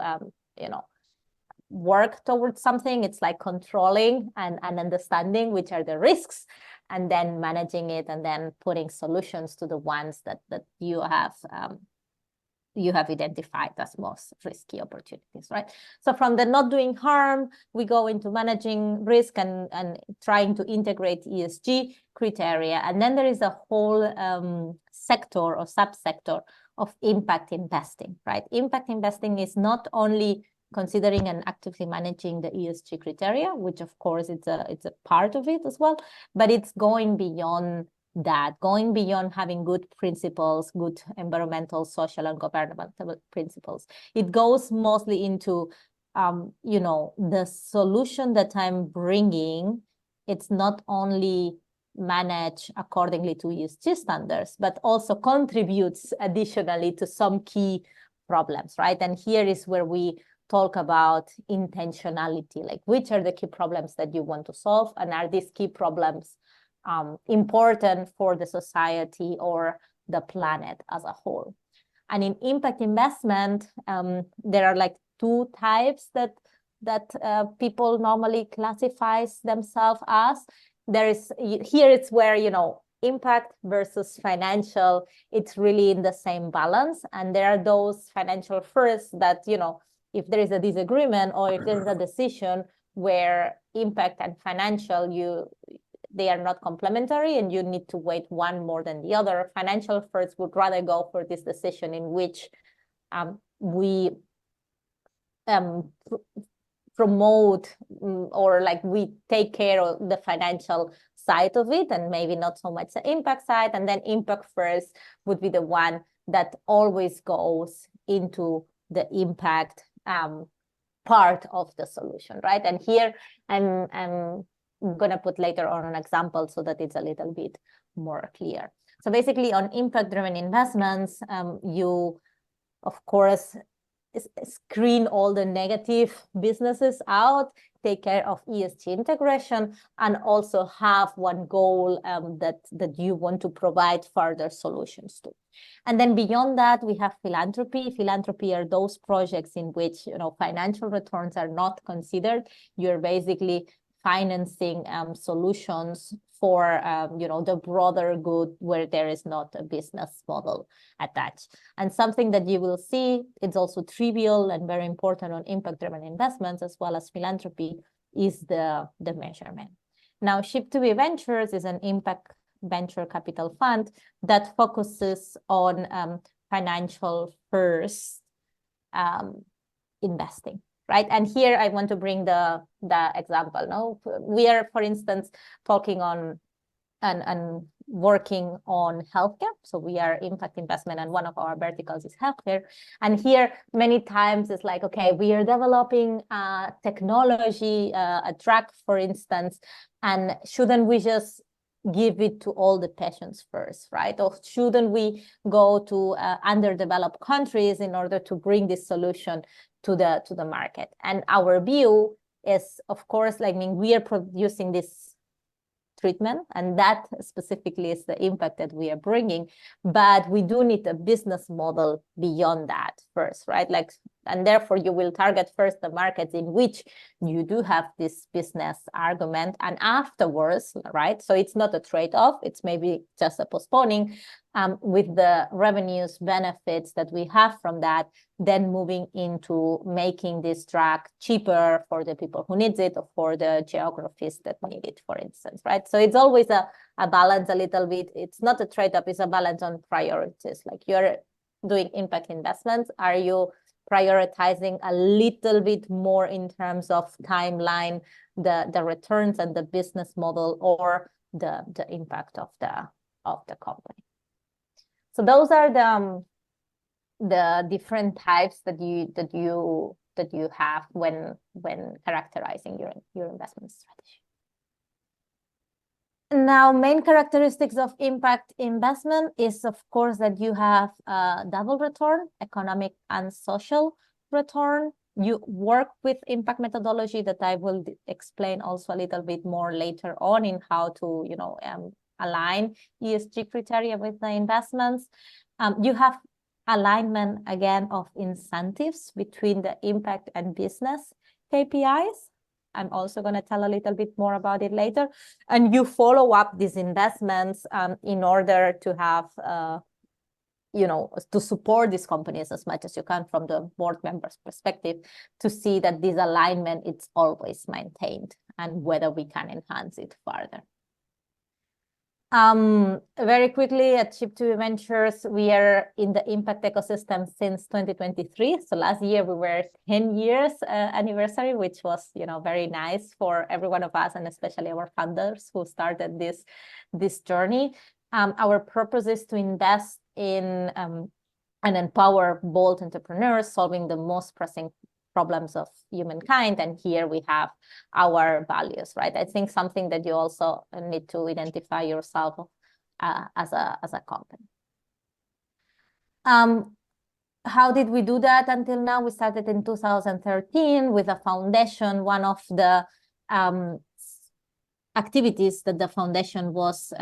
work towards something, it's like controlling and understanding which are the risks, and then managing it, and then putting solutions to the ones that you have identified as most risky opportunities, right? So from the not doing harm, we go into managing risk and trying to integrate ESG criteria. And then there is a whole sector or subsector of impact investing, right? Impact investing is not only considering and actively managing the ESG criteria, which of course it's a part of it as well, but it's going beyond that, going beyond having good principles, good environmental, social, and governmental principles. It goes mostly into, the solution that I'm bringing. It's not only managed accordingly to ESG standards, but also contributes additionally to some key problems, right? And here is where we talk about intentionality, like, which are the key problems that you want to solve, and are these key problems important for the society or the planet as a whole. And in impact investment, there are like 2 types that people normally classify themselves as. There is, here it's where, impact versus financial, it's really in the same balance. And there are those financial first that, you know, if there is a disagreement or if there's a decision where impact and financial, they are not complementary and you need to weight one more than the other. Financial first would rather go for this decision in which we promote or like we take care of the financial side of it and maybe not so much the impact side. And then impact first would be the one that always goes into the impact part of the solution, right? And here I'm going to put later on an example so that it's a little bit more clear. So basically on impact-driven investments, you, of course, screen all the negative businesses out, take care of ESG integration, and also have one goal that you want to provide further solutions to. And then beyond that, we have philanthropy. Philanthropy are those projects in which, you know, financial returns are not considered. You're basically financing solutions for you know, the broader good where there is not a business model attached. And something that you will see, it's also trivial and very important on impact-driven investments as well as philanthropy, is the measurement. Now, Ship2B Ventures is an impact venture capital fund that focuses on financial first investing. Right. And here I want to bring the example. No, we are, for instance, talking on and working on healthcare. So we are impact investment, and one of our verticals is healthcare. And here, many times it's like, okay, we are developing technology, a drug, for instance, and shouldn't we just give it to all the patients first, right? Or shouldn't we go to underdeveloped countries in order to bring this solution to the market? And our view is, of course, like, I mean, we are producing this treatment, and that specifically is the impact that we are bringing, but we do need a business model beyond that first, right? Like, and therefore you will target first the markets in which you do have this business argument, and afterwards, right? So it's not a trade-off, it's maybe just a postponing with the revenues benefits that we have from that, then moving into making this drug cheaper for the people who need it or for the geographies that need it, for instance, right? So it's always a balance a little bit. It's not a trade-off, it's a balance on priorities. Like, you're doing impact investments, are you prioritizing a little bit more in terms of timeline, the returns and the business model, or the impact of the company? So those are the different types that you have when characterizing your investment strategy. Now, main characteristics of impact investment is, of course, that you have a double return, economic and social return. You work with impact methodology that I will explain also a little bit more later on in how to, you know, align ESG criteria with the investments. You have alignment, again, of incentives between the impact and business KPIs. I'm also going to tell a little bit more about it later. And you follow up these investments in order to have, you know, to support these companies as much as you can from the board members' perspective, to see that this alignment is always maintained and whether we can enhance it further. Very quickly, at Ship2B Ventures, we are in the impact ecosystem since 2023. So last year we were 10 years anniversary, which was, you know, very nice for every one of us, and especially our founders who started this journey. Our purpose is to invest in and empower bold entrepreneurs solving the most pressing problems of humankind. And here we have our values, right? I think something that you also need to identify yourself as a company. How did we do that until now? We started in 2013 with a foundation. One of the activities that the foundation was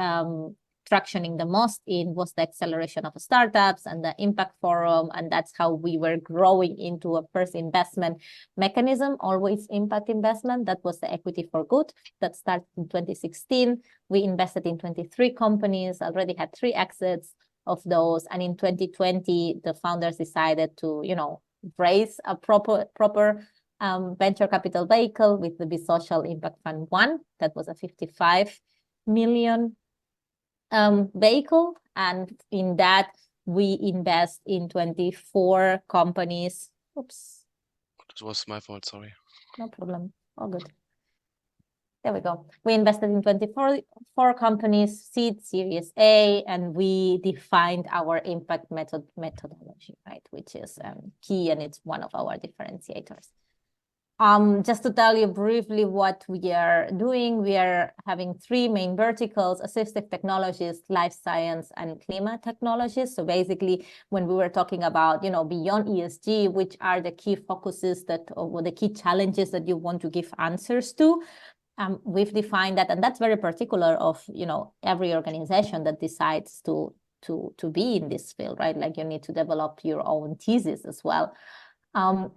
tractioning the most in was the acceleration of startups and the impact forum. And that's how we were growing into a first investment mechanism, always impact investment. That was the Equity for Good that started in 2016. We invested in 23 companies, already had 3 exits of those. And in 2020, the founders decided to, raise a proper venture capital vehicle with the Be Social Impact Fund 1. That was a 55 million vehicle. And in that, we invest in 24 companies. Oops. It was my fault, sorry. No problem. All good. There we go. We invested in 24 companies, seed, Series A, and we defined our impact methodology, right, which is key, and it's one of our differentiators. Just to tell you briefly what we are doing, we are having 3 main verticals: assistive technologies, life science, and climate technologies. So basically, when we were talking about, beyond ESG, which are the key focuses or the key challenges that you want to give answers to, we've defined that, and that's very particular of, every organization that decides to be in this field, right? Like you need to develop your own thesis as well.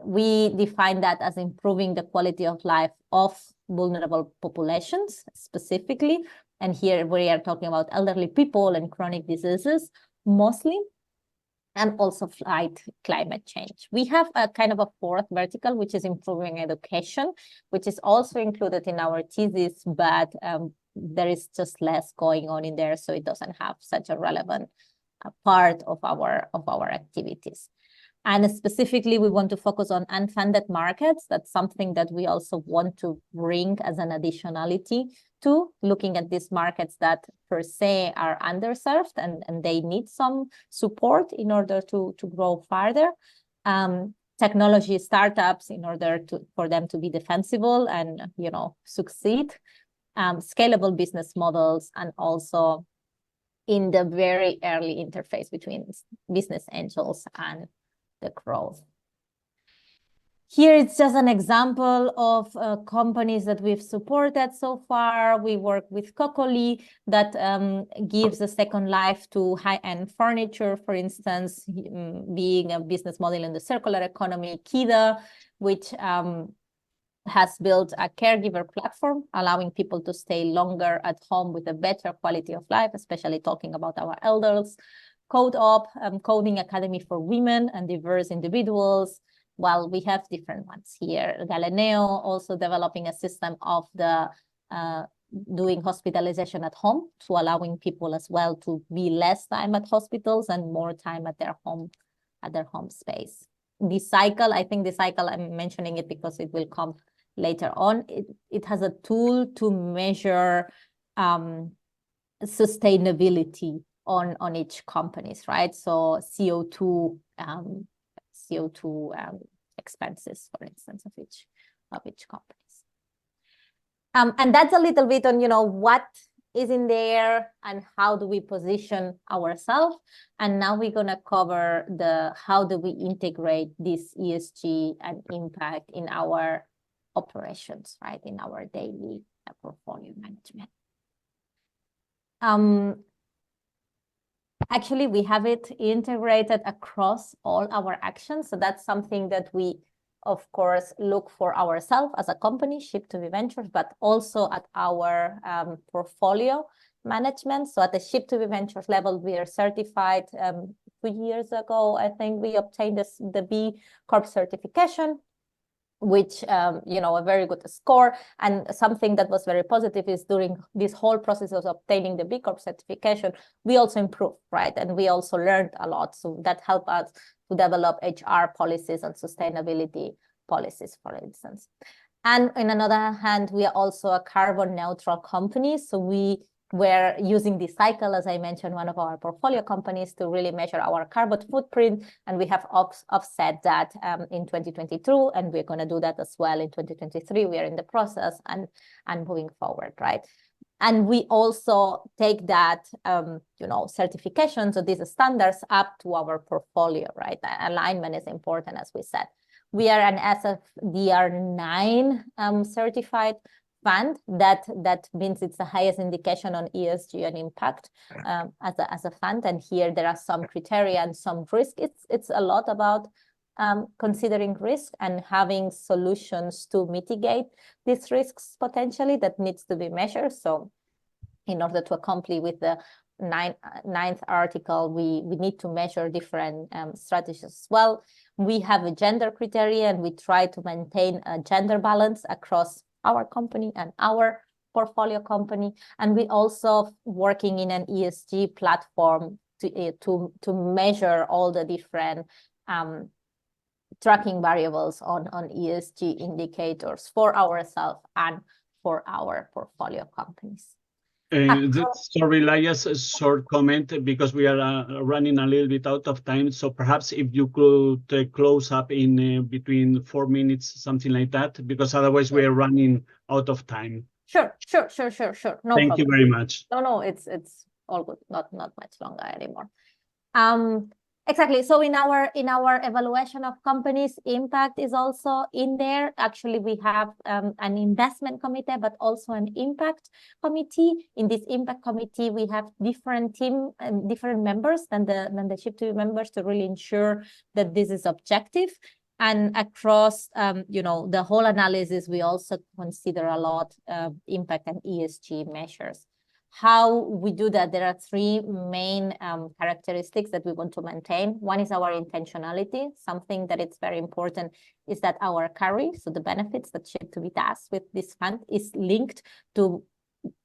We define that as improving the quality of life of vulnerable populations specifically. And here we are talking about elderly people and chronic diseases mostly, and also fight climate change. We have a kind of a 4th vertical, which is improving education, which is also included in our thesis, but there is just less going on in there, so it doesn't have such a relevant part of our activities. And specifically, we want to focus on unfunded markets. That's something that we also want to bring as an additionality to looking at these markets that per se are underserved and they need some support in order to grow further. Technology startups in order for them to be defensible and, succeed. Scalable business models, and also in the very early interface between business angels and the growth. Here it's just an example of companies that we've supported so far. We work with Coccoli that gives a second life to high-end furniture, for instance, being a business model in the circular economy. Kida, which has built a caregiver platform, allowing people to stay longer at home with a better quality of life, especially talking about our elders. CodeUp, Coding Academy for Women and Diverse Individuals. Well, we have different ones here. Galileo also developing a system of doing hospitalization at home, to allowing people as well to be less time at hospitals and more time at their home space. TheCycle, I think TheCycle, I'm mentioning it because it will come later on. It has a tool to measure sustainability on each companies, right? So CO2 expenses, for instance, of each companies. And that's a little bit on, what is in there and how do we position ourselves. And now we're going to cover how do we integrate this ESG and impact in our operations, right? In our daily portfolio management. Actually, we have it integrated across all our actions. So that's something that we, of course, look for ourselves as a company, Ship2B Ventures, but also at our portfolio management. So at the Ship2B Ventures level, we are certified 2 years ago. I think we obtained the B Corp certification, which, a very good score. And something that was very positive is during this whole process of obtaining the B Corp certification, we also improved, right? And we also learned a lot. So that helped us to develop HR policies and sustainability policies, for instance. And in another hand, we are also a carbon neutral company. So we were using TheCycle, as I mentioned, one of our portfolio companies, to really measure our carbon footprint. And we have offset that in 2022, and we're going to do that as well in 2023. We are in the process and moving forward, right? And we also take that, certifications of these standards up to our portfolio, right? Alignment is important, as we said. We are an SFDR 9 certified fund, that means it's the highest indication on ESG and impact as a fund. And here there are some criteria and some risk. It's a lot about considering risk and having solutions to mitigate these risks potentially that needs to be measured. So in order to accomplish with the ninth article, we need to measure different strategies as well. We have a gender criteria, and we try to maintain a gender balance across our company and our portfolio company. And we also working in an ESG platform to measure all the different tracking variables on ESG indicators for ourselves and for our portfolio companies. Sorry, Laya's a short comment, because we are running a little bit out of time. So perhaps if you could close up in between 4 minutes, something like that, because otherwise we are running out of time. Sure. No problem. Thank you very much. No, it's all good. Not much longer anymore. Exactly. So in our evaluation of companies, impact is also in there. Actually, we have an investment committee, but also an impact committee. In this impact committee, we have different members than the SHIP2 members to really ensure that this is objective. And across the whole analysis, we also consider a lot impact and ESG measures. How we do that, there are 3 main characteristics that we want to maintain. One is our intentionality. Something that it's very important is that our carry, so the benefits that SHIP2 does with this fund, is linked to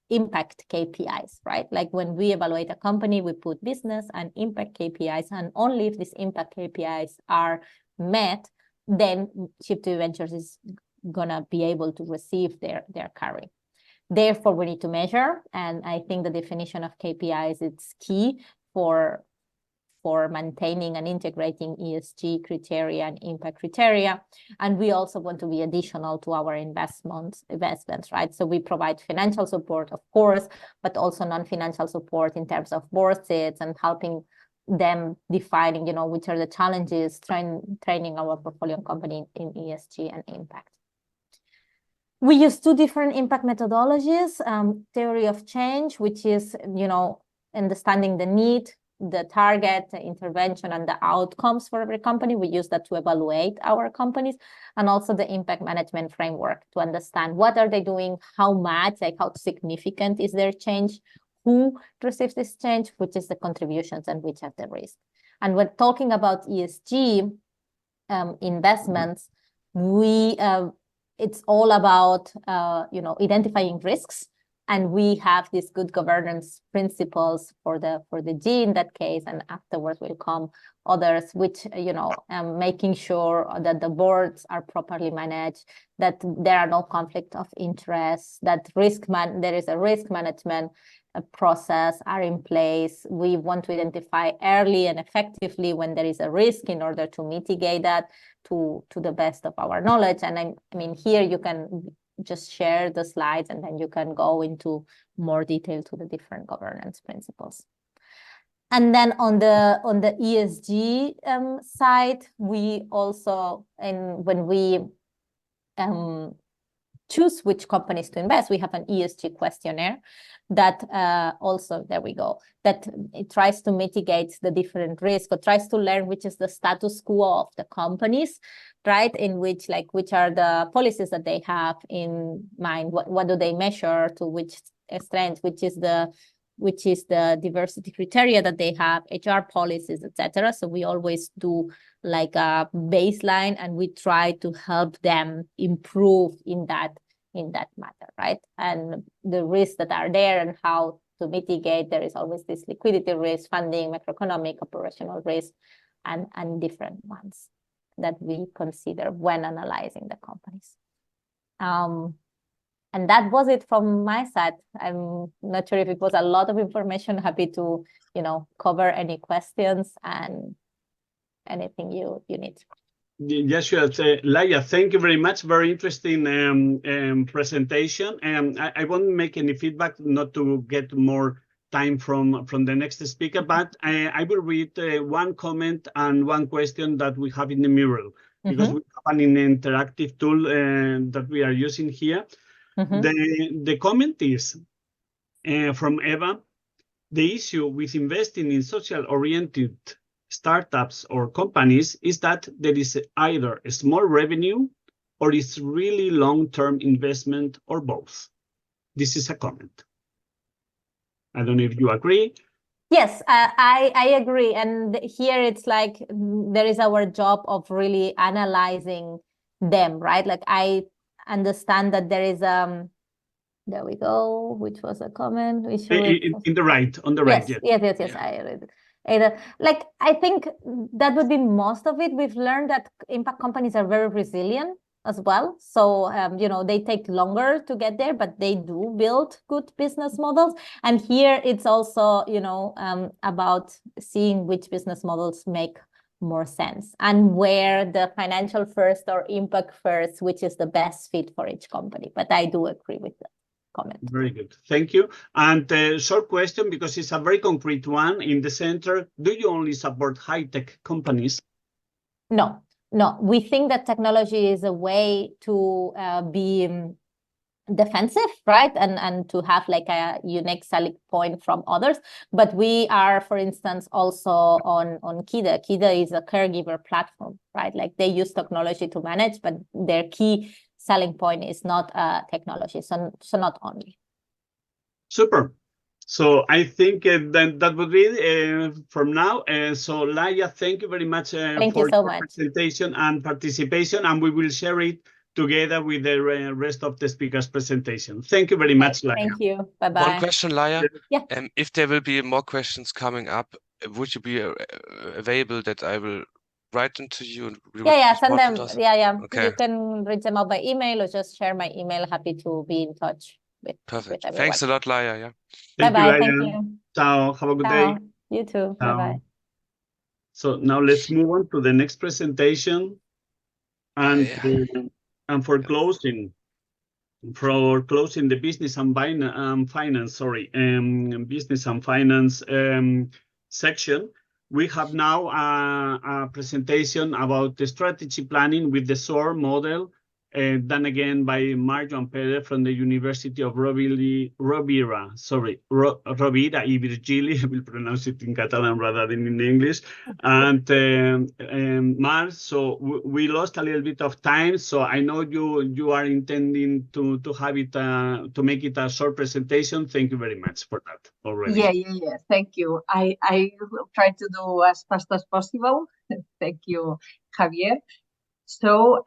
impact KPIs, right? Like when we evaluate a company, we put business and impact KPIs, and only if these impact KPIs are met, then SHIP2 Ventures is gonna be able to receive their carry. Therefore, we need to measure, and I think the definition of KPIs is key for maintaining and integrating ESG criteria and impact criteria. And we also want to be additional to our investments, right? So we provide financial support, of course, but also non-financial support in terms of board seats and helping them defining, which are the challenges, training our portfolio company in ESG and impact. We use 2 different impact methodologies, theory of change, which is, understanding the need, the target, the intervention, and the outcomes for every company. We use that to evaluate our companies, and also the impact management framework to understand what are they doing, how much, like how significant is their change, who receives this change, which is the contributions, and which have the risk. And when talking about ESG investments, it's all about, identifying risks, and we have these good governance principles for the G in that case, and afterwards will come others, which, making sure that the boards are properly managed, that there are no conflict of interest, that there is a risk management process are in place. We want to identify early and effectively when there is a risk in order to mitigate that to the best of our knowledge. And I mean, here you can just share the slides, and then you can go into more detail to the different governance principles. And then on the ESG side, we also, when we choose which companies to invest, we have an ESG questionnaire that also, there we go, that it tries to mitigate the different risks, or tries to learn which is the status quo of the companies, right? In which are the policies that they have in mind, what do they measure, to which extent, which is the diversity criteria that they have, HR policies, etc. So we always do like a baseline, and we try to help them improve in that matter, right? And the risks that are there and how to mitigate, there is always this liquidity risk, funding, macroeconomic, operational risk, and different ones that we consider when analyzing the companies. And that was it from my side. I'm not sure if it was a lot of information. Happy to, cover any questions and anything you need. Yes, sure. Laia, thank you very much. Very interesting presentation. I won't make any feedback, not to get more time from the next speaker, but I will read one comment and one question that we have in the mural, because we have an interactive tool that we are using here. The comment is from Eva. The issue with investing in social-oriented startups or companies is that there is either a small revenue or it's really long-term investment or both. This is a comment. I don't know if you agree. Yes, I agree. And here it's like there is our job of really analyzing them, right? Like I understand that there is there we go, which was a comment. We should in the right, on the right. Yes. Yeah. I read it. Like I think that would be most of it. We've learned that impact companies are very resilient as well. So you know, they take longer to get there, but they do build good business models. And here it's also, you know, about seeing which business models make more sense and where the financial first or impact first, which is the best fit for each company. But I do agree with that comment. Very good. Thank you. And a short question, because it's a very concrete one in the center. Do you only support high-tech companies? No. We think that technology is a way to be defensive, right? And to have like a unique selling point from others. But we are, for instance, also on KIDA. KIDA is a caregiver platform, right? Like they use technology to manage, but their key selling point is not technology. So not only. Super. So I think that would be from now. So Laia, thank you very much for your presentation and participation, and we will share it together with the rest of the speakers' presentation. Thank you very much, Laia. Thank you. Bye-bye. One question, Laia. Yeah. If there will be more questions coming up, would you be available that I will write them to you? And send them. Okay. You can reach them out by email or just share my email. Happy to be in touch. Perfect. Thanks a lot, Laia. Yeah. Bye-bye. Thank you. Ciao. Have a good day. You too. Bye-bye. So now let's move on to the next presentation. And for closing the business and finance, business and finance section, we have now a presentation about the strategy planning with the SOAR model, done again by Marjoan Pérez from the University of Rovira i Virgili. I will pronounce it in Catalan rather than in English. And Mar, so we lost a little bit of time. So I know you are intending to have it to make it a short presentation. Thank you very much for that already. Yeah. Thank you. I will try to do as fast as possible. Thank you, Javier. So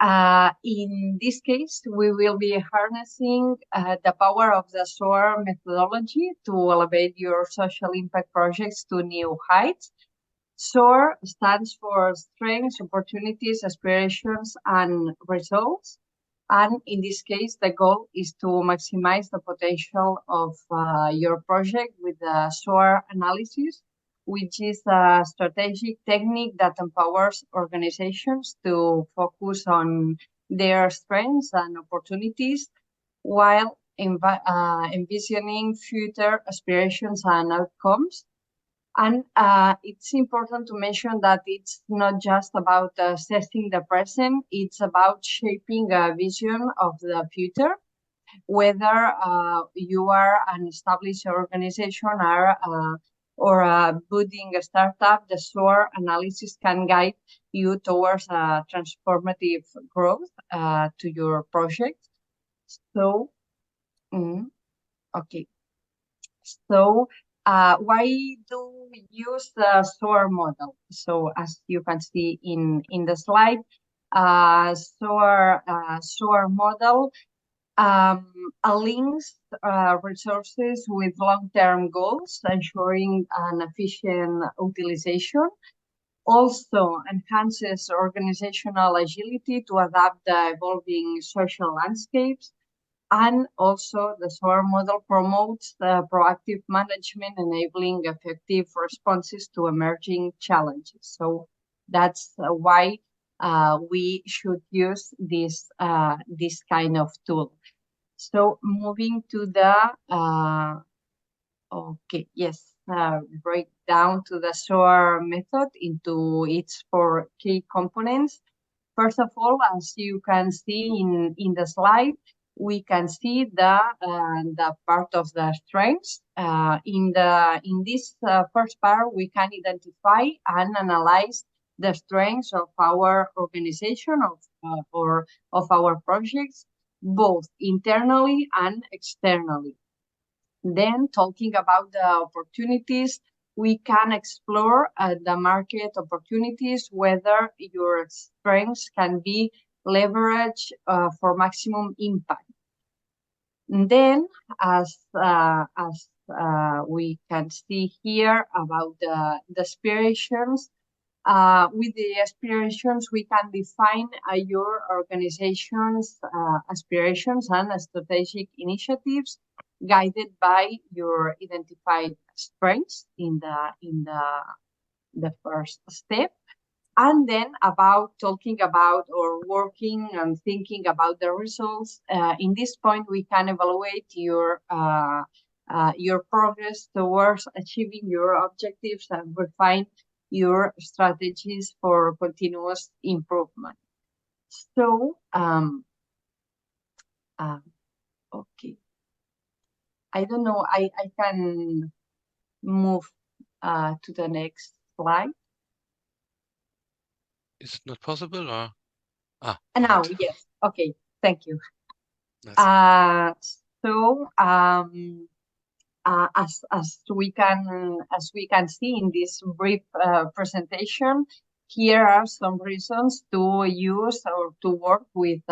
in this case, we will be harnessing the power of the SOAR methodology to elevate your social impact projects to new heights. SOAR stands for strengths, opportunities, aspirations, and results. And in this case, the goal is to maximize the potential of your project with the SOAR analysis, which is a strategic technique that empowers organizations to focus on their strengths and opportunities while envisioning future aspirations and outcomes. And it's important to mention that it's not just about assessing the present, it's about shaping a vision of the future. Whether you are an established organization or a budding startup, the SOAR analysis can guide you towards a transformative growth to your project. So, okay. So, why do we use the SOAR model? So, as you can see in the slide, SOAR model aligns resources with long-term goals, ensuring an efficient utilization. Also enhances organizational agility to adapt the evolving social landscapes. And also the SOAR model promotes the proactive management, enabling effective responses to emerging challenges. So that's why we should use this kind of tool. So moving to the break down to the SOAR method into its 4 key components. First of all, as you can see in the slide, we can see the part of the strengths. In this first part, we can identify and analyze the strengths of our organization or of our projects, both internally and externally. Then, talking about the opportunities, we can explore the market opportunities, whether your strengths can be leveraged for maximum impact. And then, as we can see here about the aspirations, with the aspirations, we can define your organization's aspirations and strategic initiatives guided by your identified strengths in the first step. And then about talking about or working and thinking about the results. In this point, we can evaluate your progress towards achieving your objectives and refine your strategies for continuous improvement. So, okay. I don't know, I can move to the next slide. Is it not possible, or? Now, right. yes. Okay, thank you. Nice. As we can see in this brief presentation, here are some reasons to use or to work with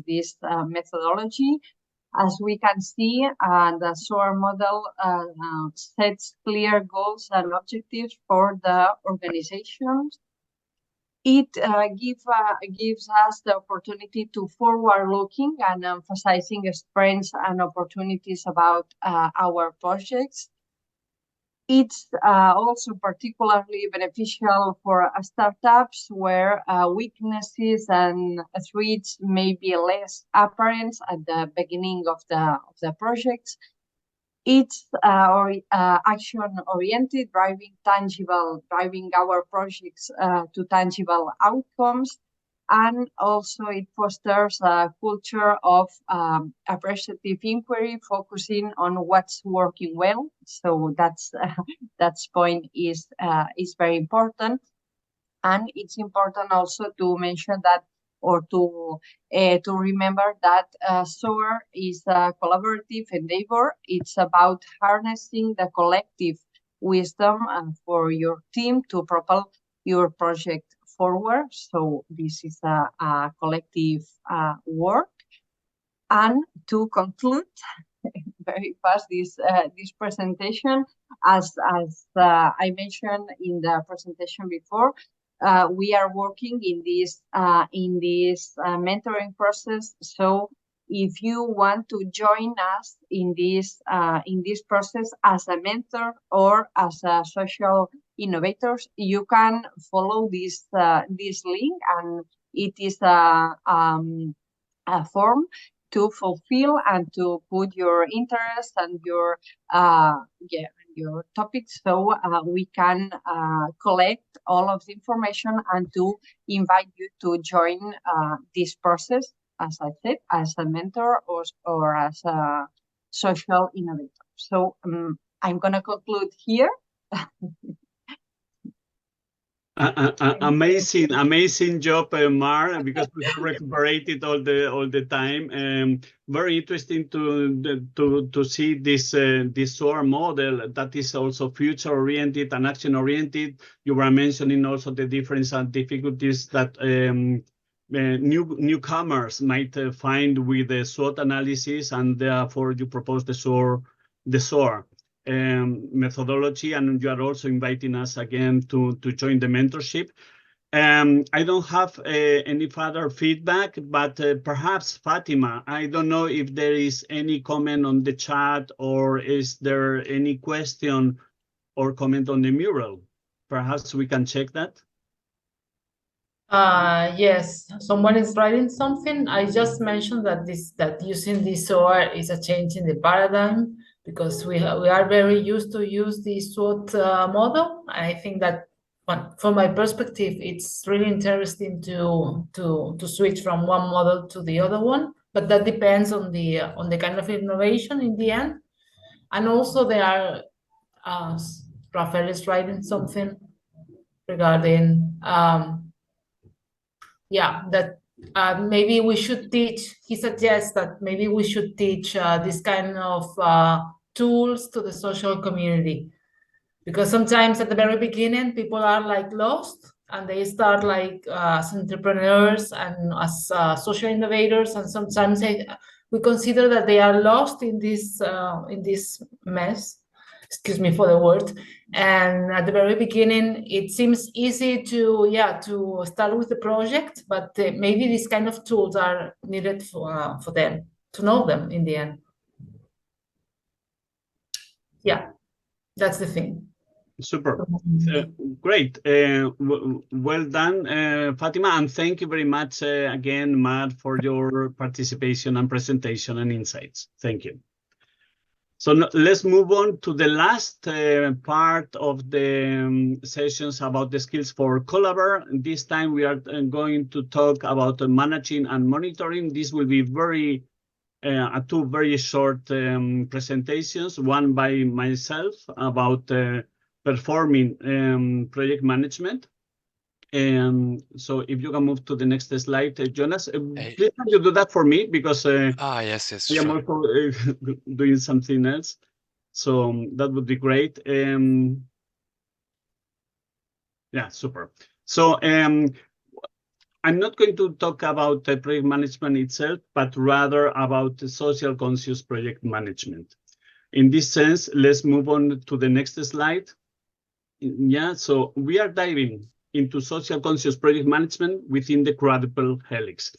this methodology. As we can see, the SOAR model sets clear goals and objectives for the organizations. It gives us the opportunity to forward-looking and emphasizing strengths and opportunities about our projects. It's also particularly beneficial for startups where weaknesses and threats may be less apparent at the beginning of the projects. It's action-oriented, driving our projects to tangible outcomes, and also it fosters a culture of appreciative inquiry, focusing on what's working well. So that point is very important, and it's important also to mention that, or to remember that SOAR is a collaborative endeavor. It's about harnessing the collective wisdom for your team to propel your project forward. So this is a collective work. And to conclude very fast this presentation, as I mentioned in the presentation before, we are working in this mentoring process. So if you want to join us in this process as a mentor or as a social innovators, you can follow this link, and it is a form to fulfill and to put your interest and your topics, so we can collect all of the information and to invite you to join this process, as I said, as a mentor or as a social innovator. So I'm going to conclude here. Amazing job, Mar, because we have recuperated all the time. Very interesting to see this SOAR model that is also future oriented and action oriented. You were mentioning also the difference and difficulties that newcomers might find with the SWOT analysis, and therefore you propose the SOAR methodology, and you are also inviting us again to join the mentorship. I don't have any further feedback, but perhaps Fatima, I don't know if there is any comment on the chat, or is there any question or comment on the mural? Perhaps we can check that. Yes, someone is writing something. I just mentioned that using the SOAR is a change in the paradigm, because we are very used to use the SWOT model. I think that, from my perspective, it's really interesting to switch from one model to the other one. but that depends on the kind of innovation in the end. And also there are, Rafael is writing something regarding, that maybe we should teach, he suggests that maybe we should teach this kind of tools to the social community. Because sometimes at the very beginning, people are like lost and they start like as entrepreneurs and as social innovators. And sometimes we consider that they are lost in this mess. Excuse me for the word. And at the very beginning, it seems easy to start with the project, but maybe these kind of tools are needed for them to know them in the end. Yeah, that's the thing. Super. Great. Well done, Fatima, and thank you very much again, Matt, for your participation and presentation and insights. Thank you. So let's move on to the last part of the sessions about the skills for Collaborate. This time we are going to talk about managing and monitoring. This will be two very short presentations, one by myself about performing project management. So if you can move to the next slide, Jonas, please can you do that for me, because yes, I am sure. also doing something else. So that would be great. Yeah, super. So I'm not going to talk about project management itself, but rather about the social conscious project management. In this sense, let's move on to the next slide. Yeah, so we are diving into social conscious project management within the quadruple helix.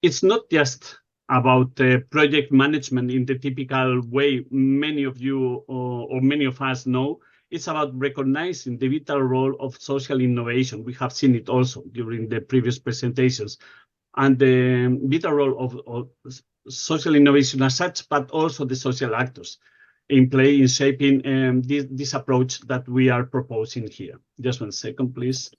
It's not just about project management in the typical way many of you or many of us know. It's about recognizing the vital role of social innovation. We have seen it also during the previous presentations, and the vital role of social innovation as such, but also the social actors in play in shaping this approach that we are proposing here. Just 1 second, please.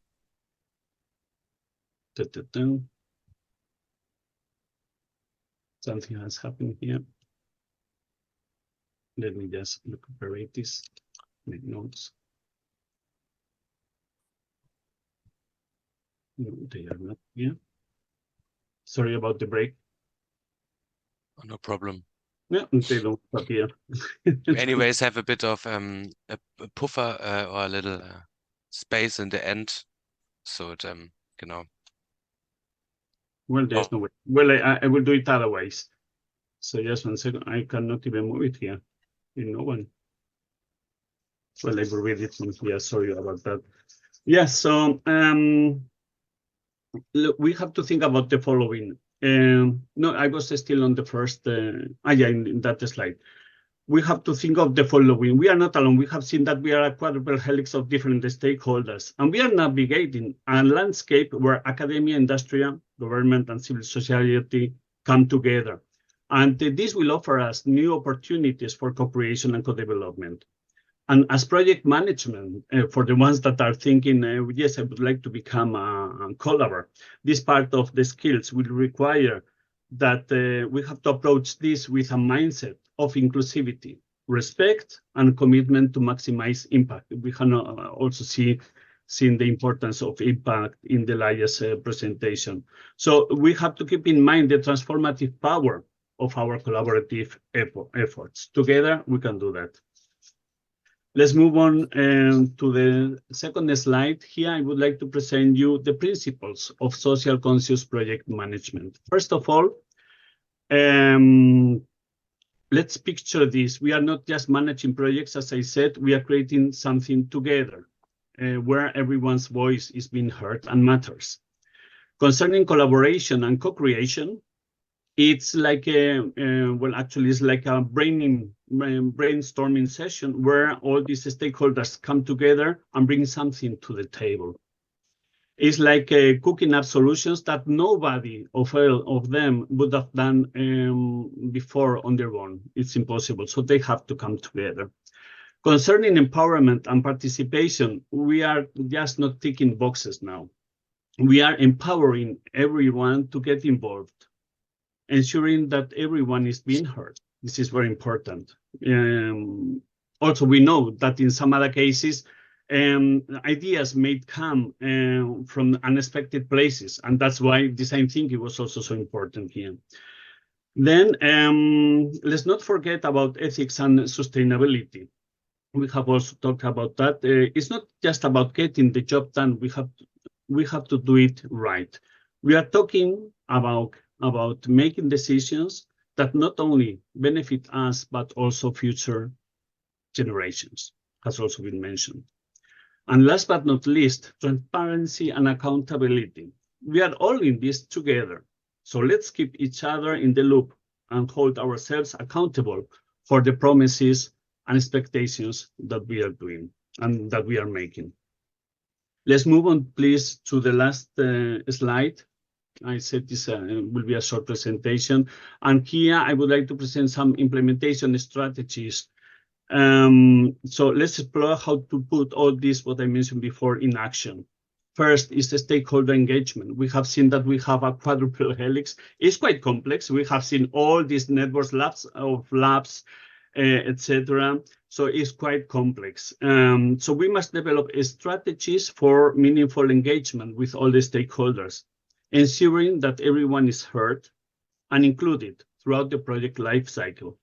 Something has happened here. Let me just recuperate this, make notes. No, they are not here. Sorry about the break. Oh, no problem. Yeah, they don't appear. You anyways have a bit of a puffer or a little space in the end, so it genau. Well, there's no way. Well, I will do it otherwise. So just 1 second. I cannot even move it here. No one. Well, I will read it from here. Sorry about that. Yeah. So we have to think about the following. No, I was still on the first. In that slide. We have to think of the following. We are not alone. We have seen that we are a quadruple helix of different stakeholders, and we are navigating a landscape where academia, industry, government, and civil society come together. And this will offer us new opportunities for cooperation and co-development. And as project management, for the ones that are thinking, yes, I would like to become a collaborator, this part of the skills will require that we have to approach this with a mindset of inclusivity, respect, and commitment to maximize impact. We can also seen the importance of impact in the latest presentation. So we have to keep in mind the transformative power of our collaborative efforts. Together, we can do that. Let's move on to the second slide. Here, I would like to present you the principles of social conscious project management. First of all, let's picture this. We are not just managing projects, as I said, we are creating something together where everyone's voice is being heard and matters. Concerning collaboration and co-creation, it's like it's like a brainstorming session where all these stakeholders come together and bring something to the table. It's like cooking up solutions that nobody of them would have done before on their own. It's impossible, so they have to come together. Concerning empowerment and participation, we are just not ticking boxes now. We are empowering everyone to get involved. ensuring that everyone is being heard. This is very important. Also, we know that in some other cases, ideas may come from unexpected places, and that's why design thinking was also so important here. Then let's not forget about ethics and sustainability. We have also talked about that. It's not just about getting the job done. We have to do it right. We are talking about making decisions that not only benefit us, but also future generations, has also been mentioned. And last but not least, transparency and accountability. We are all in this together. So let's keep each other in the loop and hold ourselves accountable for the promises and expectations that we are doing and that we are making. Let's move on, please, to the last slide. I said this will be a short presentation. And here I would like to present some implementation strategies. So let's explore how to put all this, what I mentioned before, in action. First is the stakeholder engagement. We have seen that we have a quadruple helix. It's quite complex. We have seen all these networks labs, etc. So it's quite complex. So we must develop strategies for meaningful engagement with all the stakeholders, ensuring that everyone is heard and included throughout the project lifecycle.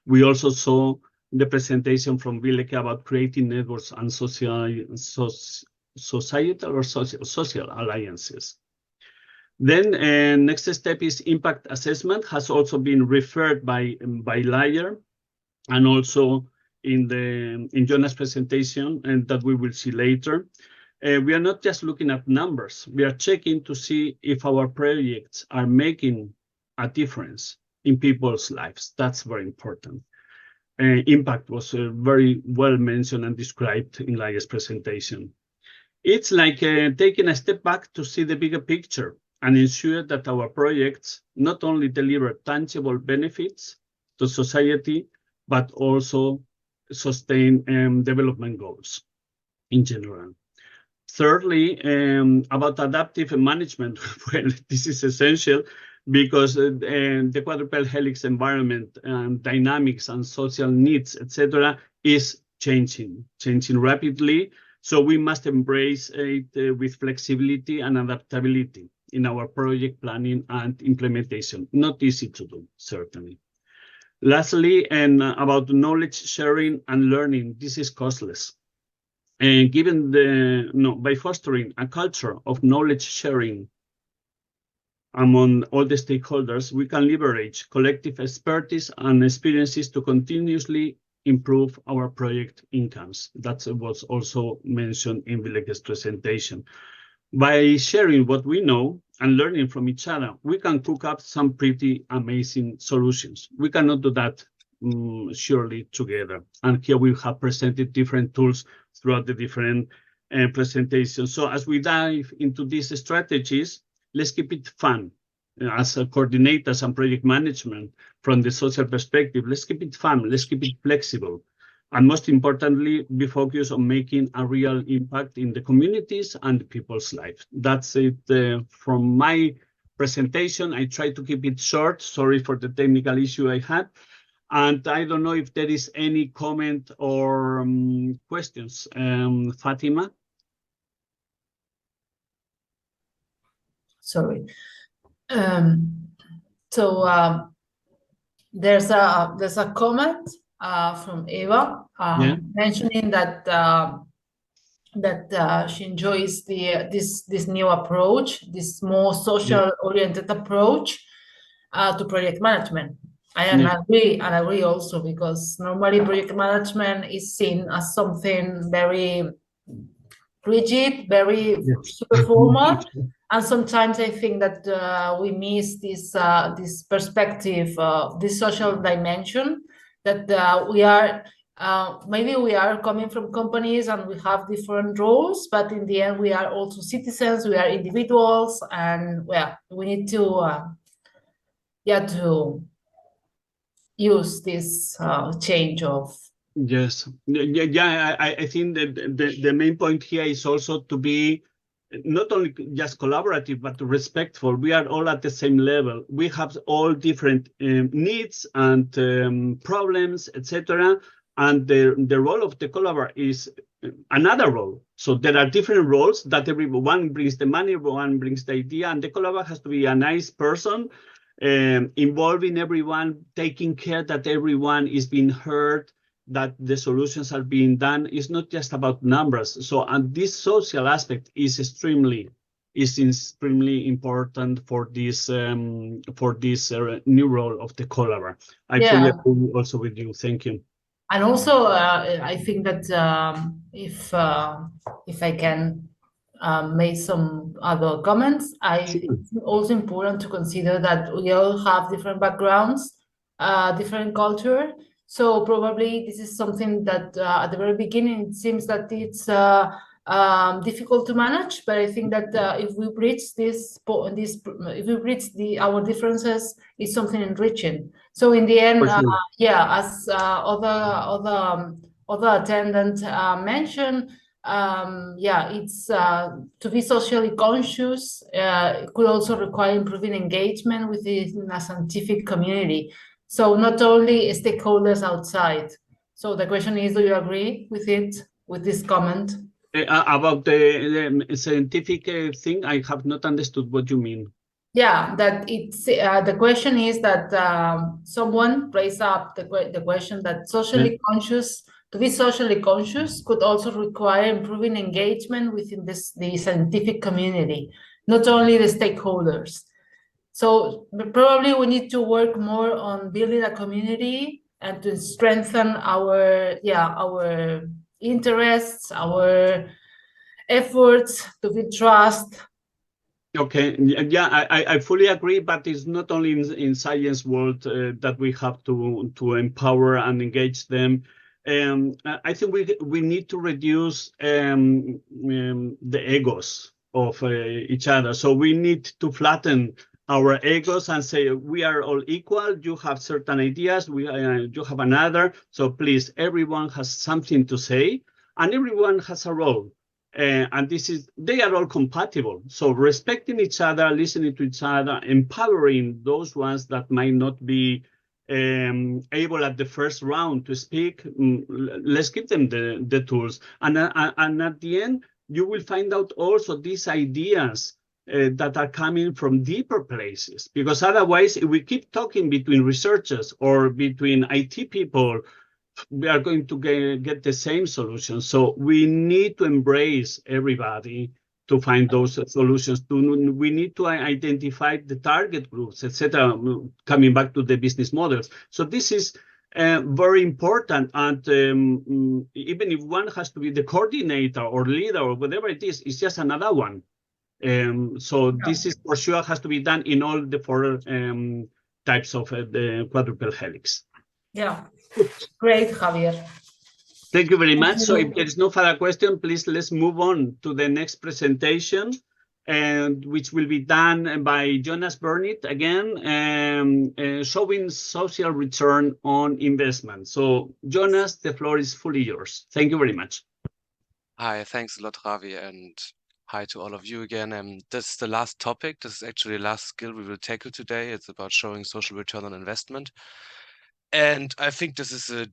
We also saw the presentation from Villeke about creating networks and societal or social alliances. Then next step is impact assessment, has also been referred by Layer, and also in Jonas' presentation, and that we will see later. We are not just looking at numbers. We are checking to see if our projects are making a difference in people's lives. That's very important. Impact was very well mentioned and described in Layer's presentation. It's like taking a step back to see the bigger picture and ensure that our projects not only deliver tangible benefits to society, but also sustain development goals in general. Thirdly, about adaptive management, well, this is essential because the quadruple helix environment and dynamics and social needs, etc., is changing rapidly. So we must embrace it with flexibility and adaptability in our project planning and implementation. Not easy to do, certainly. Lastly, and about knowledge sharing and learning, this is costless. And given by fostering a culture of knowledge sharing among all the stakeholders, we can leverage collective expertise and experiences to continuously improve our project incomes. That was also mentioned in Villeke's presentation. By sharing what we know and learning from each other, we can cook up some pretty amazing solutions. We cannot do that surely together. And here we have presented different tools throughout the different presentations. So as we dive into these strategies, let's keep it fun. As coordinators and project management from the social perspective, let's keep it fun, let's keep it flexible. And most importantly, be focused on making a real impact in the communities and people's lives. That's it from my presentation. I try to keep it short. Sorry for the technical issue I had. And I don't know if there is any comment or questions. Fatima? Sorry. There's a comment from Eva mentioning that she enjoys this new approach, this more social-oriented approach to project management. I agree also, because normally project management is seen as something very rigid, very super formal. And sometimes I think that we miss this perspective, this social dimension, that we are, maybe we are coming from companies and we have different roles, but in the end we are also citizens, we are individuals, and well, we need to use this change of. Yes, I think that the main point here is also to be not only just collaborative, but respectful. We are all at the same level. We have all different needs and problems, etc. And the role of the collaborator is another role. So there are different roles that everyone brings the money, one brings the idea, and the collaborator has to be a nice person, involving everyone, taking care that everyone is being heard, that the solutions are being done. It's not just about numbers. So, and this social aspect is extremely important for this new role of the collaborator. I fully agree also with you. Thank you. And also, I think that if I can make some other comments, it's also important to consider that we all have different backgrounds, different culture. So probably this is something that at the very beginning it seems that it's difficult to manage. But I think that if we bridge our differences, it's something enriching. So in the end, as other attendants mentioned, it's to be socially conscious. It could also require improving engagement within a scientific community. So not only stakeholders outside. So the question is, do you agree with this comment? About the scientific thing, I have not understood what you mean. Yeah, that it's the question is that someone raised up the question that to be socially conscious could also require improving engagement within the scientific community, not only the stakeholders. So probably we need to work more on building a community and to strengthen our interests, our efforts, to build trust. Okay, yeah, I fully agree, but it's not only in science world that we have to empower and engage them. I think we need to reduce the egos of each other. So we need to flatten our egos and say we are all equal. You have certain ideas, you have another. So please, everyone has something to say, and everyone has a role. And they are all compatible. So respecting each other, listening to each other, empowering those ones that might not be able at the first round to speak. Let's give them the tools. And at the end, you will find out also these ideas that are coming from deeper places. Because otherwise, if we keep talking between researchers or between IT people, we are going to get the same solution. So we need to embrace everybody to find those solutions. We need to identify the target groups, etc., coming back to the business models. So this is very important. And even if one has to be the coordinator or leader or whatever it is, it's just another one. This is for sure has to be done in all the four types of the quadruple helix. Yeah, great, Javier. Thank you very much. So if there is no further question, please let's move on to the next presentation, and which will be done by Jonas Burnett again, showing social return on investment. So Jonas, the floor is fully yours. Thank you very much. Hi, thanks a lot, Ravi, and hi to all of you again. This is the last topic. This is actually the last skill we will tackle today. It's about showing social return on investment. And I think this is an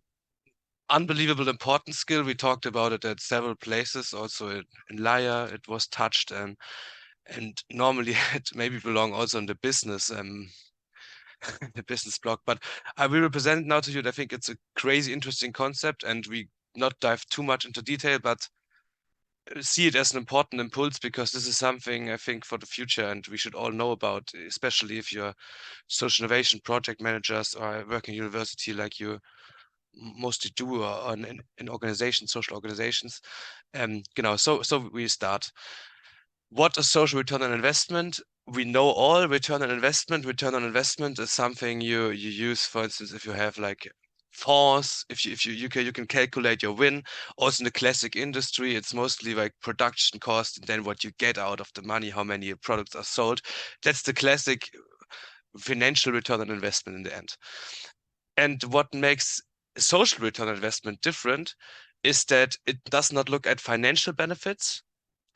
unbelievable important skill. We talked about it at several places, also in Laia, it was touched, and normally it maybe belong also in the business, the business block. But I will represent it now to you. I think it's a crazy interesting concept, and we not dive too much into detail, but see it as an important impulse, because this is something I think for the future and we should all know about, especially if you're social innovation project managers or work in university like you mostly do, or in organizations, social organizations. So we start. What is social return on investment? We know all return on investment. Return on investment is something you use, for instance, if you have like force, if you can calculate your win. Also in the classic industry, it's mostly like production cost and then what you get out of the money, how many products are sold. That's the classic financial return on investment in the end. And what makes social return on investment different is that it does not look at financial benefits.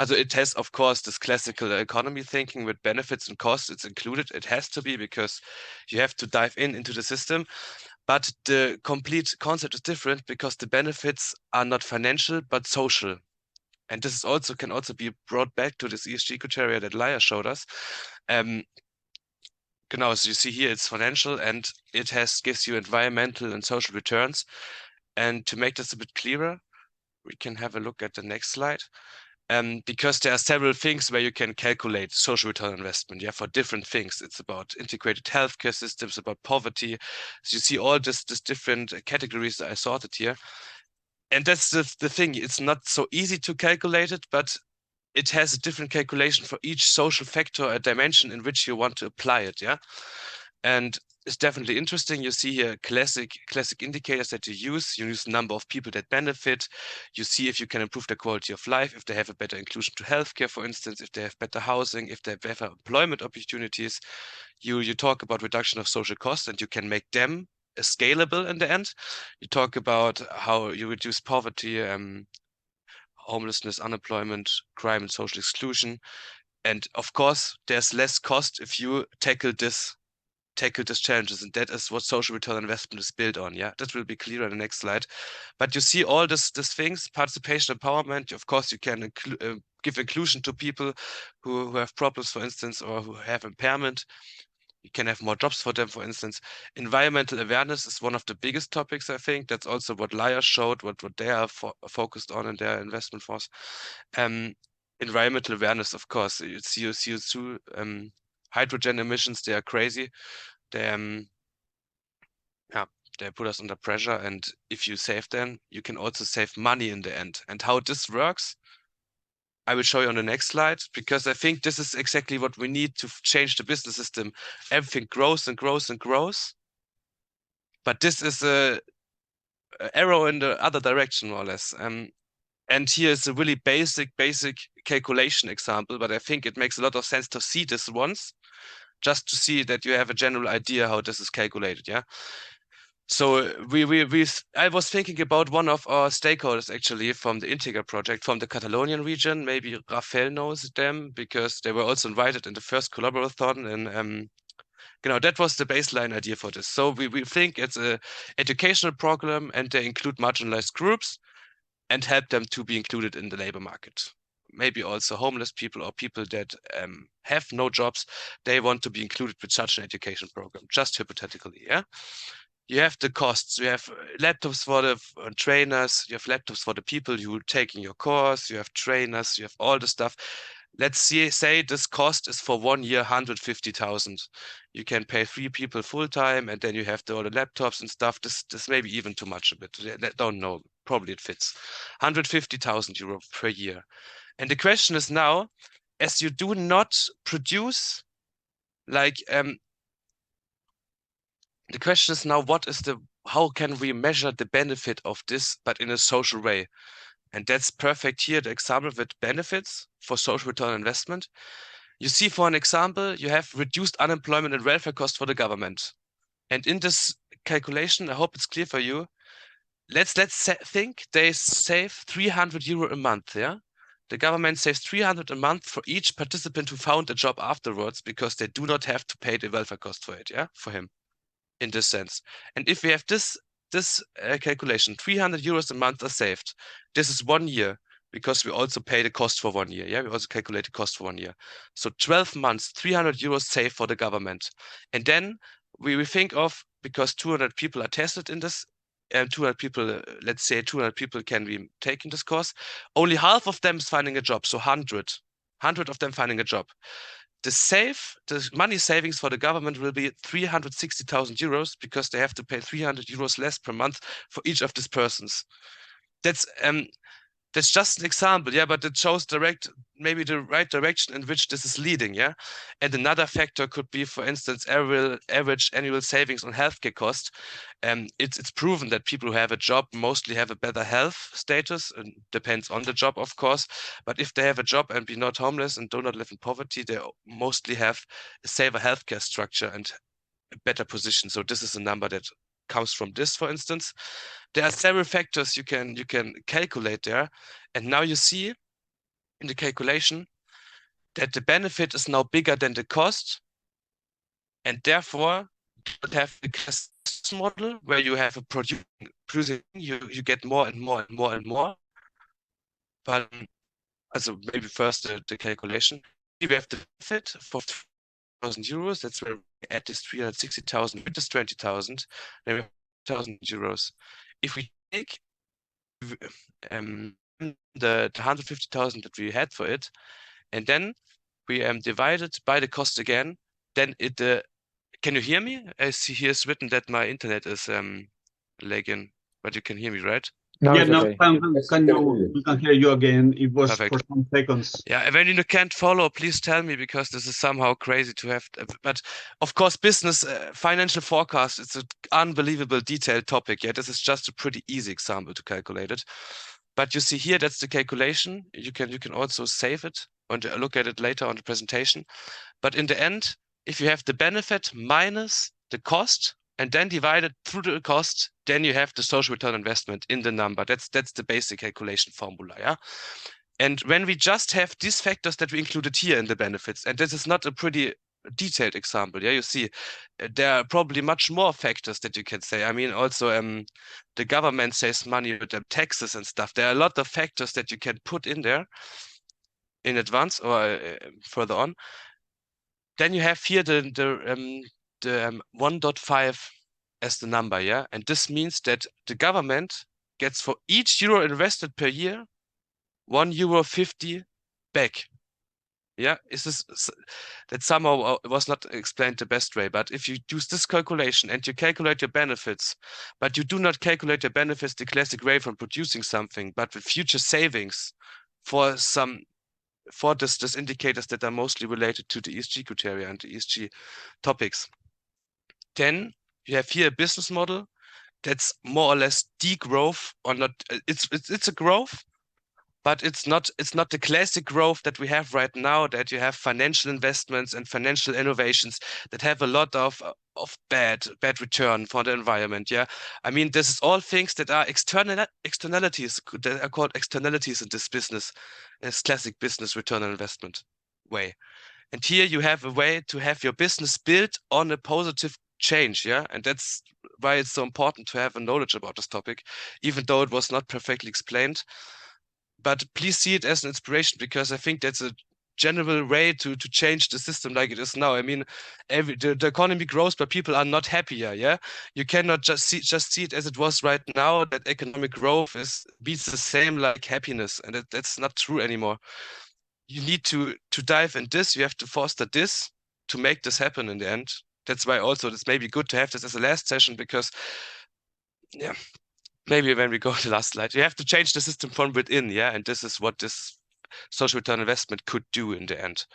Also it has, of course, this classical economy thinking with benefits and costs. It's included. It has to be, because you have to dive into the system. But the complete concept is different, because the benefits are not financial but social. And this is also can also be brought back to this ESG criteria that Laia showed us. Genau, so you see here it's financial, and it gives you environmental and social returns. And to make this a bit clearer, we can have a look at the next slide. Because there are several things where you can calculate social return on investment. Yeah, for different things. It's about integrated healthcare systems, about poverty. So you see all this different categories that I sorted here. And that's the thing. It's not so easy to calculate it, but it has a different calculation for each social factor, a dimension in which you want to apply it. Yeah, and it's definitely interesting. You see here classic indicators that you use number of people that benefit. You see if you can improve their quality of life, if they have a better inclusion to healthcare, for instance, if they have better housing, if they have better employment opportunities. You talk about reduction of social costs, and you can make them scalable in the end. You talk about how you reduce poverty, homelessness, unemployment, crime, and social exclusion. And of course, there's less cost if you tackle these challenges, and that is what social return on investment is built on. Yeah, that will be clear on the next slide. But you see all these things: participation, empowerment. Of course, you can give inclusion to people who have problems, for instance, or who have impairment. You can have more jobs for them, for instance. Environmental awareness is one of the biggest topics, I think. That's also what Laia showed, what they are focused on in their investment force. Environmental awareness, of course. You see CO2, hydrogen emissions, they are crazy. They put us under pressure, and if you save them, you can also save money in the end. And how this works, I will show you on the next slide, because I think this is exactly what we need to change the business system. Everything grows and grows and grows, but this is a arrow in the other direction, more or less. And here is a really basic calculation example, but I think it makes a lot of sense to see this once, just to see that you have a general idea how this is calculated. Yeah. So I was thinking about one of our stakeholders, actually, from the Integra project, from the Catalonian region. Maybe Rafael knows them, because they were also invited in the first collaborathon, and that was the baseline idea for this. So we think it's a educational program, and they include marginalized groups and help them to be included in the labor market. Maybe also homeless people or people that have no jobs. They want to be included with such an education program, just hypothetically. Yeah. You have the costs. You have laptops for the trainers. You have laptops for the people who are taking your course. You have trainers. You have all the stuff. Let's say this cost is for 1 year 150,000. You can pay 3 people full time, and then you have all the laptops and stuff. This may be even too much a bit. I don't know. Probably it fits. 150,000 euro per year. And the question is now, as you do not produce like the question is now, how can we measure the benefit of this, but in a social way? And that's perfect here, the example with benefits for social return on investment. You see, for an example, you have reduced unemployment and welfare costs for the government. And in this calculation, I hope it's clear for you, let's think they save 300 euro a month, yeah? The government saves 300 a month for each participant who found a job afterwards, because they do not have to pay the welfare cost for it, yeah, for him. In this sense. And if we have this calculation, 300 euros a month are saved. This is 1 year, because we also pay the cost for 1 year. Yeah, we also calculate the cost for 1 year. So 12 months, 300 euros saved for the government. And then we think of, because 200 people are tested in this, and 200 people, let's say 200 people can be taking this course. Only half of them is finding a job. So 100 of them finding a job. The money savings for the government will be 360,000 euros, because they have to pay 300 euros less per month for each of these persons. That's just an example, yeah, but it shows maybe the right direction in which this is leading, yeah. And another factor could be, for instance, average annual savings on healthcare cost. It's proven that people who have a job mostly have a better health status, and depends on the job, of course. But if they have a job and be not homeless and do not live in poverty, they mostly have a safer healthcare structure and a better position. So this is a number that comes from this, for instance. There are several factors you can calculate there. And now you see in the calculation that the benefit is now bigger than the cost, and therefore you have the class model where you have a producing, you get more and more and more and more. But also maybe first the calculation. We have the benefit for 1,000 euros. That's where we add this 360,000 with this 20,000, then we have 1,000 euros. If we take the 150,000 that we had for it, and then we divide it by the cost again, then it can you hear me? I see here it's written that my internet is lagging, but you can hear me, right? No, Yeah, it's now okay. we can hear you again. It was Perfect. for some seconds. Yeah, when you can't follow, please tell me, because this is somehow crazy to have. But of course, business financial forecast, it's an unbelievable detailed topic. Yeah, this is just a pretty easy example to calculate it. But you see here, that's the calculation. You can also save it and look at it later on the presentation. But in the end, if you have the benefit minus the cost and then divide it through the cost, then you have the social return on investment in the number. That's the basic calculation formula, yeah? And when we just have these factors that we included here in the benefits, and this is not a pretty detailed example, yeah, you see, there are probably much more factors that you can say. I mean, also the government saves money with the taxes and stuff. There are a lot of factors that you can put in there in advance or further on. Then you have here the 1.5 as the number, yeah? And this means that the government gets for each euro invested per year, €1.50 back. Yeah, that somehow was not explained the best way, but if you use this calculation and you calculate your benefits, but you do not calculate your benefits the classic way from producing something, but with future savings for this indicators that are mostly related to the ESG criteria and the ESG topics. Then you have here a business model that's more or less degrowth, or not. It's a growth, but it's not the classic growth that we have right now, that you have financial investments and financial innovations that have a lot of bad return for the environment. Yeah, I mean, this is all things that are externalities, that are called externalities in this business, as classic business return on investment way. And here you have a way to have your business built on a positive change, yeah, and that's why it's so important to have a knowledge about this topic, even though it was not perfectly explained. But please see it as an inspiration, because I think that's a general way to change the system like it is now. I mean, the economy grows, but people are not happier. Yeah, you cannot just see it as it was right now, that economic growth beats the same like happiness, and that's not true anymore. You need to dive in this. You have to foster this to make this happen in the end. That's why also this may be good to have this as a last session, because yeah, maybe when we go to the last slide, you have to change the system from within, yeah? And this is what this social return investment could do in the end.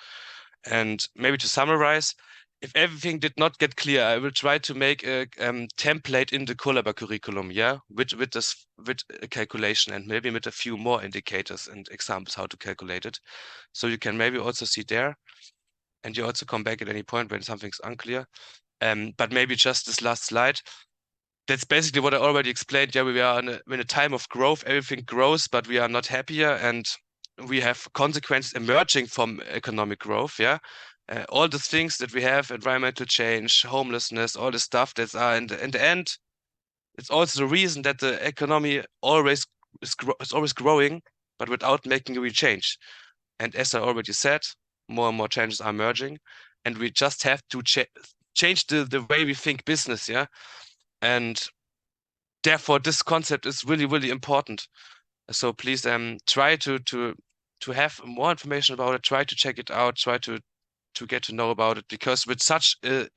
And maybe to summarize, if everything did not get clear, I will try to make a template in the Collaba curriculum, yeah? With a calculation, and maybe with a few more indicators and examples how to calculate it. So you can maybe also see there, and you also come back at any point when something's unclear. But maybe just this last slide. That's basically what I already explained. Yeah, we are in a time of growth. Everything grows, but we are not happier, and we have consequences emerging from economic growth. Yeah, all the things that we have, environmental change, homelessness, all the stuff that's in the end, it's also the reason that the economy always is always growing, but without making a real change. And as I already said, more and more changes are emerging, and we just have to change the way we think business. Yeah. And therefore, this concept is really, really important. So please try to have more information about it. Try to check it out. Try to get to know about it, because with such a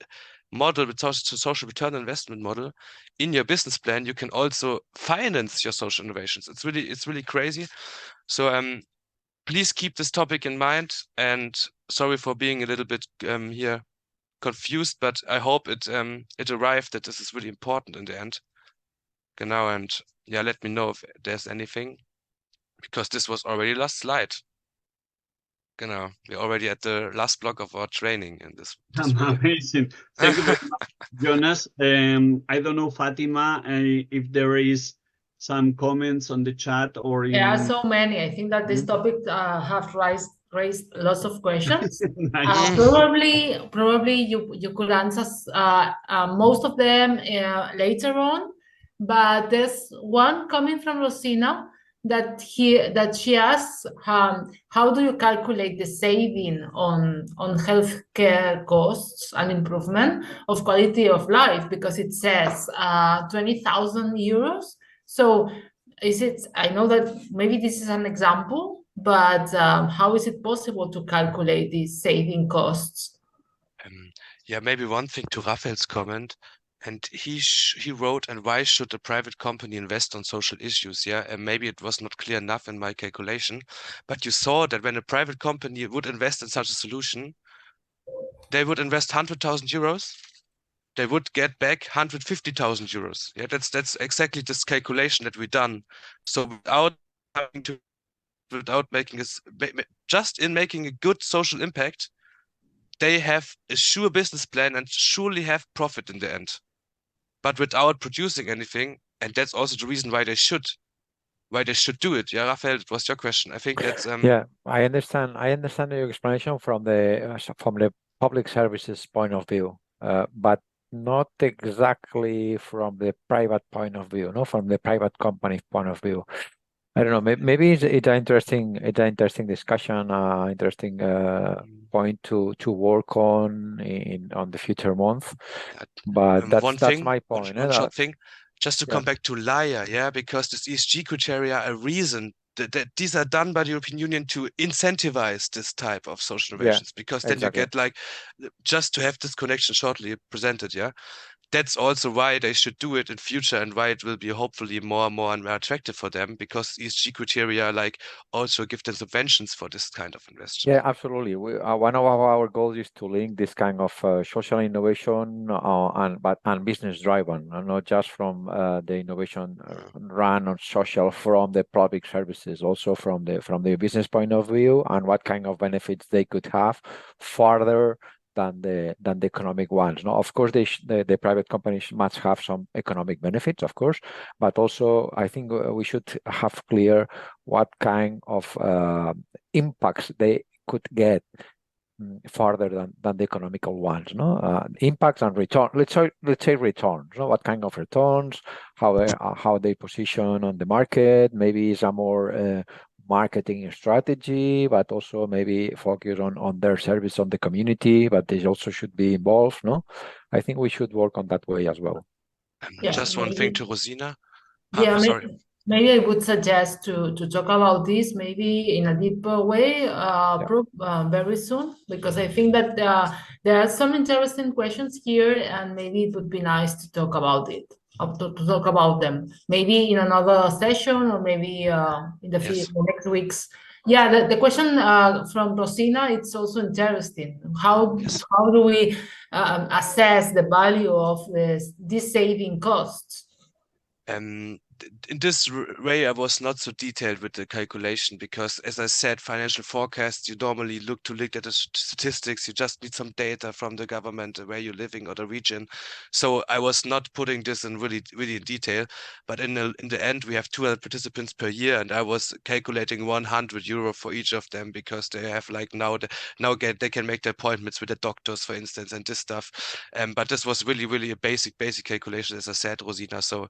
model, with social return investment model in your business plan, you can also finance your social innovations. It's really crazy. So please keep this topic in mind. And sorry for being a little bit here confused, but I hope it arrived that this is really important in the end. Genau, and yeah, let me know if there's anything, because this was already last slide. Genau, we're already at the last block of our training in this. Amazing. Thank you very much, Jonas. I don't know, Fatima, if there is some comments on the chat or in... There are so many. I think that this topic have raised lots of questions. Nice. Probably you could answer most of them later on, but there's one coming from Rosina that she asks, how do you calculate the saving on healthcare costs and improvement of quality of life? Because it says 20,000 euros. So I know that maybe this is an example, but how is it possible to calculate these saving costs? Yeah, maybe one thing to Raphael's comment, and he wrote, and why should a private company invest on social issues? Yeah, and maybe it was not clear enough in my calculation, but you saw that when a private company would invest in such a solution, they would invest 100,000 euros. They would get back 150,000 euros. Yeah, that's exactly this calculation that we done. So without making just in making a good social impact, they have a sure business plan and surely have profit in the end, but without producing anything. And that's also the reason why they should do it. Yeah, Raphael, it was your question. I think that's yeah, I understand your explanation from the public services point of view, but not exactly from the private point of view, no, from the private company point of view. I don't know. Maybe it's an interesting discussion, interesting point to work on the future month. But that's my point. One short thing, just to come back to LIAR, yeah, because this ESG criteria are a reason that these are done by the European Union to incentivize this type of social innovations, because then you get like, just to have this connection shortly presented, yeah. That's also why they should do it in future, and why it will be hopefully more and more attractive for them, because ESG criteria like also give them subventions for this kind of investment. Yeah, absolutely. One of our goals is to link this kind of social innovation and business driven, and not just from the innovation run on social from the public services, also from the business point of view, and what kind of benefits they could have further than the economic ones. No, of course, the private companies must have some economic benefits, of course, but also I think we should have clear what kind of impacts they could get further than the economical ones. No, impacts and return. Let's say returns. No, what kind of returns? How they position on the market? Maybe it's a more marketing strategy, but also maybe focus on their service on the community, but they also should be involved. No, I think we should work on that way as well. Just one thing to Rosina. Yeah, sorry. Maybe I would suggest to talk about this maybe in a deeper way very soon, because I think that there are some interesting questions here, and maybe it would be nice to talk about it. To talk about them, maybe in another session, or maybe in the next weeks. Yeah, the question from Rosina, it's also interesting. How do we assess the value of these saving costs? In this way, I was not so detailed with the calculation, because, as I said, financial forecasts, you normally look at the statistics. You just need some data from the government, where you're living or the region. So I was not putting this in really in detail. But in the end, we have 200 participants per year, and I was calculating 100 euro for each of them, because they have like they can make their appointments with the doctors, for instance, and this stuff. But this was really a basic calculation, as I said, Rosina. So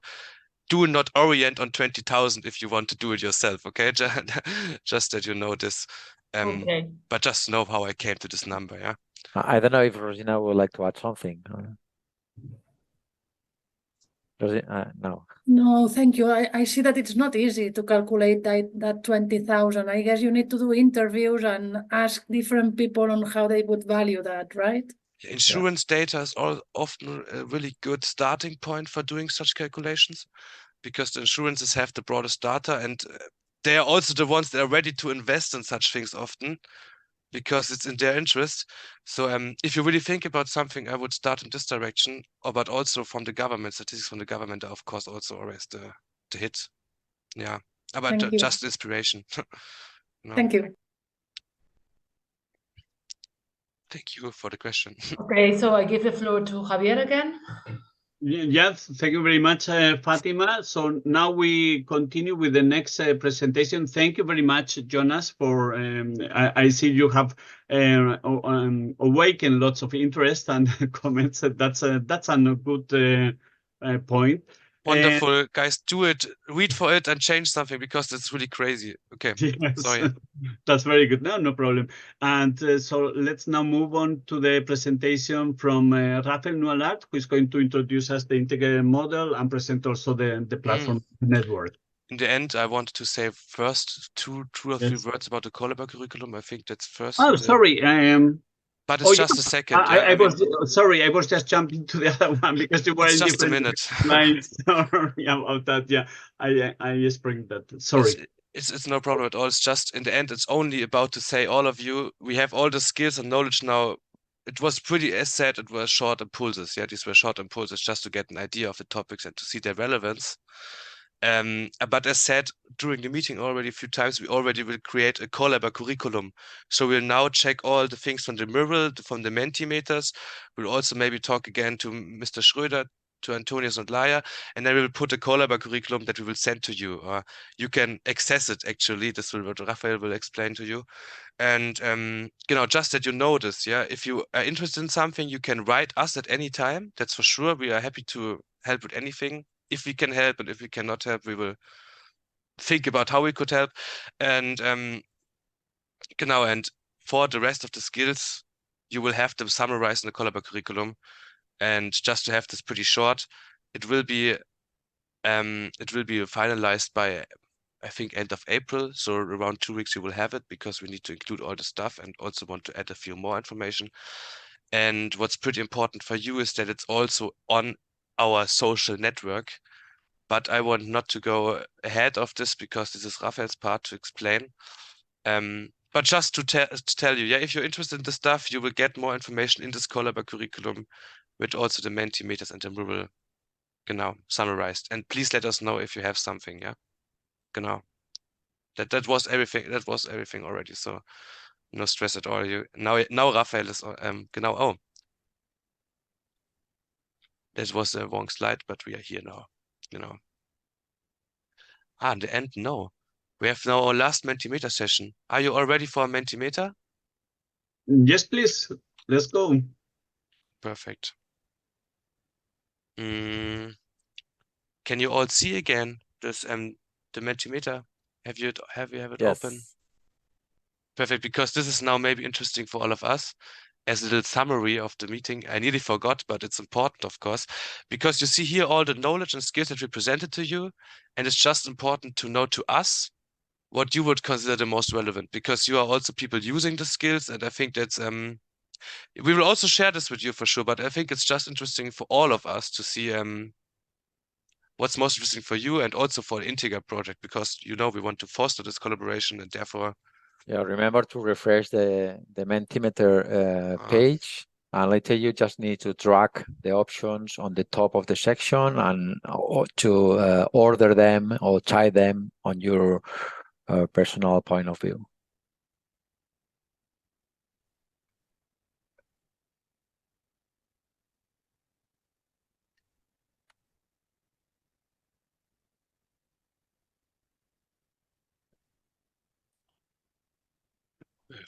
do not orient on 20,000 if you want to do it yourself, okay? Just that you know this. Okay. But just know how I came to this number, yeah? I don't know if Rosina would like to add something. No. No, thank you. I see that it's not easy to calculate that 20,000. I guess you need to do interviews and ask different people on how they would value that, right? Insurance data is often a really good starting point for doing such calculations, because the insurances have the broadest data, and they are also the ones that are ready to invest in such things often, because it's in their interest. So if you really think about something, I would start in this direction, but also from the government. Statistics from the government are, of course, also always the hit. Yeah, but just inspiration. No. Thank you. Thank you for the question. Okay, so I give the floor to Javier again. Yes, thank you very much, Fatima. So now we continue with the next presentation. Thank you very much, Jonas, for I see you have awakened lots of interest and comments. That's a good point. Wonderful, guys. Do it. Read for it and change something because it's really crazy. Okay. Yes, Sorry. that's very good. No problem. And so let's now move on to the presentation from Rafael Nualart, who is going to introduce us the integrated model and present also the platform network. In the end, I wanted to say first two or three Yes. words about the Collab curriculum. I think that's first. Oh, sorry. But it's just a second. I was sorry. I was just jumping to the other one because you were It's in just a different minute. lines. Sorry about that. Yeah, I just bring that. Sorry. It's no problem at all. It's just in the end, it's only about to say all of you, we have all the skills and knowledge now. It was pretty, as said, it was short impulses. Yeah, these were short impulses just to get an idea of the topics and to see their relevance. But as said during the meeting already a few times, we already will create a Collab curriculum. So we'll now check all the things from the mural, from the Mentimeters. We'll also maybe talk again to Mr. Schröder, to Antonius and Laia, and then we will put a Collab curriculum that we will send to you. You can access it actually. This will what Raphael will explain to you. And just that you know this, yeah. If you are interested in something, you can write us at any time. That's for sure. We are happy to help with anything. If we can help, and if we cannot help, we will think about how we could help. And and for the rest of the skills, you will have them summarized in the Collab curriculum. And just to have this pretty short, it will be finalized by, I think, end of April. So around 2 weeks you will have it, because we need to include all the stuff and also want to add a few more information. And what's pretty important for you is that it's also on our social network. But I want not to go ahead of this because this is Raphael's part to explain. But just to tell you, yeah, if you're interested in the stuff, you will get more information in this Collab curriculum with also the Mentimeters and the mural, summarized. And please let us know if you have something, yeah. That was everything. That was everything already. So no stress at all. Now Raphael is oh. That was a wrong slide, but we are here now. In the end, no. We have now our last Mentimeter session. Are you all ready for a Mentimeter? Yes, please. Let's go. Perfect. Can you all see again this the Mentimeter? Have you have it open? Perfect, because this is now maybe interesting for all of us. As a little summary of the meeting, I nearly forgot, but it's important, of course, because you see here all the knowledge and skills that we presented to you, and it's just important to know to us what you would consider the most relevant, because you are also people using the skills, and I think that's we will also share this with you for sure, but I think it's just interesting for all of us to see what's most interesting for you and also for the Integra project, because we want to foster this collaboration, and therefore remember to refresh the Mentimeter page, and later you just need to drag the options on the top of the section and to order them or tie them on your personal point of view.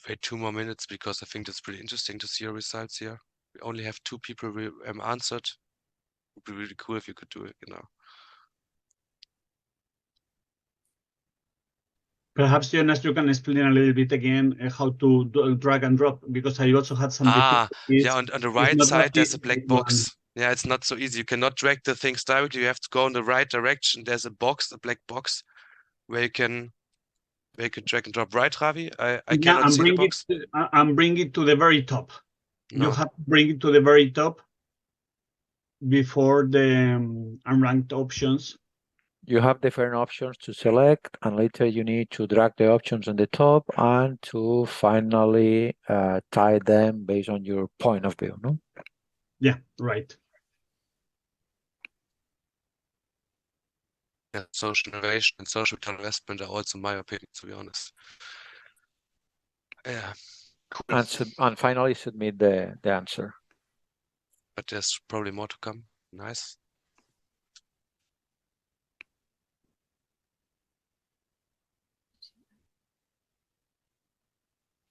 wait 2 more minutes, because I think that's pretty interesting to see your results here. We only have 2 people answered. It would be really cool if you could do it, Perhaps, Jonas, you can explain a little bit again how to drag and drop, because I also had some difficulties. Yeah, on the right side, there's a black box. Yeah, it's not so easy. You cannot drag the things directly. You have to go in the right direction. There's a black box, where you can drag and drop. Right, Ravi? I cannot see the box. I'm bringing it to the very top. No. You have to bring it to the very top before the unranked options. You have different options to select, and later you need to drag the options on the top and to finally tie them based on your point of view, no? Yeah, right. Yeah, social innovation and social investment are also my opinion, to be honest. Yeah. Cool. And finally submit the answer. But there's probably more to come. Nice.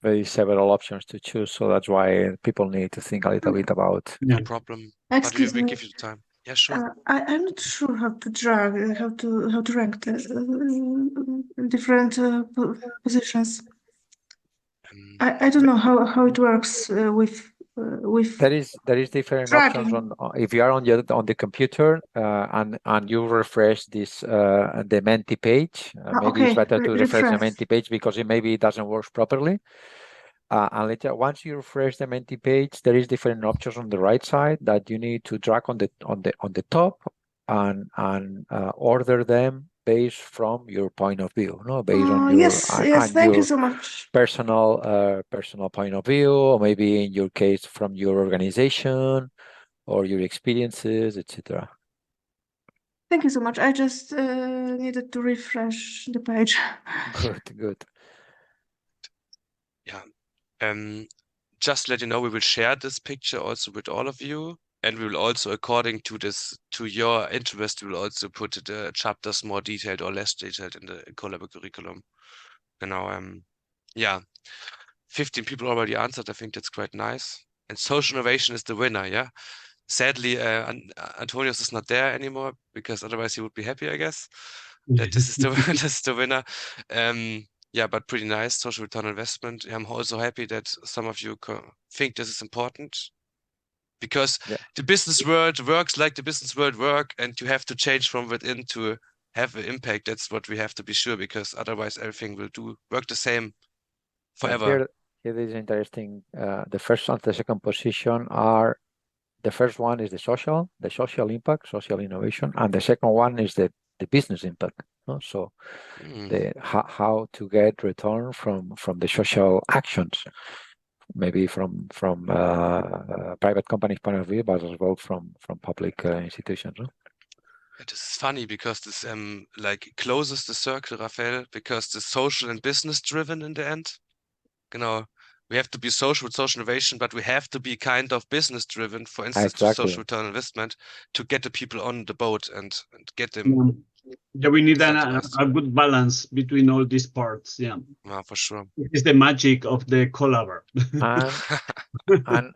There is several options to choose, so that's why people need to think a little bit about. No problem. But Excuse we me. give you the time. Yeah, sure. I'm not sure how to drag, how to rank the different positions. I don't know how it works with There is different options on if you are on the computer and you refresh this the Menti page. Maybe it's better to refresh the Menti page because maybe it doesn't work properly. And later, once you refresh the Menti page, there is different options on the right side that you need to drag on the top and order them based from your point of view, no, based on your yes, thank you so much. personal point of view, or maybe in your case from your organization or your experiences, etc. Thank you so much. I just needed to refresh the page. Good. Yeah. Just let you know, we will share this picture also with all of you, and we will also, according to your interest, we will also put the chapters more detailed or less detailed in the Collab curriculum. Yeah, 15 people already answered. I think that's quite nice. And social innovation is the winner. Yeah. Sadly, Antonius is not there anymore because otherwise he would be happy, I guess, that this is the winner. Yeah, but pretty nice social return on investment. I'm also happy that some of you think this is important because the business world works like the business world works, and you have to change from within to have an impact. That's what we have to be sure, because otherwise everything will work the same forever. Here is interesting. The first and the second position are, the first one is the social impact, social innovation, and the second one is the business impact. No? So how to get return from the social actions, maybe from private companies' point of view, but as well from public institutions. No? This is funny because this like closes the circle, Rafael, because the social and business driven in the end. We have to be social with social innovation, but we have to be kind of business driven, for instance, to social return on investment, to get the people on the boat and get them. Yeah, we need a good balance between all these parts. Yeah, for sure. It's the magic of the collaborator. and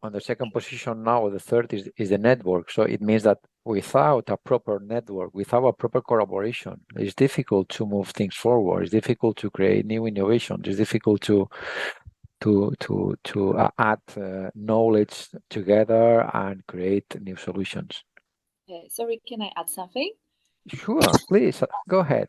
on the second position now, the third is the network. So it means that without a proper network, without a proper collaboration, it's difficult to move things forward. It's difficult to create new innovations. It's difficult to add knowledge together and create new solutions. Sorry, can I add something? Sure, please go ahead.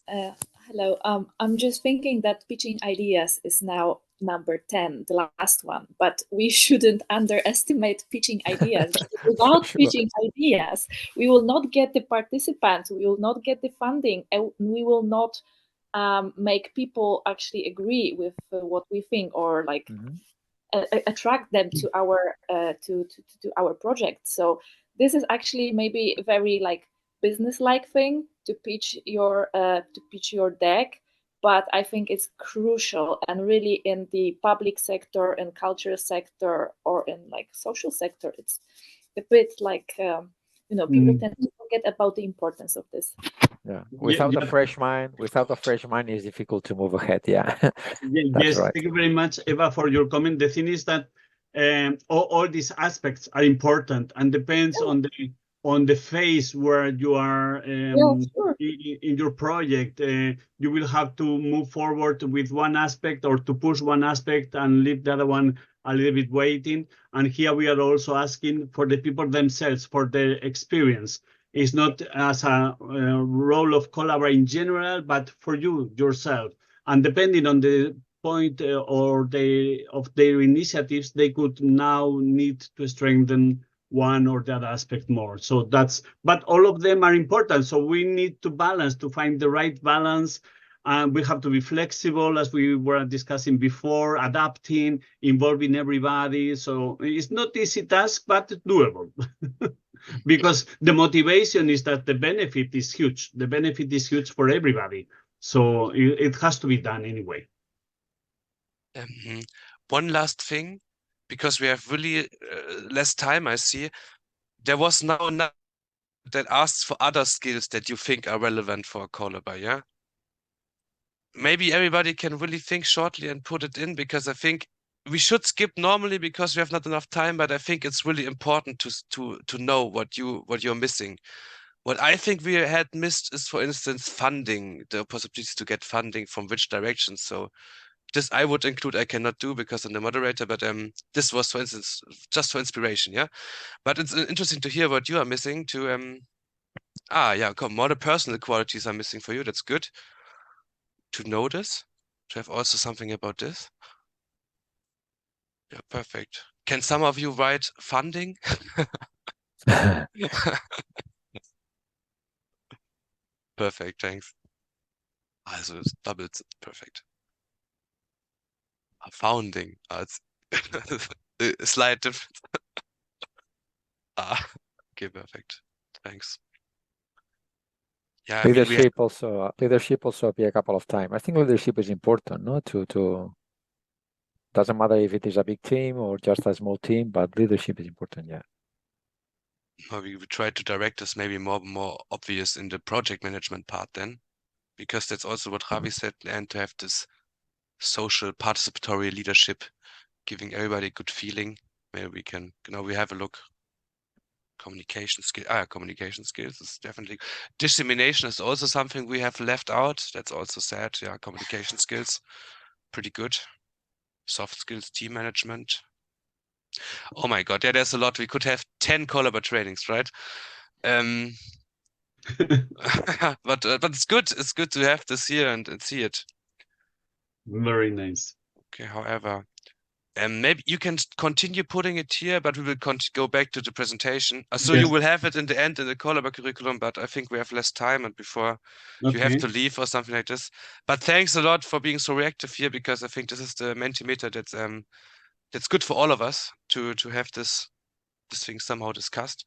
Hello. I'm just thinking that pitching ideas is now number 10, the last one, but we shouldn't underestimate pitching ideas. Without pitching ideas, we will not get the participants, we will not get the funding, and we will not make people actually agree with what we think, or like attract them to our to our project. So this is actually maybe very like business-like thing to pitch your deck, but I think it's crucial, and really in the public sector and culture sector, or in like social sector, it's a bit like people tend to forget about the importance of this. Yeah, without a fresh mind, it's difficult to move ahead. Yeah, yes, right. Thank you very much, Eva, for your comment. The thing is that all these aspects are important and depends on the phase where you are in your project. You will have to move forward with one aspect, or to push one aspect and leave the other one a little bit waiting. And here we are also asking for the people themselves, for their experience. It's not as a role of collaborate in general, but for you yourself. And depending on the point of their initiatives, they could now need to strengthen one or the other aspect more. So but all of them are important. So we need to balance, to find the right balance. And we have to be flexible, as we were discussing before, adapting, involving everybody. So it's not easy task, but doable. Because the motivation is that the benefit is huge. The benefit is huge for everybody. So it has to be done anyway. One last thing, because we have really less time, I see. There was now that asks for other skills that you think are relevant for a collaborator, yeah? maybe everybody can really think shortly and put it in, because I think we should skip normally because we have not enough time, but I think it's really important to know what you're missing. What I think we had missed is, for instance, funding, the possibility to get funding from which direction. So this I would include, I cannot do because I'm the moderator, but this was, for instance, just for inspiration, yeah? But it's interesting to hear what you are missing to, yeah, more the personal qualities are missing for you. That's good to notice, to have also something about this. Yeah, perfect. Can some of you write funding? Perfect, thanks. Also it's doubled, perfect. Founding, it's a slight difference. Okay, perfect. Thanks. Yeah, I mean, leadership also appear a couple of times. I think leadership is important, no? Doesn't matter if it is a big team or just a small team, but leadership is important, yeah. We try to direct this maybe more obvious in the project management part then, because that's also what Javi said, and to have this social participatory leadership, giving everybody a good feeling. Maybe we can, we have a look. Communication skills is definitely. Dissemination is also something we have left out. That's also sad. Yeah, communication skills, pretty good. Soft skills, team management. Oh my God, yeah, there's a lot. We could have 10 Collabor trainings, right? But it's good. It's good to have this here and see it. Very nice. Okay, however, maybe you can continue putting it here, but we will go back to the presentation. So Yes. you will have it in the end in the Collabor curriculum, but I think we have less time and before you have to leave or something like this. But thanks a lot for being so reactive here, because I think this is the Mentimeter that's good for all of us to have this thing somehow discussed.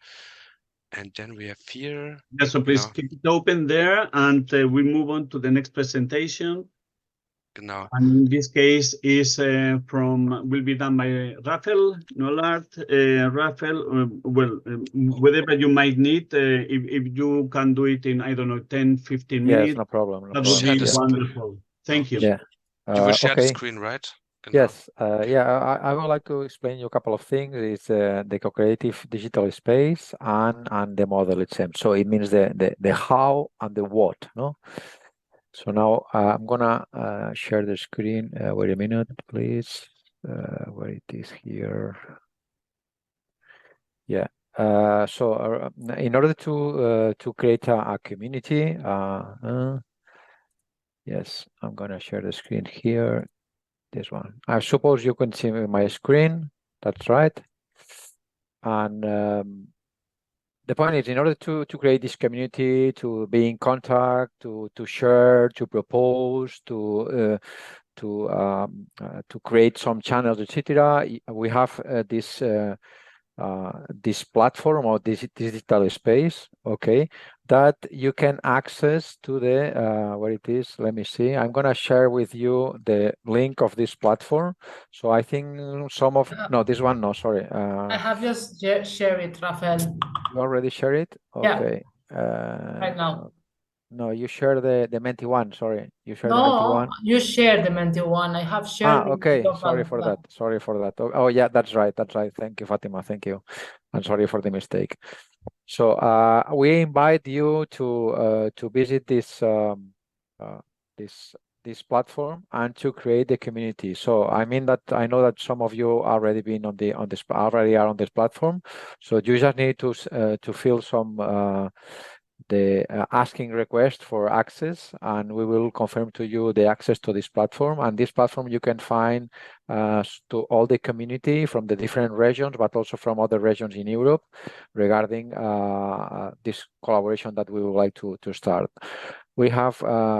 And then we have here. Yeah, so please keep it open there, and we move on to the next presentation. Genau. And in this case is will be done by Rafael Nollard. Rafael, whatever you might need, if you can do it in, I don't know, 10, 15 minutes. Yes, no problem. That would be wonderful. Thank you. Yeah. You will share the screen, right? Yes. Yeah, I would like to explain you a couple of things. It's the co-creative digital space and the model itself. So it means the how and the what, no? So now I'm gonna share the screen. Wait a minute, please. Where it is here. Yeah. So in order to create a community, yes, I'm gonna share the screen here. This one. I suppose you can see my screen. That's right. And the point is, in order to create this community, to be in contact, to share, to propose, to create some channels, etc., we have this platform or this digital space, okay, that you can access to the where it is. Let me see. I'm gonna share with you the link of this platform. So I think some of this one, no, sorry. I have just shared it, Rafael. You already share it? Okay. Yeah. Right now. No, you share the Menti one. Sorry, you share the Menti one. You share the Menti one. I have shared. Okay. Sorry for that. Sorry for that. Oh, yeah, that's right. That's right. Thank you, Fatima. Thank you. I'm sorry for the mistake. So we invite you to visit this this platform and to create the community. So I mean that I know that some of you already been on this already are on this platform. So you just need to fill some the asking request for access, and we will confirm to you the access to this platform. And this platform you can find to all the community from the different regions, but also from other regions in Europe regarding this collaboration that we would like to start. We have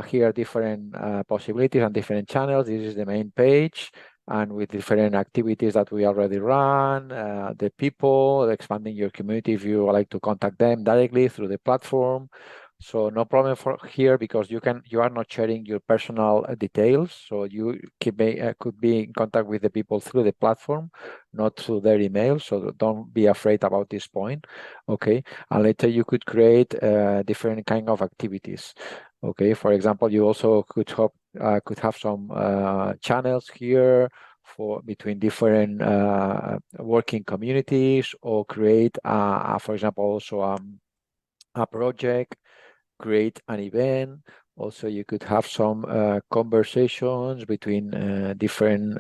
here different possibilities and different channels. This is the main page, and with different activities that we already run, the people, expanding your community if you would like to contact them directly through the platform. So no problem for here, because you are not sharing your personal details. So you could be in contact with the people through the platform, not through their email. So don't be afraid about this point. Okay. And later you could create different kind of activities. Okay, for example, you also could could have some channels here for between different working communities, or create, for example, also a project, create an event. Also, you could have some conversations between different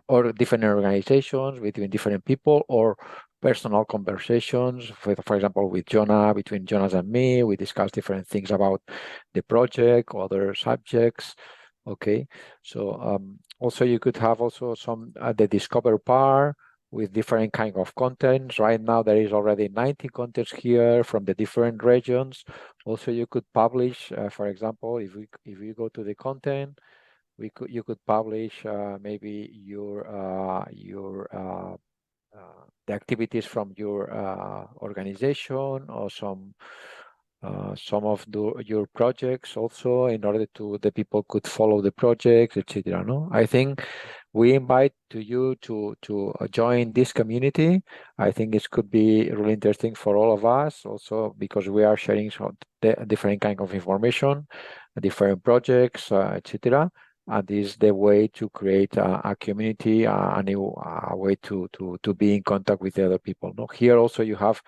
organizations, between different people, or personal conversations. For example, with Jonah, between Jonas and me, we discuss different things about the project, other subjects. Okay, so also you could have also some the discover part with different kind of contents. Right now there is already 90 contents here from the different regions. Also, you could publish, for example, if you go to the content, you could publish maybe the activities from your organization, or some of your projects also, in order to the people could follow the projects, etc. No, I think we invite you to join this community. I think it could be really interesting for all of us, also because we are sharing some different kind of information, different projects, etc. And this is the way to create a community, a new way to be in contact with the other people. No, here also you have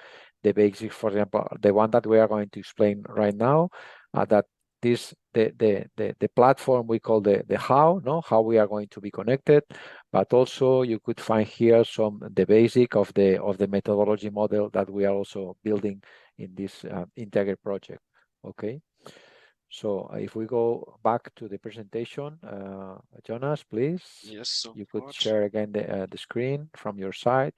the basics, for example, the one that we are going to explain right now, that this the platform we call the how we are going to be connected, but also you could find here the basic of the methodology model that we are also building in this Integrate project. Okay, so if we go back to the presentation, Jonas, please. Yes, so you could share again the screen from your side.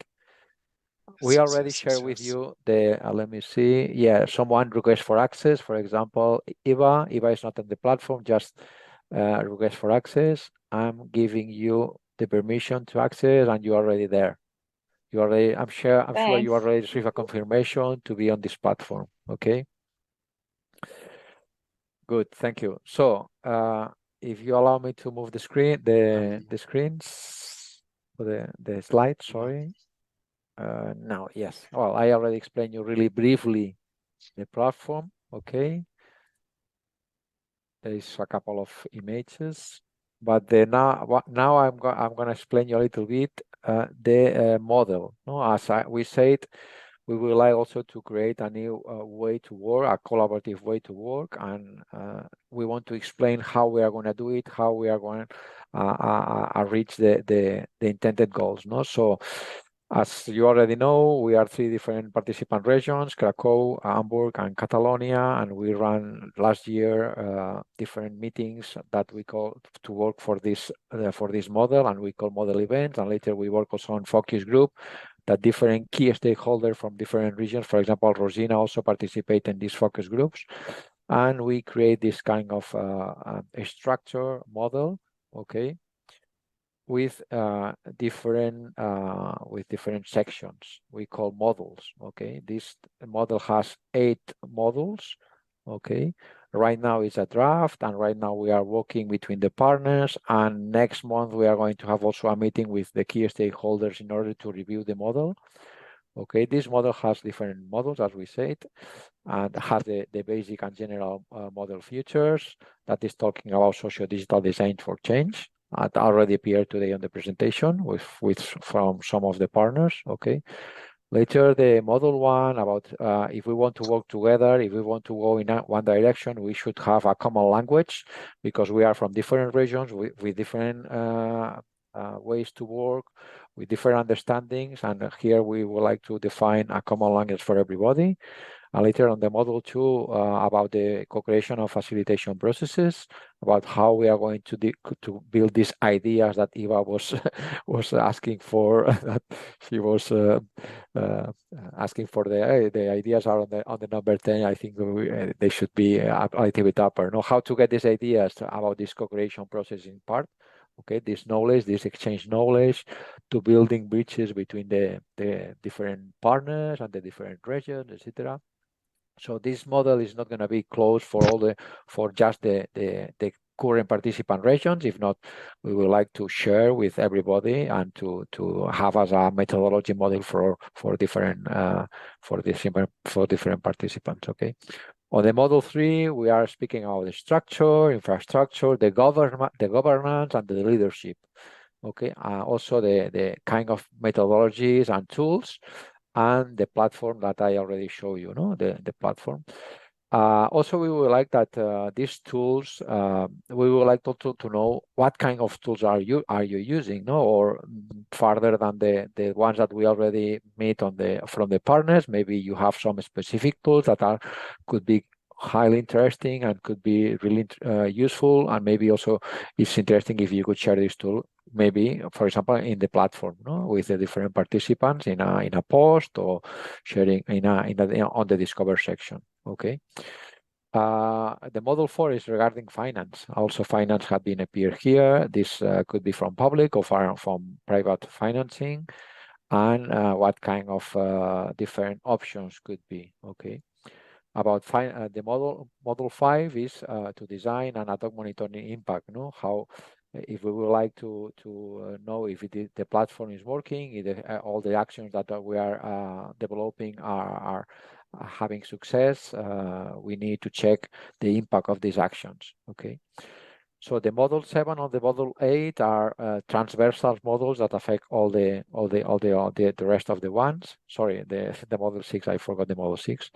Yes, We already shared with you the, let me see, yeah, someone request for access. For example, Eva is not on the platform, just request for access. I'm giving you the permission to access, and you're already there. You already, I'm sure you already received a confirmation to be on this platform. Okay. Good, thank you. So if you allow me to move the screen, the screens, the slides, sorry. No, yes. Well, I already explained you really briefly the platform. Okay. There is a couple of images, but now I'm going to explain you a little bit the model. No, as we said, we would like also to create a new way to work, a collaborative way to work, and we want to explain how we are going to do it, how we are going to reach the intended goals. No, so. As you already know, we are 3 different participant regions, Krakow, Hamburg, and Catalonia, and we ran last year different meetings that we call to work for this model, and we call model events, and later we work also on focus group that different key stakeholders from different regions, for example, Rosina also participate in these focus groups, and we create this kind of a structure model, okay, with different sections we call models. Okay, this model has 8 modules. Okay, right now it's a draft, and right now we are working between the partners, and next month we are going to have also a meeting with the key stakeholders in order to review the model. Okay, this model has different models, as we said, and has the basic and general model features that is talking about socio-digital design for change. It already appeared today on the presentation from some of the partners. Okay. Later, the model 1 about if we want to work together, if we want to go in one direction, we should have a common language, because we are from different regions with different ways to work, with different understandings, and here we would like to define a common language for everybody. And later on the model 2 about the co-creation of facilitation processes, about how we are going to build these ideas that Eva was asking for. That she was asking for the ideas are on the number 10. I think they should be a little bit upper. No, how to get these ideas about this co-creation process in part. Okay, this knowledge, this exchange knowledge, to building bridges between the different partners and the different regions, etc. So this model is not going to be closed for just the current participant regions. If not, we would like to share with everybody and to have as a methodology model for different participants. Okay, On the model 3, we are speaking about the structure, infrastructure, the governance, and the leadership. Okay, also the kind of methodologies and tools, and the platform that I already showed you, the platform. Also, we would like that these tools, we would like to know what kind of tools are you using, or further than the ones that we already made from the partners. Maybe you have some specific tools that could be highly interesting and could be really useful, and maybe also it's interesting if you could share this tool, maybe for example in the platform, with the different participants in a post, or sharing on the Discover section. Okay. The model 4 is regarding finance. Also, finance have been appeared here. This could be from public or from private financing, and what kind of different options could be. Okay. About the model 5 is to design an ad hoc monitoring impact. How, if we would like to know if the platform is working, if all the actions that we are developing are having success, we need to check the impact of these actions. Okay. So the model 7 and the model 8 are transversal models that affect all the rest of the ones. Sorry, the model 6, I forgot the model 6,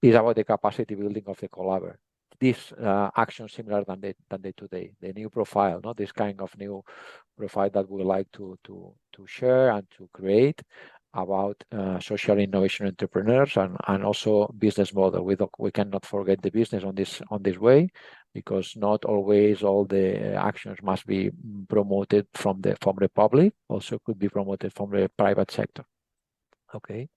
is about the capacity building of the collaborator. This action similar than the today, the new profile, this kind of new profile that we like to share and to create about social innovation entrepreneurs, and also business model. We cannot forget the business on this way, because not always all the actions must be promoted from the public. Also could be promoted from the private sector. Okay.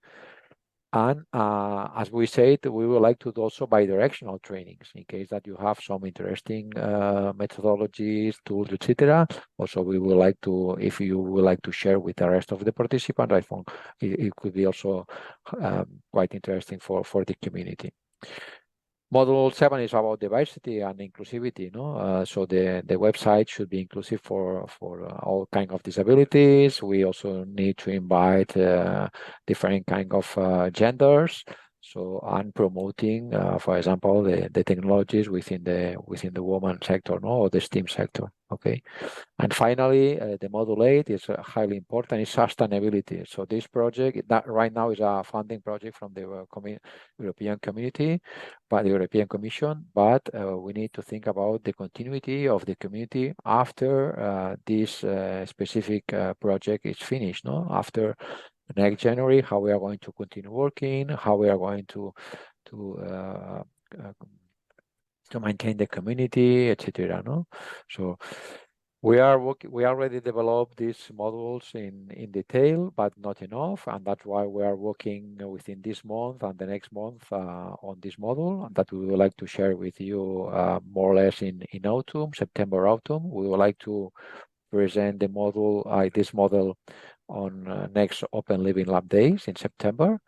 And as we said, we would like to do also bi-directional trainings in case that you have some interesting methodologies, tools, etc. Also, we would like to, if you would like to share with the rest of the participants, I think it could be also quite interesting for the community. Model 7 is about diversity and inclusivity. So the website should be inclusive for all kinds of disabilities. We also need to invite different kind of genders. So I'm promoting, for example, the technologies within the woman sector, or the STEAM sector. Okay. And finally, the model 8 is highly important. It's sustainability. So this project that right now is a funding project from the European Community, by the European Commission, but we need to think about the continuity of the community after this specific project is finished. After next January, how we are going to continue working, how we are going to maintain the community, etc. So we already developed these models in detail, but not enough, and that's why we are working within this month and the next month on this model, and that we would like to share with you more or less in autumn, September, autumn. We would like to present the model, this model, on next Open Living Lab days in September.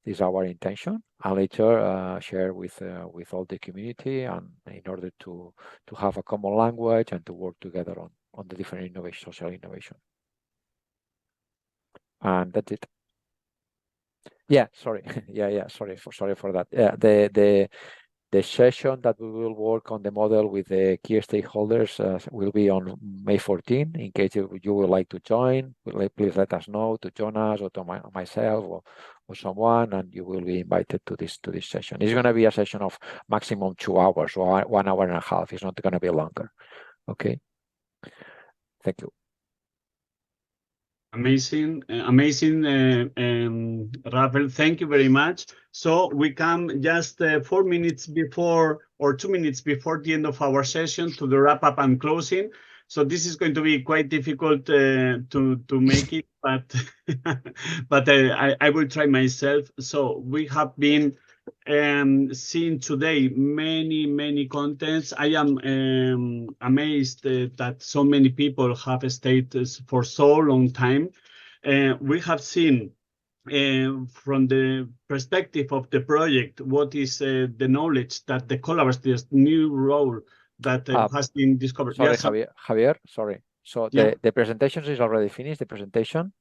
This is our intention, and later share with all the community, and in order to have a common language and to work together on the different social innovation. And that's it. Yeah, sorry. Sorry for that. Yeah, the session that we will work on the model with the key stakeholders will be on May 14. In case you would like to join, please let us know, to join us, or to myself or someone, and you will be invited to this session. It's going to be a session of maximum 2 hours or 1 hour and a half. It's not going to be longer. Okay. Thank you. Amazing, Rafael. Thank you very much. So we come just 4 minutes before, or 2 minutes before the end of our session, to the wrap up and closing. So this is going to be quite difficult to make it, but but I will try myself. So we have been seeing today many contents. I am amazed that so many people have stayed for so long time. We have seen from the perspective of the project, what is the knowledge that the collaborators' new role that has been discovered. Sorry, yes, Javier, sorry. So yeah. the presentation is already finished, the presentation?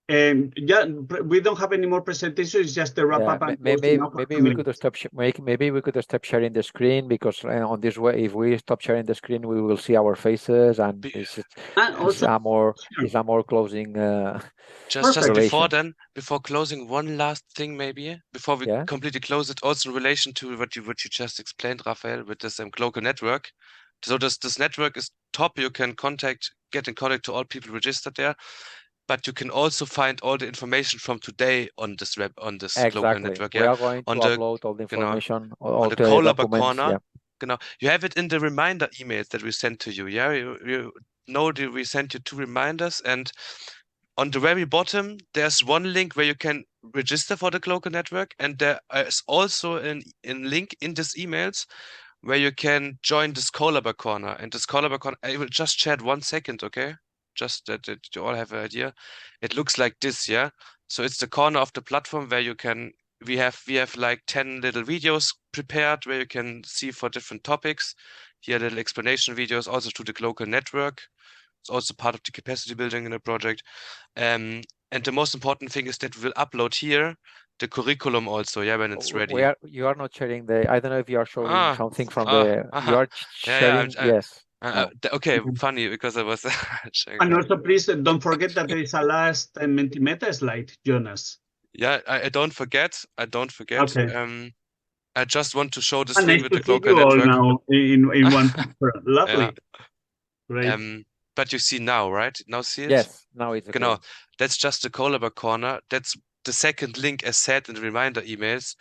Yeah, we don't have any more presentations. It's just the wrap up. And maybe we could stop. Maybe we could stop sharing the screen, because on this way, if we stop sharing the screen, we will see our faces, and it's a more closing. Just before closing, one last thing maybe before we completely close it. Also in relation to what you just explained, Raphael, with this global network. So this network is top. You can get in contact to all people registered there. But you can also find all the information from today on this global network. We are going to upload all the information, all the Collab documents. corner. You have it in the reminder emails that we sent to you. Yeah, you know we sent you 2 reminders, and on the very bottom there's one link where you can register for the global network, and there is also a link in these emails where you can join this Collab corner. And this Collab corner, I will just share it 1 second, okay? Just that you all have an idea. It looks like this, yeah. So it's the corner of the platform where you can. We have like 10 little videos prepared where you can see for different topics. Here, little explanation videos also to the global network. It's also part of the capacity building in the project. And the most important thing is that we will upload here the curriculum also, yeah, when it's ready. You are not sharing the. I don't know if you are showing something from the. You are sharing. Yes. Okay, funny, because I was and also, please don't forget that there is a last Mentimeter slide, Jonas. Yeah, I don't forget. Okay. I just want to show this thing with the global network. Now in one picture. Lovely. Great. But you see now, right? Now see it? Yes, now it's okay. That's just the Collab corner. That's the second link, as said in the reminder emails.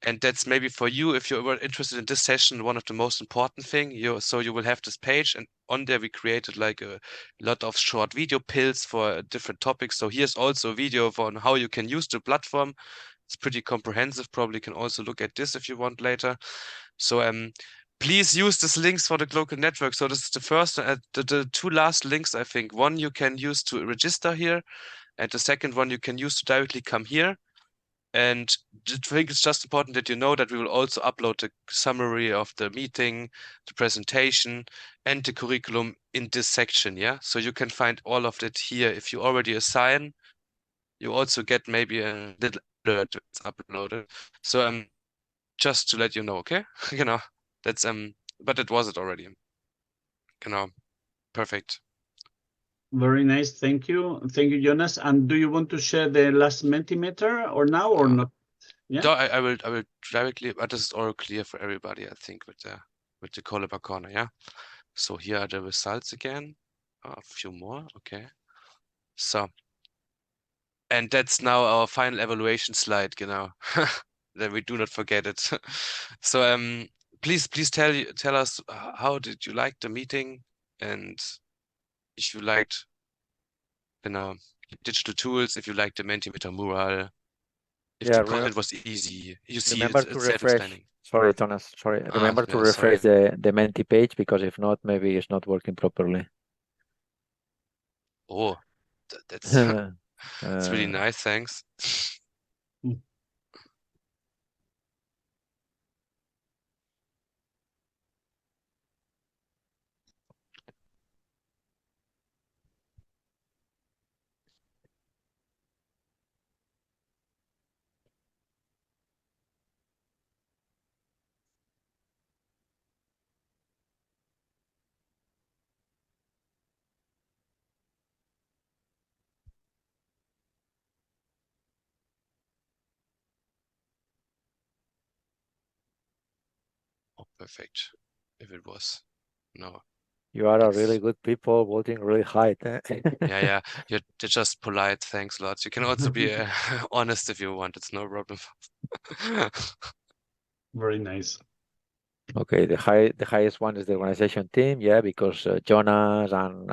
And that's maybe for you, if you were interested in this session, one of the most important thing. So you will have this page, and on there we created like a lot of short video pills for different topics. So here's also a video on how you can use the platform. It's pretty comprehensive. Probably can also look at this if you want later. So please use these links for the global network. So this is the first, the 2 last links, I think. One you can use to register here, and the second one you can use to directly come here. And I think it's just important that you know that we will also upload the summary of the meeting, the presentation, and the curriculum in this section, yeah? So you can find all of that here. If you already assign, you also get maybe a little alert that's uploaded. So just to let you know, okay? That's but it was it already. Perfect. Very nice. Thank you, Jonas. And do you want to share the last Mentimeter or now or not? Yeah. No, I will directly. But this is all clear for everybody, I think, with the Collab corner. Yeah. So here are the results again. A few more. Okay. So, and that's now our final evaluation slide. Then we do not forget it. So please tell us how did you like the meeting, and if you liked digital tools, if you liked the Mentimeter mural, if the content was easy. You see, remember to refresh. Sorry, Jonas. Sorry. Remember to refresh the Menti page, because if not, maybe it's not working properly. Oh, that's that's really nice. Thanks. Perfect. If it was, no. You are a really good people, voting really high. Yeah. You're just polite. Thanks a lot. You can also be honest if you want. It's no problem. Very nice. Okay, the highest one is the organization team, yeah, because Jonas and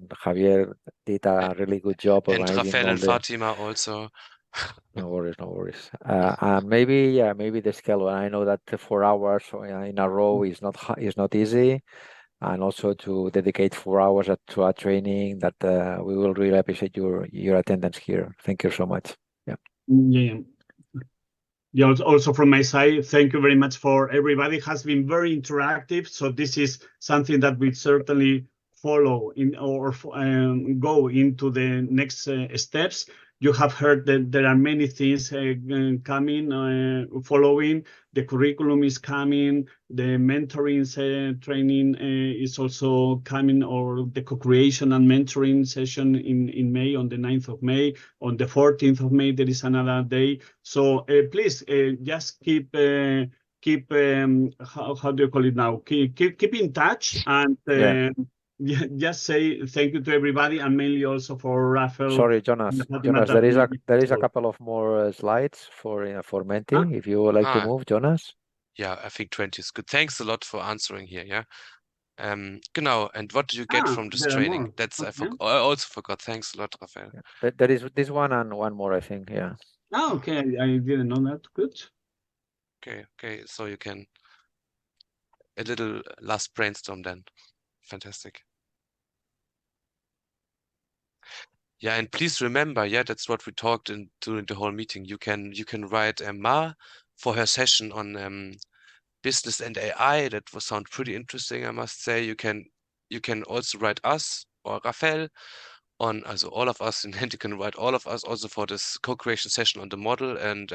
Javier did a really good job organizing. And Rafael and Fatima also. No worries. Maybe the scale. I know that 4 hours in a row is not easy, and also to dedicate 4 hours to a training. That we will really appreciate your attendance here. Thank you so much. Yeah. Also from my side, thank you very much for everybody. It has been very interactive. So this is something that we certainly follow in or go into the next steps. You have heard that there are many things coming, following. The curriculum is coming. The mentoring training is also coming, or the co-creation and mentoring session in May, on the 9th of May. On the 14th of May, there is another day. So please just keep how do you call it now? Keep in touch, and just say thank you to everybody, and mainly also for Rafael. Sorry, Jonas. Jonas, there is a couple of more slides for Menti. If you would like to move, Jonas. Yeah, I think 20 is good. Thanks a lot for answering here. Yeah. Genau. And what do you get from this training? That's I also forgot. Thanks a lot, Rafael. Yeah. There is this one and one more, I think. Yeah. Oh, okay. I didn't know that. Good. Okay. So you can a little last brainstorm then. Fantastic. Yeah, and please remember, yeah, that's what we talked during the whole meeting. You can write Ma for her session on business and AI. That will sound pretty interesting, I must say. You can also write us or Rafael on, also all of us, and you can write all of us also for this co-creation session on the model. And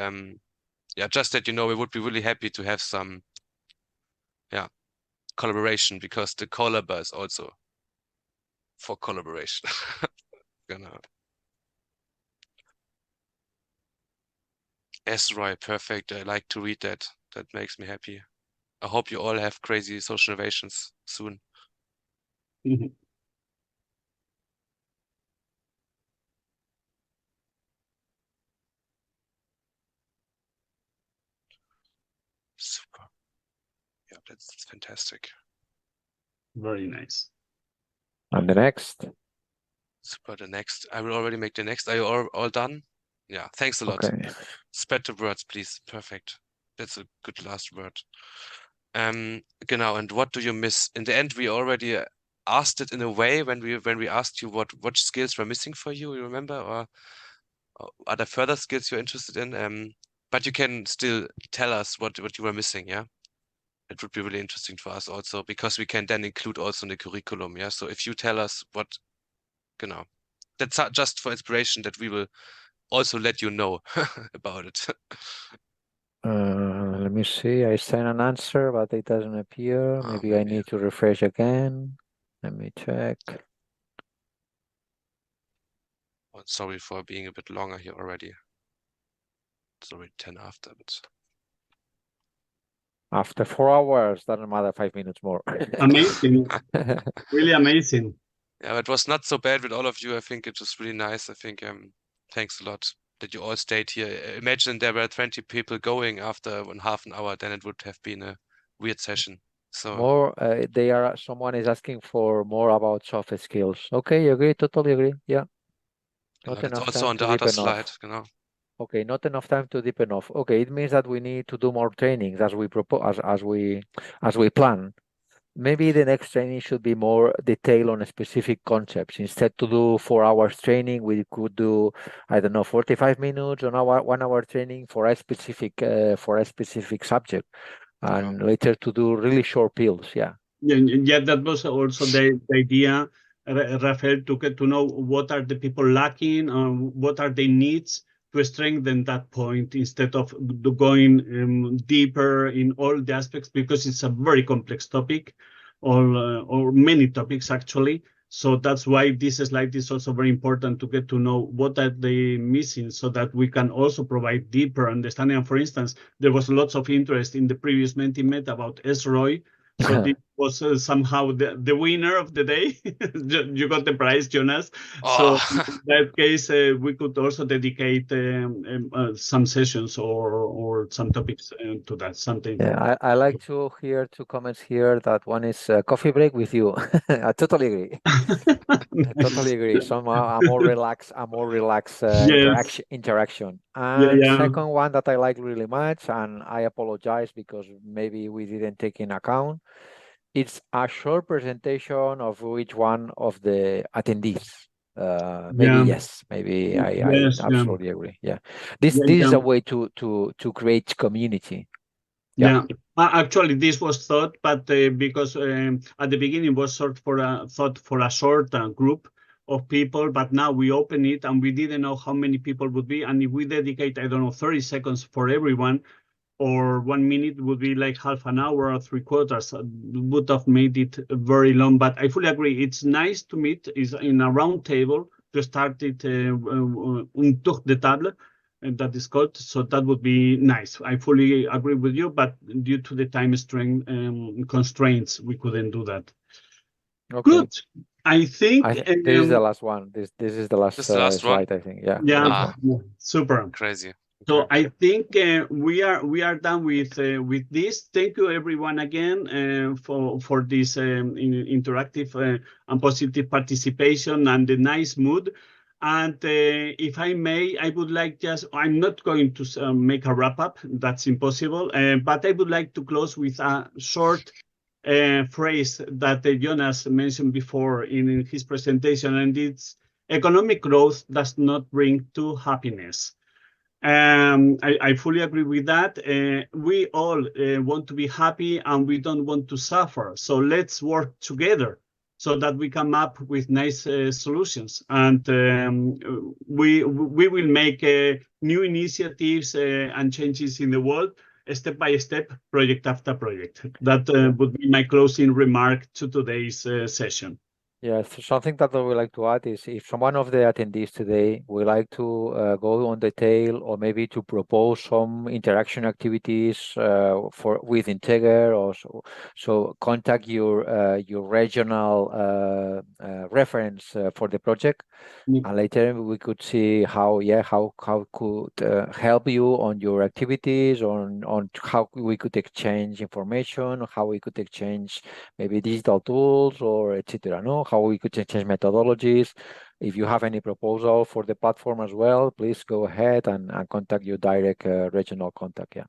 yeah, just that you know, we would be really happy to have some collaboration, because the collabor is also for collaboration. Genau. SROI, perfect. I like to read that. That makes me happy. I hope you all have crazy social innovations soon. Super. Yeah, that's fantastic. Very nice. And the next? Super, the next. I will already make the next. Are you all done? Yeah, thanks a lot. Okay. Spread the words, please. Perfect. That's a good last word. Genau, and what do you miss? In the end, we already asked it in a way when we asked you what skills were missing for you, you remember? Or are there further skills you're interested in? But you can still tell us what you were missing, yeah? It would be really interesting for us also, because we can then include also in the curriculum, yeah? So if you tell us what, genau. That's just for inspiration, that we will also let you know about it. Let me see. I sent an answer, but it doesn't appear. Maybe I need to refresh again. Let me check. Oh, sorry for being a bit longer here already. It's already 10 after, but after 4 hours, doesn't matter, 5 minutes more. Amazing. Really amazing. Yeah, it was not so bad with all of you. I think it was really nice. I think thanks a lot that you all stayed here. Imagine there were 20 people going after half an hour, then it would have been a weird session. So more, someone is asking for more about soft skills. Okay, agree, totally agree. Yeah. Not enough also time on the other slide, genau. Okay, not enough time to deep enough. Okay, it means that we need to do more trainings as we propose, as we plan. Maybe the next training should be more detailed on specific concepts. Instead to do 4 hours training, we could do, I don't know, 45 minutes or 1 hour training for a specific subject, and later to do really short pills. Yeah. Yeah, that was also the idea, Rafael, to get to know what are the people lacking, what are their needs, to strengthen that point instead of going deeper in all the aspects, because it's a very complex topic, or many topics actually. So that's why this slide is also very important, to get to know what are they missing, so that we can also provide deeper understanding. And for instance, there was lots of interest in the previous Mentimet about SROI. So this was somehow the winner of the day. You got the prize, Jonas. So in that case, we could also dedicate some sessions or some topics to that. Something. Yeah, I like to hear 2 comments here. That one is coffee break with you. I totally agree. I totally agree. Somehow a more relaxed Yes. interaction. And Yeah. second one that I like really much, and I apologize because maybe we didn't take in account, it's a short presentation of each one of the attendees. Maybe yes, maybe I absolutely agree. Yeah, this is a way to create community. Yeah. Actually, this was thought, but because at the beginning was thought for a short group of people, but now we open it and we didn't know how many people would be. And if we dedicate, I don't know, 30 seconds for everyone, or 1 minute would be like half an hour or 3/4, would have made it very long. But I fully agree. It's nice to meet is in a round table to start it un tour de table, and that is called. So that would be nice. I fully agree with you, but due to the time constraints, we couldn't do that. Okay. Good. I think this is the last one. This is the last, last one? slide, I think. Yeah. Yeah, super. Crazy. So I think we are done with this. Thank you everyone again for this interactive and positive participation and the nice mood. And if I may, I would like I'm not going to make a wrap up. That's impossible. But I would like to close with a short phrase that Jonas mentioned before in his presentation, and it's economic growth does not bring to happiness. I fully agree with that. We all want to be happy and we don't want to suffer. So let's work together so that we come up with nice solutions. And we will make new initiatives and changes in the world, step by step, project after project. That would be my closing remark to today's session. Yeah, something that I would like to add is if someone of the attendees today would like to go on detail or maybe to propose some interaction activities with Integer, or so contact your regional reference for the project, and later we could see how could help you on your activities, on how we could exchange information, how we could exchange maybe digital tools or etc. No, how we could change methodologies. If you have any proposal for the platform as well, please go ahead and contact your direct regional contact. Yeah.